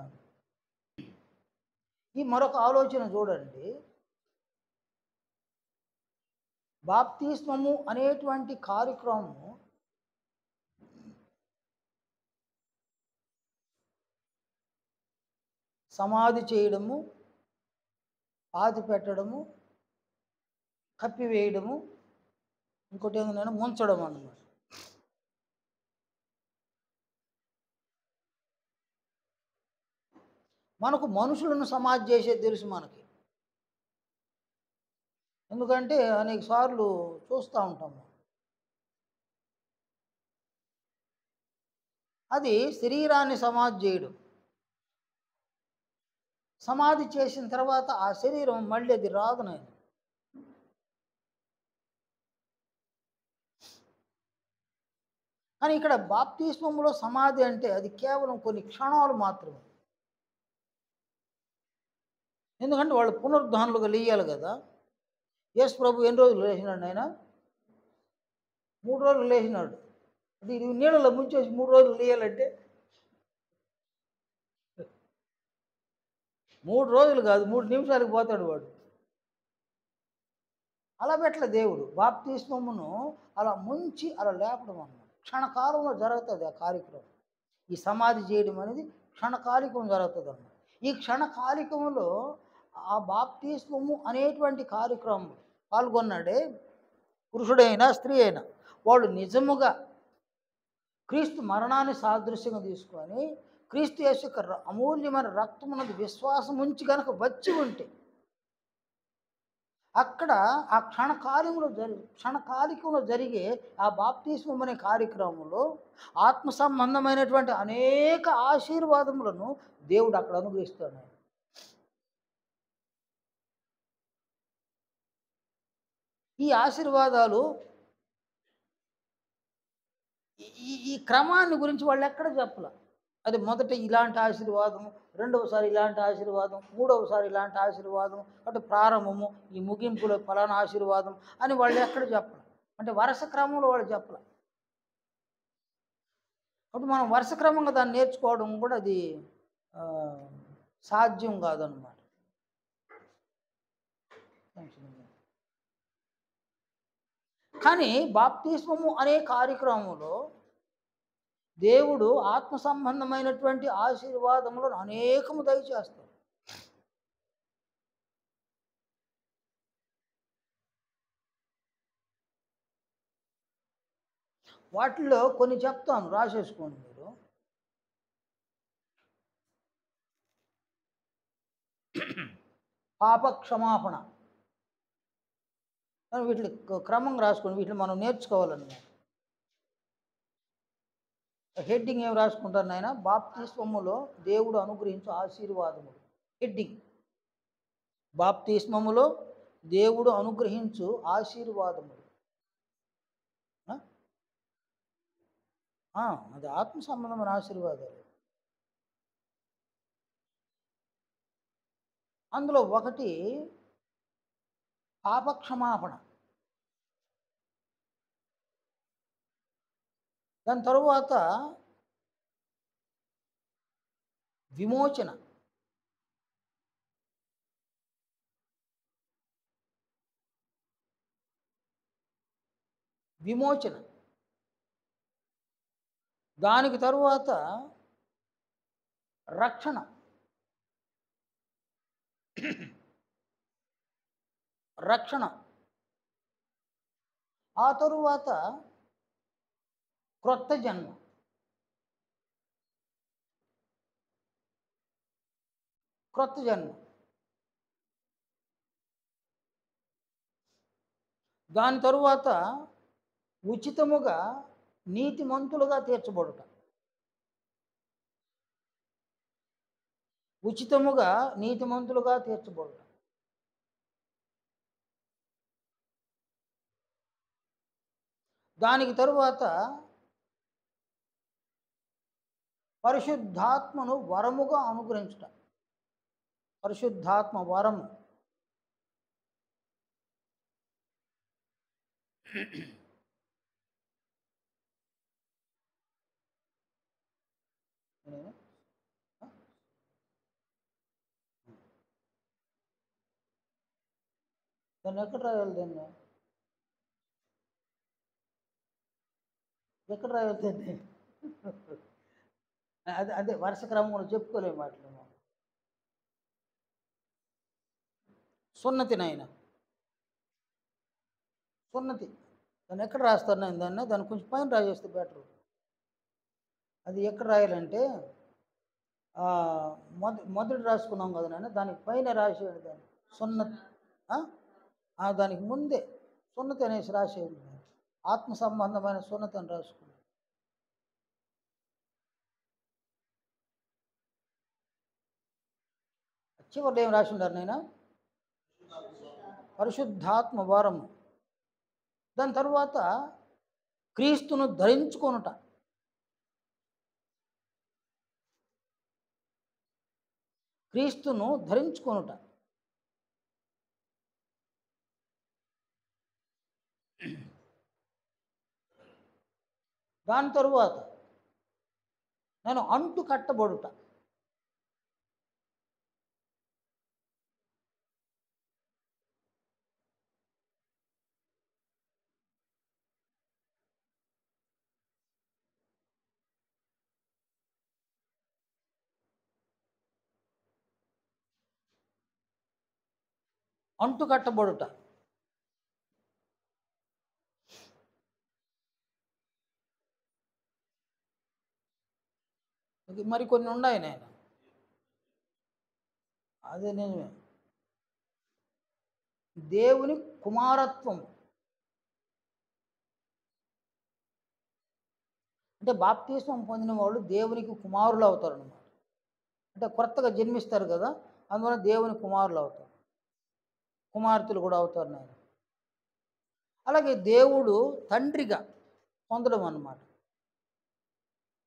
Speaker 1: ఈ మరొక ఆలోచన చూడండి. బాప్తిస్మము అనేటువంటి కార్యక్రమము సమాధి చేయడము, పాతి పెట్టడము, కప్పివేయడము, ఇంకోటి ఏంటంటే ముంచడం అన్నమాట. మనకు మనుషులను సమాధి చేసేది తెలుసు మనకి. ఎందుకంటే అనేక సార్లు చూస్తూ ఉంటాము. అది శరీరాన్ని సమాధి చేయడం. సమాధి చేసిన తర్వాత ఆ శరీరం మళ్ళీ అది రాదు నాయన. కానీ ఇక్కడ బాప్తిస్మములో సమాధి అంటే అది కేవలం కొన్ని క్షణాలు మాత్రమే. ఎందుకంటే వాళ్ళు పునరుద్ధానులుగా లేయాలి కదా. యేసు ప్రభు ఎన్ని రోజులు లేచినాడు ఆయన? 3 రోజులు లేచినాడు. అది నీళ్ళలో ముంచేసి 3 రోజులు లేయాలంటే 3 రోజులు కాదు, 3 నిమిషాలకు పోతాడు వాడు. అలా పెట్టలే దేవుడు. బాప్తిస్మమును అలా ముంచి అలా లేపడం అన్నమాట. క్షణకాలంలో జరుగుతుంది ఆ కార్యక్రమం. ఈ సమాధి చేయడం అనేది క్షణకాలికం జరుగుతుంది అన్నమాట. ఈ క్షణకాలికంలో ఆ బాప్తిస్మము అనేటువంటి కార్యక్రమం పాల్గొన్నాడే, పురుషుడైనా స్త్రీ అయినా, వాళ్ళు నిజముగా క్రీస్తు మరణాన్ని సాదృశ్యంగా తీసుకొని క్రీస్తు యేసు యొక్క అమూల్యమైన రక్తమున్నది విశ్వాసం ఉంచి కనుక వచ్చి ఉంటే అక్కడ ఆ క్షణకాలికంలో జరిగే ఆ బాప్తిస్మం అనే కార్యక్రమంలో ఆత్మ సంబంధమైనటువంటి అనేక ఆశీర్వాదములను దేవుడు అక్కడ అనుగ్రహిస్తాడు. ఈ ఆశీర్వాదాలు ఈ క్రమాన్ని గురించి వాళ్ళు ఎక్కడ చెప్పలే. అది మొదట ఇలాంటి ఆశీర్వాదం, రెండవసారి ఇలాంటి ఆశీర్వాదం, మూడవసారి ఇలాంటి ఆశీర్వాదం, అటు ప్రారంభము, ఈ ముగింపులో ఫలానా ఆశీర్వాదం అని వాళ్ళు ఎక్కడ చెప్పలే. అంటే వరుస క్రమంలో వాళ్ళు చెప్పలే. అప్పుడు మనం వరుస క్రమంగా దాన్ని నేర్చుకోవడం కూడా అది సాధ్యం కాదన్నమాట. కానీ బాప్తిస్మము అనే కార్యక్రమంలో దేవుడు ఆత్మ సంబంధమైనటువంటి ఆశీర్వాదములను అనేకము దయచేస్తాడు. వాటిల్లో కొన్ని చెప్తాను, రాసేసుకోండి మీరు. పాప క్షమాపణ, వీటిని క్రమంగా రాసుకోండి. వీటిని మనం నేర్చుకోవాలన్నమాట. హెడ్డింగ్ ఏం రాసుకుంటారు నాయన? బాప్తిస్మములో దేవుడు అనుగ్రహించు ఆశీర్వాదములు. హెడ్డింగ్: బాప్తిస్మములో దేవుడు అనుగ్రహించు ఆశీర్వాదములు. అది ఆత్మ సంబంధమైన ఆశీర్వాదాలు. అందులో ఒకటి పాపక్షమాపణ. దాని తరువాత విమోచన. దానికి తరువాత రక్షణ. ఆ తరువాత క్రొత్త జన్మ. దాని తరువాత ఉచితముగా నీతిమంతులుగా తీర్చబడుట. దానికి తరువాత పరిశుద్ధాత్మను వరముగా అనుగ్రహించుట. పరిశుద్ధాత్మ వరం. దాన్ని ఎక్కడ రాయాలి? దాన్ని ఎక్కడ రాయాలి? దాన్ని అదే అదే వరుస క్రమంలో చెప్పుకోలేము వాటిని. సున్నతి నాయన, సున్నతి. దాన్ని ఎక్కడ రాస్తారు నేను? దాన్ని కొంచెం పైన రాసేస్తే బెటర్. అది ఎక్కడ రాయాలంటే మొదటి రాసుకున్నాం కదా నాయన, దానికి పైన రాసేయండి దాన్ని. సున్నతి దానికి ముందే సున్నతి అనేసి రాసేయండి. ఆత్మ సంబంధమైన సున్నతి అని రాసుకోండి. చివరిలో ఏం రాసి ఉండారు నాయన? పరిశుద్ధాత్మ వరము. దాని తర్వాత క్రీస్తును ధరించుకొనుట. క్రీస్తును ధరించుకొనుట. దాని తరువాత నేను అంటు కట్టబడుట. అంటు కట్టబడుట. మరి కొన్ని ఉన్నాయి నాయన. అదే నిజమే. దేవుని కుమారత్వం అంటే బాప్తిస్మం పొందిన వాళ్ళు దేవునికి కుమారులు అవుతారు అన్నమాట. అంటే కొత్తగా జన్మిస్తారు కదా, అందువల్ల దేవుని కుమారులు అవుతారు, కుమార్తెలు కూడా అవుతారు నాయన. అలాగే దేవుడు తండ్రిగా పొందడం అన్నమాట.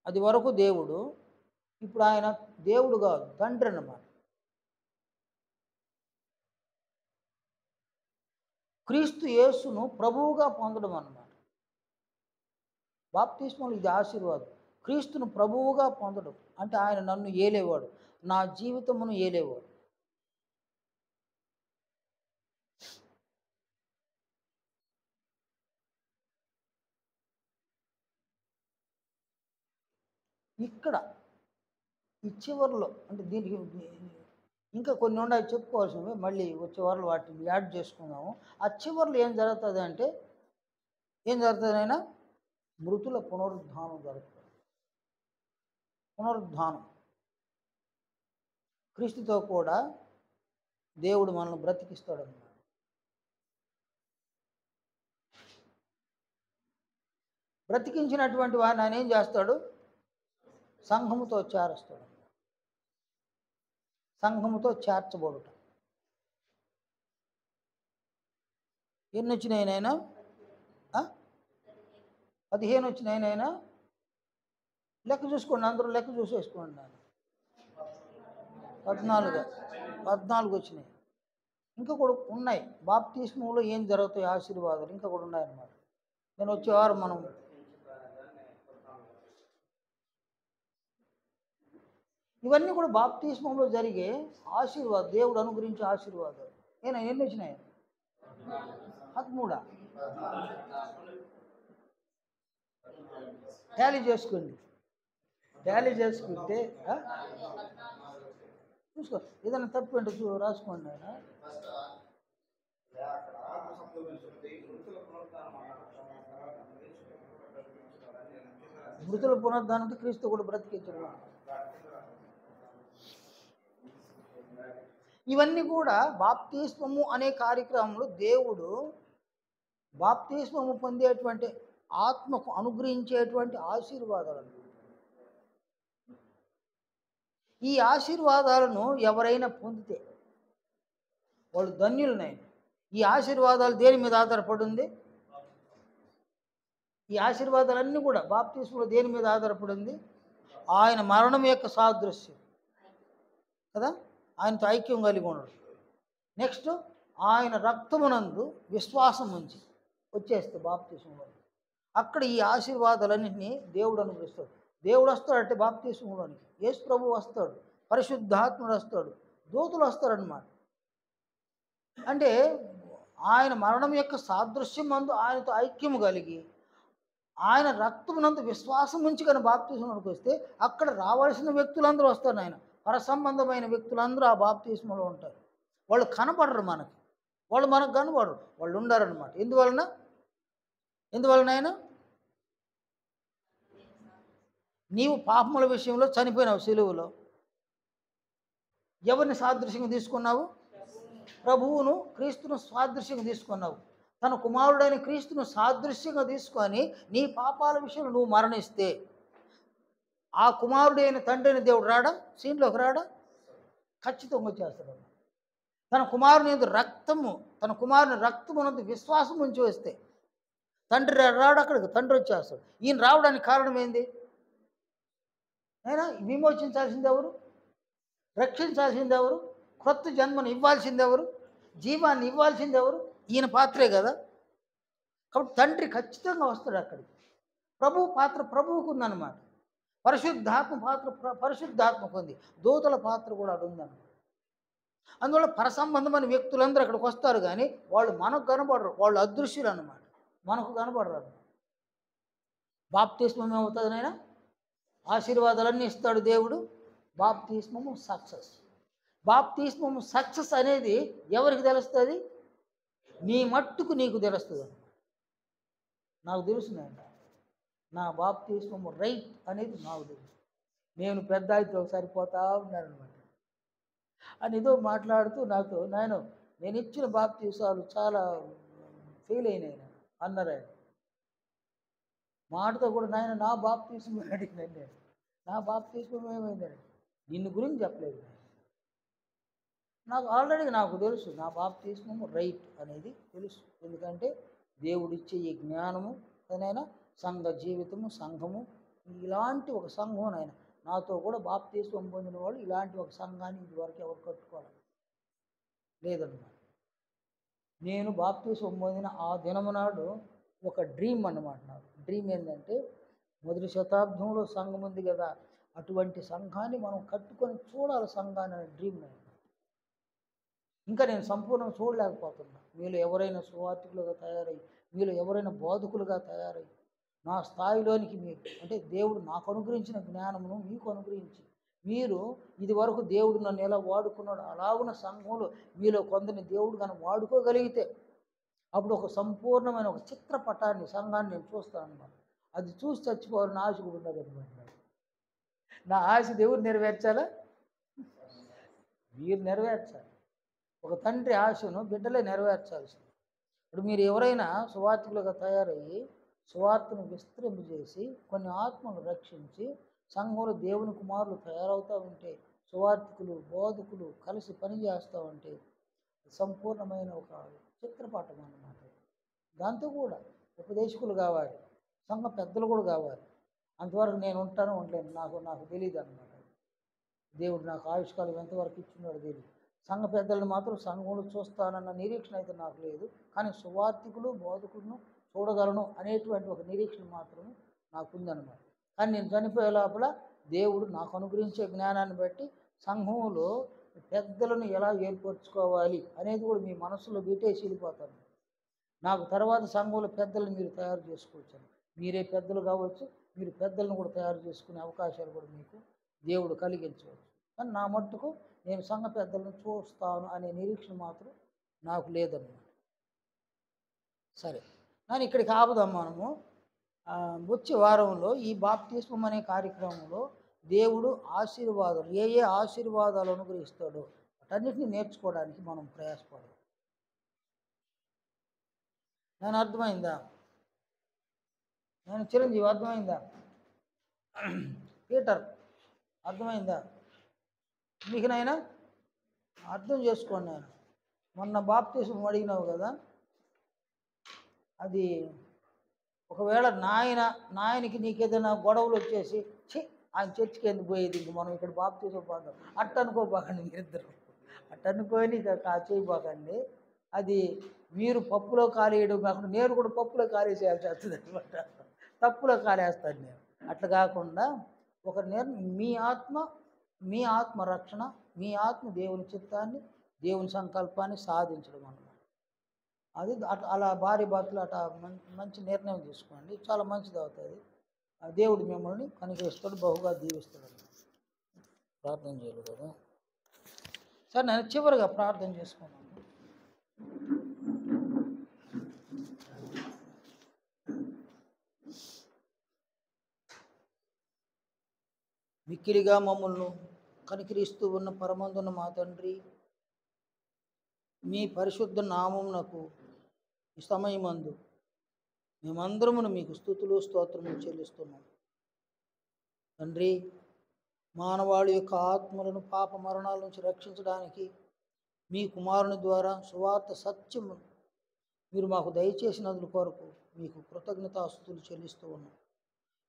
Speaker 1: అది వరకు దేవుడు, ఇప్పుడు ఆయన దేవుడు కాదు, తండ్రి అన్నమాట. క్రీస్తు యేసును ప్రభువుగా పొందడం అన్నమాట. బాప్తిస్మం ఇది ఆశీర్వాదం. క్రీస్తును ప్రభువుగా పొందడం అంటే ఆయన నన్ను ఏలేవాడు, నా జీవితమును ఏలేవాడు. ఇక్కడ ఈ చివరిలో అంటే దీనికి ఇంకా కొన్ని ఉన్నాయి చెప్పుకోవాల్సినవి, మళ్ళీ వచ్చే వారిలో వాటిని యాడ్ చేసుకుందాము. ఆ చివరిలో ఏం జరుగుతుంది అంటే, ఏం జరుగుతుంది అయినా మృతుల పునరుద్ధానం జరుగుతుంది. పునరుద్ధానం, క్రీస్తుతో కూడా దేవుడు మనల్ని బ్రతికిస్తాడన్నమాట. బ్రతికించినటువంటి వాడిని ఆయన ఏం చేస్తాడు? సంఘముతో చేరుస్తాడు. సంఘముతో చేర్చబడుట. ఎన్ని వచ్చినాయి నాయన? 15 వచ్చినాయి నాయన. లెక్క చూసుకోండి, అందరూ లెక్క చూసేసుకోండి నాయన. 14 వచ్చినాయి. ఇంకా కూడా ఉన్నాయి. బాప్తిస్మంలో ఏం జరుగుతాయి ఆశీర్వాదాలు ఇంకా కూడా ఉన్నాయన్నమాట. నేను వచ్చేవారు మనం ఇవన్నీ కూడా బాప్తిస్మంలో జరిగే ఆశీర్వాదం, దేవుడు అనుగ్రహించే ఆశీర్వాదాలు. ఎన్ని వచ్చినాయి? 13. టాలీ చేసుకోండి. టాలీ చేసుకుంటే చూసుకో, ఏదైనా తప్పు అంటే రాసుకోండి ఆయన. మృతుల పునరుద్ధానానికి క్రీస్తు కూడా బ్రతికించడం. ఇవన్నీ కూడా బాప్తిస్మము అనే కార్యక్రమంలో దేవుడు బాప్తిస్మము పొందేటువంటి ఆత్మకు అనుగ్రహించేటువంటి ఆశీర్వాదాలు. ఈ ఆశీర్వాదాలను ఎవరైనా పొందితే వాళ్ళు ధన్యులనైనా. ఈ ఆశీర్వాదాలు దేని మీద ఆధారపడి ఉంది? ఈ ఆశీర్వాదాలన్నీ కూడా బాప్తిస్మలో దేని మీద ఆధారపడి ఉంది? ఆయన మరణం యొక్క సాదృశ్యం కదా. ఆయనతో ఐక్యం కలిగి ఉండడం. నెక్స్ట్ ఆయన రక్తమునందు విశ్వాసం ఉంచి వచ్చేస్తే బాప్తిస్మం. అక్కడ ఈ ఆశీర్వాదాలన్నింటినీ దేవుడు అనుగ్రహిస్తాడు. దేవుడు వస్తాడంటే బాప్తిస్మంలోనికి యేసు ప్రభువు వస్తాడు, పరిశుద్ధాత్ముడు వస్తాడు, దూతలు వస్తారన్నమాట. అంటే ఆయన మరణం యొక్క సాదృశ్యం మందు ఆయనతో ఐక్యము కలిగి ఆయన రక్తమునందు విశ్వాసం ఉంచి కానీ బాప్తిస్మంలోకి వస్తే అక్కడ రావాల్సిన వ్యక్తులందరూ వస్తారు. ఆయన పరసంబంధమైన వ్యక్తులందరూ ఆ బాప్తిస్మంలో ఉంటారు. వాళ్ళు కనపడరు మనకి, వాళ్ళు మనకు కనపడరు, వాళ్ళు ఉండారనమాట. ఎందువలన ఆయన నీవు పాపముల విషయంలో చనిపోయినావు సిలువలో. ఎవరిని సాదృశ్యంగా తీసుకున్నావు? ప్రభువును, క్రీస్తును సాదృశ్యంగా తీసుకున్నావు. తన కుమారుడైన క్రీస్తును సాదృశ్యంగా తీసుకొని నీ పాపాల విషయంలో నువ్వు మరణిస్తే ఆ కుమారుడైన తండ్రి అయిన దేవుడు రాడా? సీన్లోకి రాడా? ఖచ్చితంగా వచ్చేస్తాడు. తన కుమారుని రక్తమునందు విశ్వాసం ఉంచి వస్తే తండ్రి రాడు, అక్కడికి తండ్రి వచ్చేస్తాడు. ఈయన రావడానికి కారణం ఏంది? అయినా విమోచించాల్సింది ఎవరు? రక్షించాల్సింది ఎవరు? కొత్త జన్మను ఇవ్వాల్సింది ఎవరు? జీవాన్ని ఇవ్వాల్సింది ఎవరు? ఈయన పాత్రే కదా. కాబట్టి తండ్రి ఖచ్చితంగా వస్తాడు అక్కడికి. ప్రభువు పాత్ర ప్రభువుకు ఉందన్నమాట. పరిశుద్ధాత్మ పాత్ర పరిశుద్ధాత్మకు ఉంది. దూతల పాత్ర కూడా అది ఉందన్నమాట. అందువల్ల పరసంబంధమైన వ్యక్తులందరూ అక్కడికి వస్తారు, కానీ వాళ్ళు మనకు కనపడరు, వాళ్ళు అదృశ్యులు అన్నమాట, మనకు కనపడరు అన్నమాట. బాప్తిస్మం ఏమవుతుంది నాయన? ఆశీర్వాదాలన్నీ ఇస్తాడు దేవుడు. బాప్తిస్మము సక్సెస్. బాప్తిస్మము సక్సెస్ అనేది ఎవరికి తెలుస్తుంది? నీ మట్టుకు నీకు తెలుస్తుంది. నాకు తెలుసు నాయన, నా బాప్తిస్మము రైట్ అనేది నాకు తెలుసు. నేను పెద్ద అయితే సరిపోతా ఉన్నాను అనమాట. అని ఏదో మాట్లాడుతూ నాతో, నేను ఇచ్చిన బాప్తిసాలు చాలా ఫెయిల్ అయినాయి అన్నారు ఆయన. మాటతో కూడా నా బాప్తిస్మం అడిగినాను నేను. నా బాప్తిస్మం ఏమైందండి? నిన్ను గురించి చెప్పలేదు. నాకు ఆల్రెడీ నాకు తెలుసు నా బాప్తిస్మము రైట్ అనేది తెలుసు. ఎందుకంటే దేవుడిచ్చే ఈ జ్ఞానము అదైనా సంఘ జీవితము, సంఘము, ఇలాంటి ఒక సంఘం ఆయన నాతో కూడా బాప్తిస్మం పొందిన వాళ్ళు ఇలాంటి ఒక సంఘాన్ని ఇదివరకు ఎవరు కట్టుకోవాలి లేదన్నమాట. నేను బాప్తిస్మం పొందిన ఆ దినము నాడు ఒక డ్రీమ్ అన్నమాట. నాకు డ్రీమ్ ఏంటంటే, మొదటి శతాబ్దంలో సంఘం ఉంది కదా, అటువంటి సంఘాన్ని మనం కట్టుకొని చూడాలి సంఘాన్ని అనే డ్రీమ్ నాకు. ఇంకా నేను సంపూర్ణంగా చూడలేకపోతున్నా. మీలో ఎవరైనా సువార్థికులుగా తయారయ్యి, మీలో ఎవరైనా బోధకులుగా తయారయ్యి నా స్థాయిలోనికి మీరు, అంటే దేవుడు నాకు అనుగ్రహించిన జ్ఞానమును మీకు అనుగ్రహించి, మీరు ఇది వరకు దేవుడు నన్ను ఎలా వాడుకున్నాడు అలాగున్న సంఘంలో మీలో కొందరిని దేవుడు కానీ వాడుకోగలిగితే అప్పుడు ఒక సంపూర్ణమైన ఒక చిత్రపటాన్ని సంఘాన్ని నేను చూస్తాను అన్నమాట. అది చూసి చచ్చిపోవాలని ఆశ కూడా ఉన్నది అనమాట. నా ఆశ దేవుడు నెరవేర్చాలా? మీరు నెరవేర్చాలి. ఒక తండ్రి ఆశను బిడ్డలే నెరవేర్చాల్సింది. ఇప్పుడు మీరు ఎవరైనా సువార్థికులుగా తయారయ్యి సువార్తను విస్తరింపజేసి కొన్ని ఆత్మను రక్షించి సంఘంలో దేవుని కుమారులు తయారవుతూ ఉంటే, సువార్థికులు బోధకులు కలిసి పనిచేస్తూ ఉంటే సంపూర్ణమైన ఒక చిత్రపటం అన్నమాట. దాంతో కూడా ఉపదేశకులు కావాలి, సంఘ పెద్దలు కూడా కావాలి. అంతవరకు నేను ఉంటాను ఉండలేను, నాకు తెలియదు అన్నమాట. దేవుడు నాకు ఆయుష్కాలం ఎంతవరకు ఇచ్చున్నాడో తెలియదు. సంఘ పెద్దలను మాత్రం సంఘంలో చూస్తానన్న నిరీక్షణ అయితే నాకు లేదు, కానీ సువార్థికులు బోధకులను చూడగలను అనేటువంటి ఒక నిరీక్షణ మాత్రం నాకు ఉందన్నమాట. కానీ నేను చనిపోయే లోపల దేవుడు నాకు అనుగ్రహించే జ్ఞానాన్ని బట్టి సంఘంలో పెద్దలను ఎలా ఏర్పరచుకోవాలి అనేది కూడా మీ మనసులో పెట్టేసి వెళ్ళిపోతాను. నాకు తర్వాత సంఘంలో పెద్దలను మీరు తయారు చేసుకోవచ్చు. మీరే పెద్దలు కావచ్చు, మీరు పెద్దలను కూడా తయారు చేసుకునే అవకాశాలు కూడా మీకు దేవుడు కలిగించవచ్చు. కానీ నా మట్టుకు నేను సంఘ పెద్దలను చూస్తాను అనే నిరీక్షణ మాత్రం నాకు లేదన్నమాట. సరే, కానీ ఇక్కడికి ఆపుదాం మనము. వచ్చే వారంలో ఈ బాప్తిస్మం అనే కార్యక్రమంలో దేవుడు ఆశీర్వాదాలు ఏ ఆశీర్వాదాలు అనుగ్రహిస్తాడో వాటన్నిటిని నేర్చుకోవడానికి మనం ప్రయాసపడదాం. నేను అర్థమైందా? నేను చిరంజీవి అర్థమైందా? పీటర్ అర్థమైందా? మీకు నాయన అర్థం చేసుకోండి. నేను మొన్న బాప్తిస్మం అడిగినావు కదా, అది ఒకవేళ నాయనకి నీకేదైనా గొడవలు వచ్చేసి ఆయన చర్చికి ఎందుకు పోయేది, ఇంక మనం ఇక్కడ బాప్తిస్మం పొందాం అట్ట అనుకోబాకండి మీరిద్దరు. అట్టనుకొని ఇక చేయబోకండి. అది మీరు పప్పులో కాలేయడం కాకుండా నేను కూడా పప్పులో కాలేసేయాల్సి వస్తుంది అనమాట. తప్పులో కాలేస్తాను నేను. అట్లా కాకుండా ఒక మీ ఆత్మ రక్షణ, మీ ఆత్మ దేవుని చిత్తాన్ని, దేవుని సంకల్పాన్ని సాధించడం అన్నమాట. అది అలా భార్య భర్తలు అట్లా మంచి నిర్ణయం తీసుకోండి, చాలా మంచిది అవుతుంది. దేవుడు మిమ్మల్ని కనికరిస్తాడు, బహుగా దీవిస్తాడు. ప్రార్థన చేయాలి కదా సార్. నేను చివరిగా ప్రార్థన చేసుకున్నాను. మిక్కిలిగా మమ్మల్ని కనికరిస్తూ ఉన్న పరమందున్న మా తండ్రి, మీ పరిశుద్ధ నామమునకు ఈ సమయమందు మేమందరమును మీకు స్తుతులు స్తోత్రములు చెల్లిస్తున్నాం తండ్రి. మానవాళి యొక్క ఆత్మలను పాప మరణాల నుంచి రక్షించడానికి మీ కుమారుని ద్వారా సువార్త సత్యము మీరు మాకు దయచేసినందుకు కొరకు మీకు కృతజ్ఞతాస్తుతులు చెల్లిస్తూ ఉన్నాం.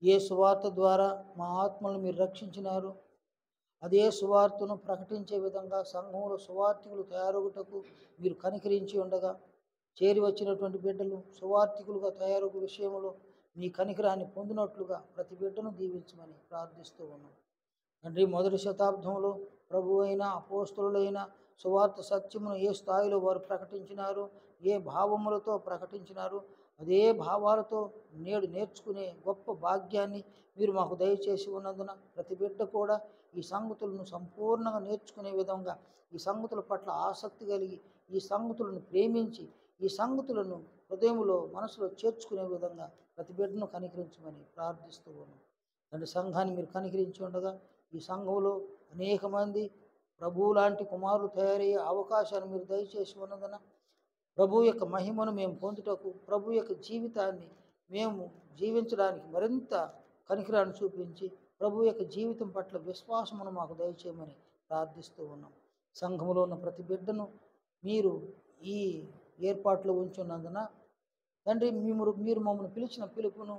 Speaker 1: ఏ సువార్త ద్వారా మా ఆత్మలను మీరు రక్షించినారు, అదే సువార్తను ప్రకటించే విధంగా సంఘంలో సువార్థికులు తయారగుటకు మీరు కనికరించి ఉండగా, చేరి వచ్చినటువంటి బిడ్డలు సువార్థికులుగా తయారగు విషయంలో మీ కనికరాన్ని పొందినట్లుగా ప్రతి బిడ్డను దీవించమని ప్రార్థిస్తూ ఉన్నాం తండ్రి. మొదటి శతాబ్దంలో ప్రభు అయిన అపోస్తలులైన సువార్త సత్యమును ఏ స్థాయిలో వారు ప్రకటించినారు, ఏ భావములతో ప్రకటించినారు, అదే భావాలతో నేడు నేర్చుకునే గొప్ప భాగ్యాన్ని మీరు మాకు దయచేసి ఉన్నందున ప్రతి బిడ్డ కూడా ఈ సంగతులను సంపూర్ణంగా నేర్చుకునే విధంగా, ఈ సంగతుల పట్ల ఆసక్తి కలిగి, ఈ సంగతులను ప్రేమించి, ఈ సంగతులను హృదయంలో మనసులో చేర్చుకునే విధంగా ప్రతి బిడ్డను కనికరించమని ప్రార్థిస్తూ ఉన్నాం తండ్రి. సంఘాన్ని మీరు కనికరించి ఉండగా ఈ సంఘంలో అనేక మంది ప్రభువు లాంటి కుమారులు తయారయ్యే అవకాశాన్ని మీరు దయచేసి ఉన్నందున ప్రభు యొక్క మహిమను మేము పొందుటకు, ప్రభు యొక్క జీవితాన్ని మేము జీవించడానికి మరింత కనికరాన్ని చూపించి ప్రభు యొక్క జీవితం పట్ల విశ్వాసమును మాకు దయచేయమని ప్రార్థిస్తూ ఉన్నాం. సంఘములో ఉన్న ప్రతి బిడ్డను మీరు ఈ ఏర్పాట్లో ఉంచున్నందున తండ్రి, మీరు మమ్మల్ని పిలిచిన పిలుపును,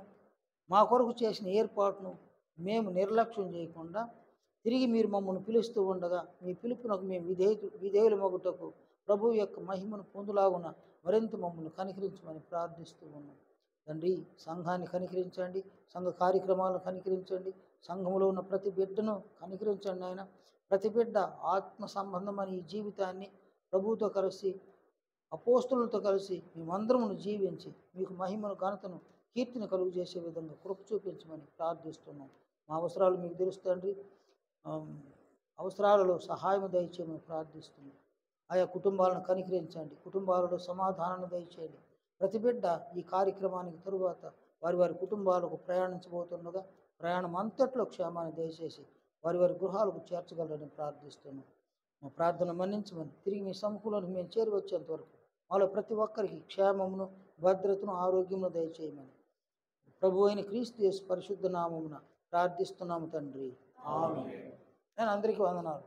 Speaker 1: మా కొరకు చేసిన ఏర్పాటును మేము నిర్లక్ష్యం చేయకుండా తిరిగి మీరు మమ్మల్ని పిలుస్తూ ఉండగా మీ పిలుపునకు మేము విధేయుల మగుటకు ప్రభు యొక్క మహిమను పొందులాగున మరింత మమ్మల్ని కనికరించమని ప్రార్థిస్తూ ఉన్నాం తండ్రి. సంఘాన్ని కనికరించండి, సంఘ కార్యక్రమాలను కనికరించండి, సంఘంలో ఉన్న ప్రతి బిడ్డను కనికరించండి ఆయన. ప్రతి బిడ్డ ఆత్మ సంబంధమైన ఈ జీవితాన్ని ప్రభువుతో కలిసి, అపోస్తులతో కలిసి మేమందరమును జీవించి మీకు మహిమను, ఘనతను, కీర్తిని కలుగు చేసే విధంగా కృప చూపించమని ప్రార్థిస్తున్నాం. మా అవసరాలు మీకు తెలుస్తుంది, అవసరాలలో సహాయం దయచేయమని ప్రార్థిస్తున్నాం. ఆయా కుటుంబాలను కనికరించండి, కుటుంబాలలో సమాధానాన్ని దయచేయండి. ప్రతి బిడ్డ ఈ కార్యక్రమానికి తరువాత వారి వారి కుటుంబాలకు ప్రయాణించబోతుండగా ప్రయాణం అంతట్లో క్షేమాన్ని దయచేసి వారి వారి గృహాలకు చేర్చగలరని ప్రార్థిస్తున్నాం. మా ప్రార్థన మన్నించమని తిరిగి మీ సముఖంలోకి మేము చేరి వచ్చేంత వరకు మాలో ప్రతి ఒక్కరికి క్షేమమును, భద్రతను, ఆరోగ్యమును దయచేయమని ప్రభు అయిన క్రీస్తు యేసు పరిశుద్ధ నామమున ప్రార్థిస్తున్నాము తండ్రి. ఆమేన్. నేను అందరికీ వందనాలు.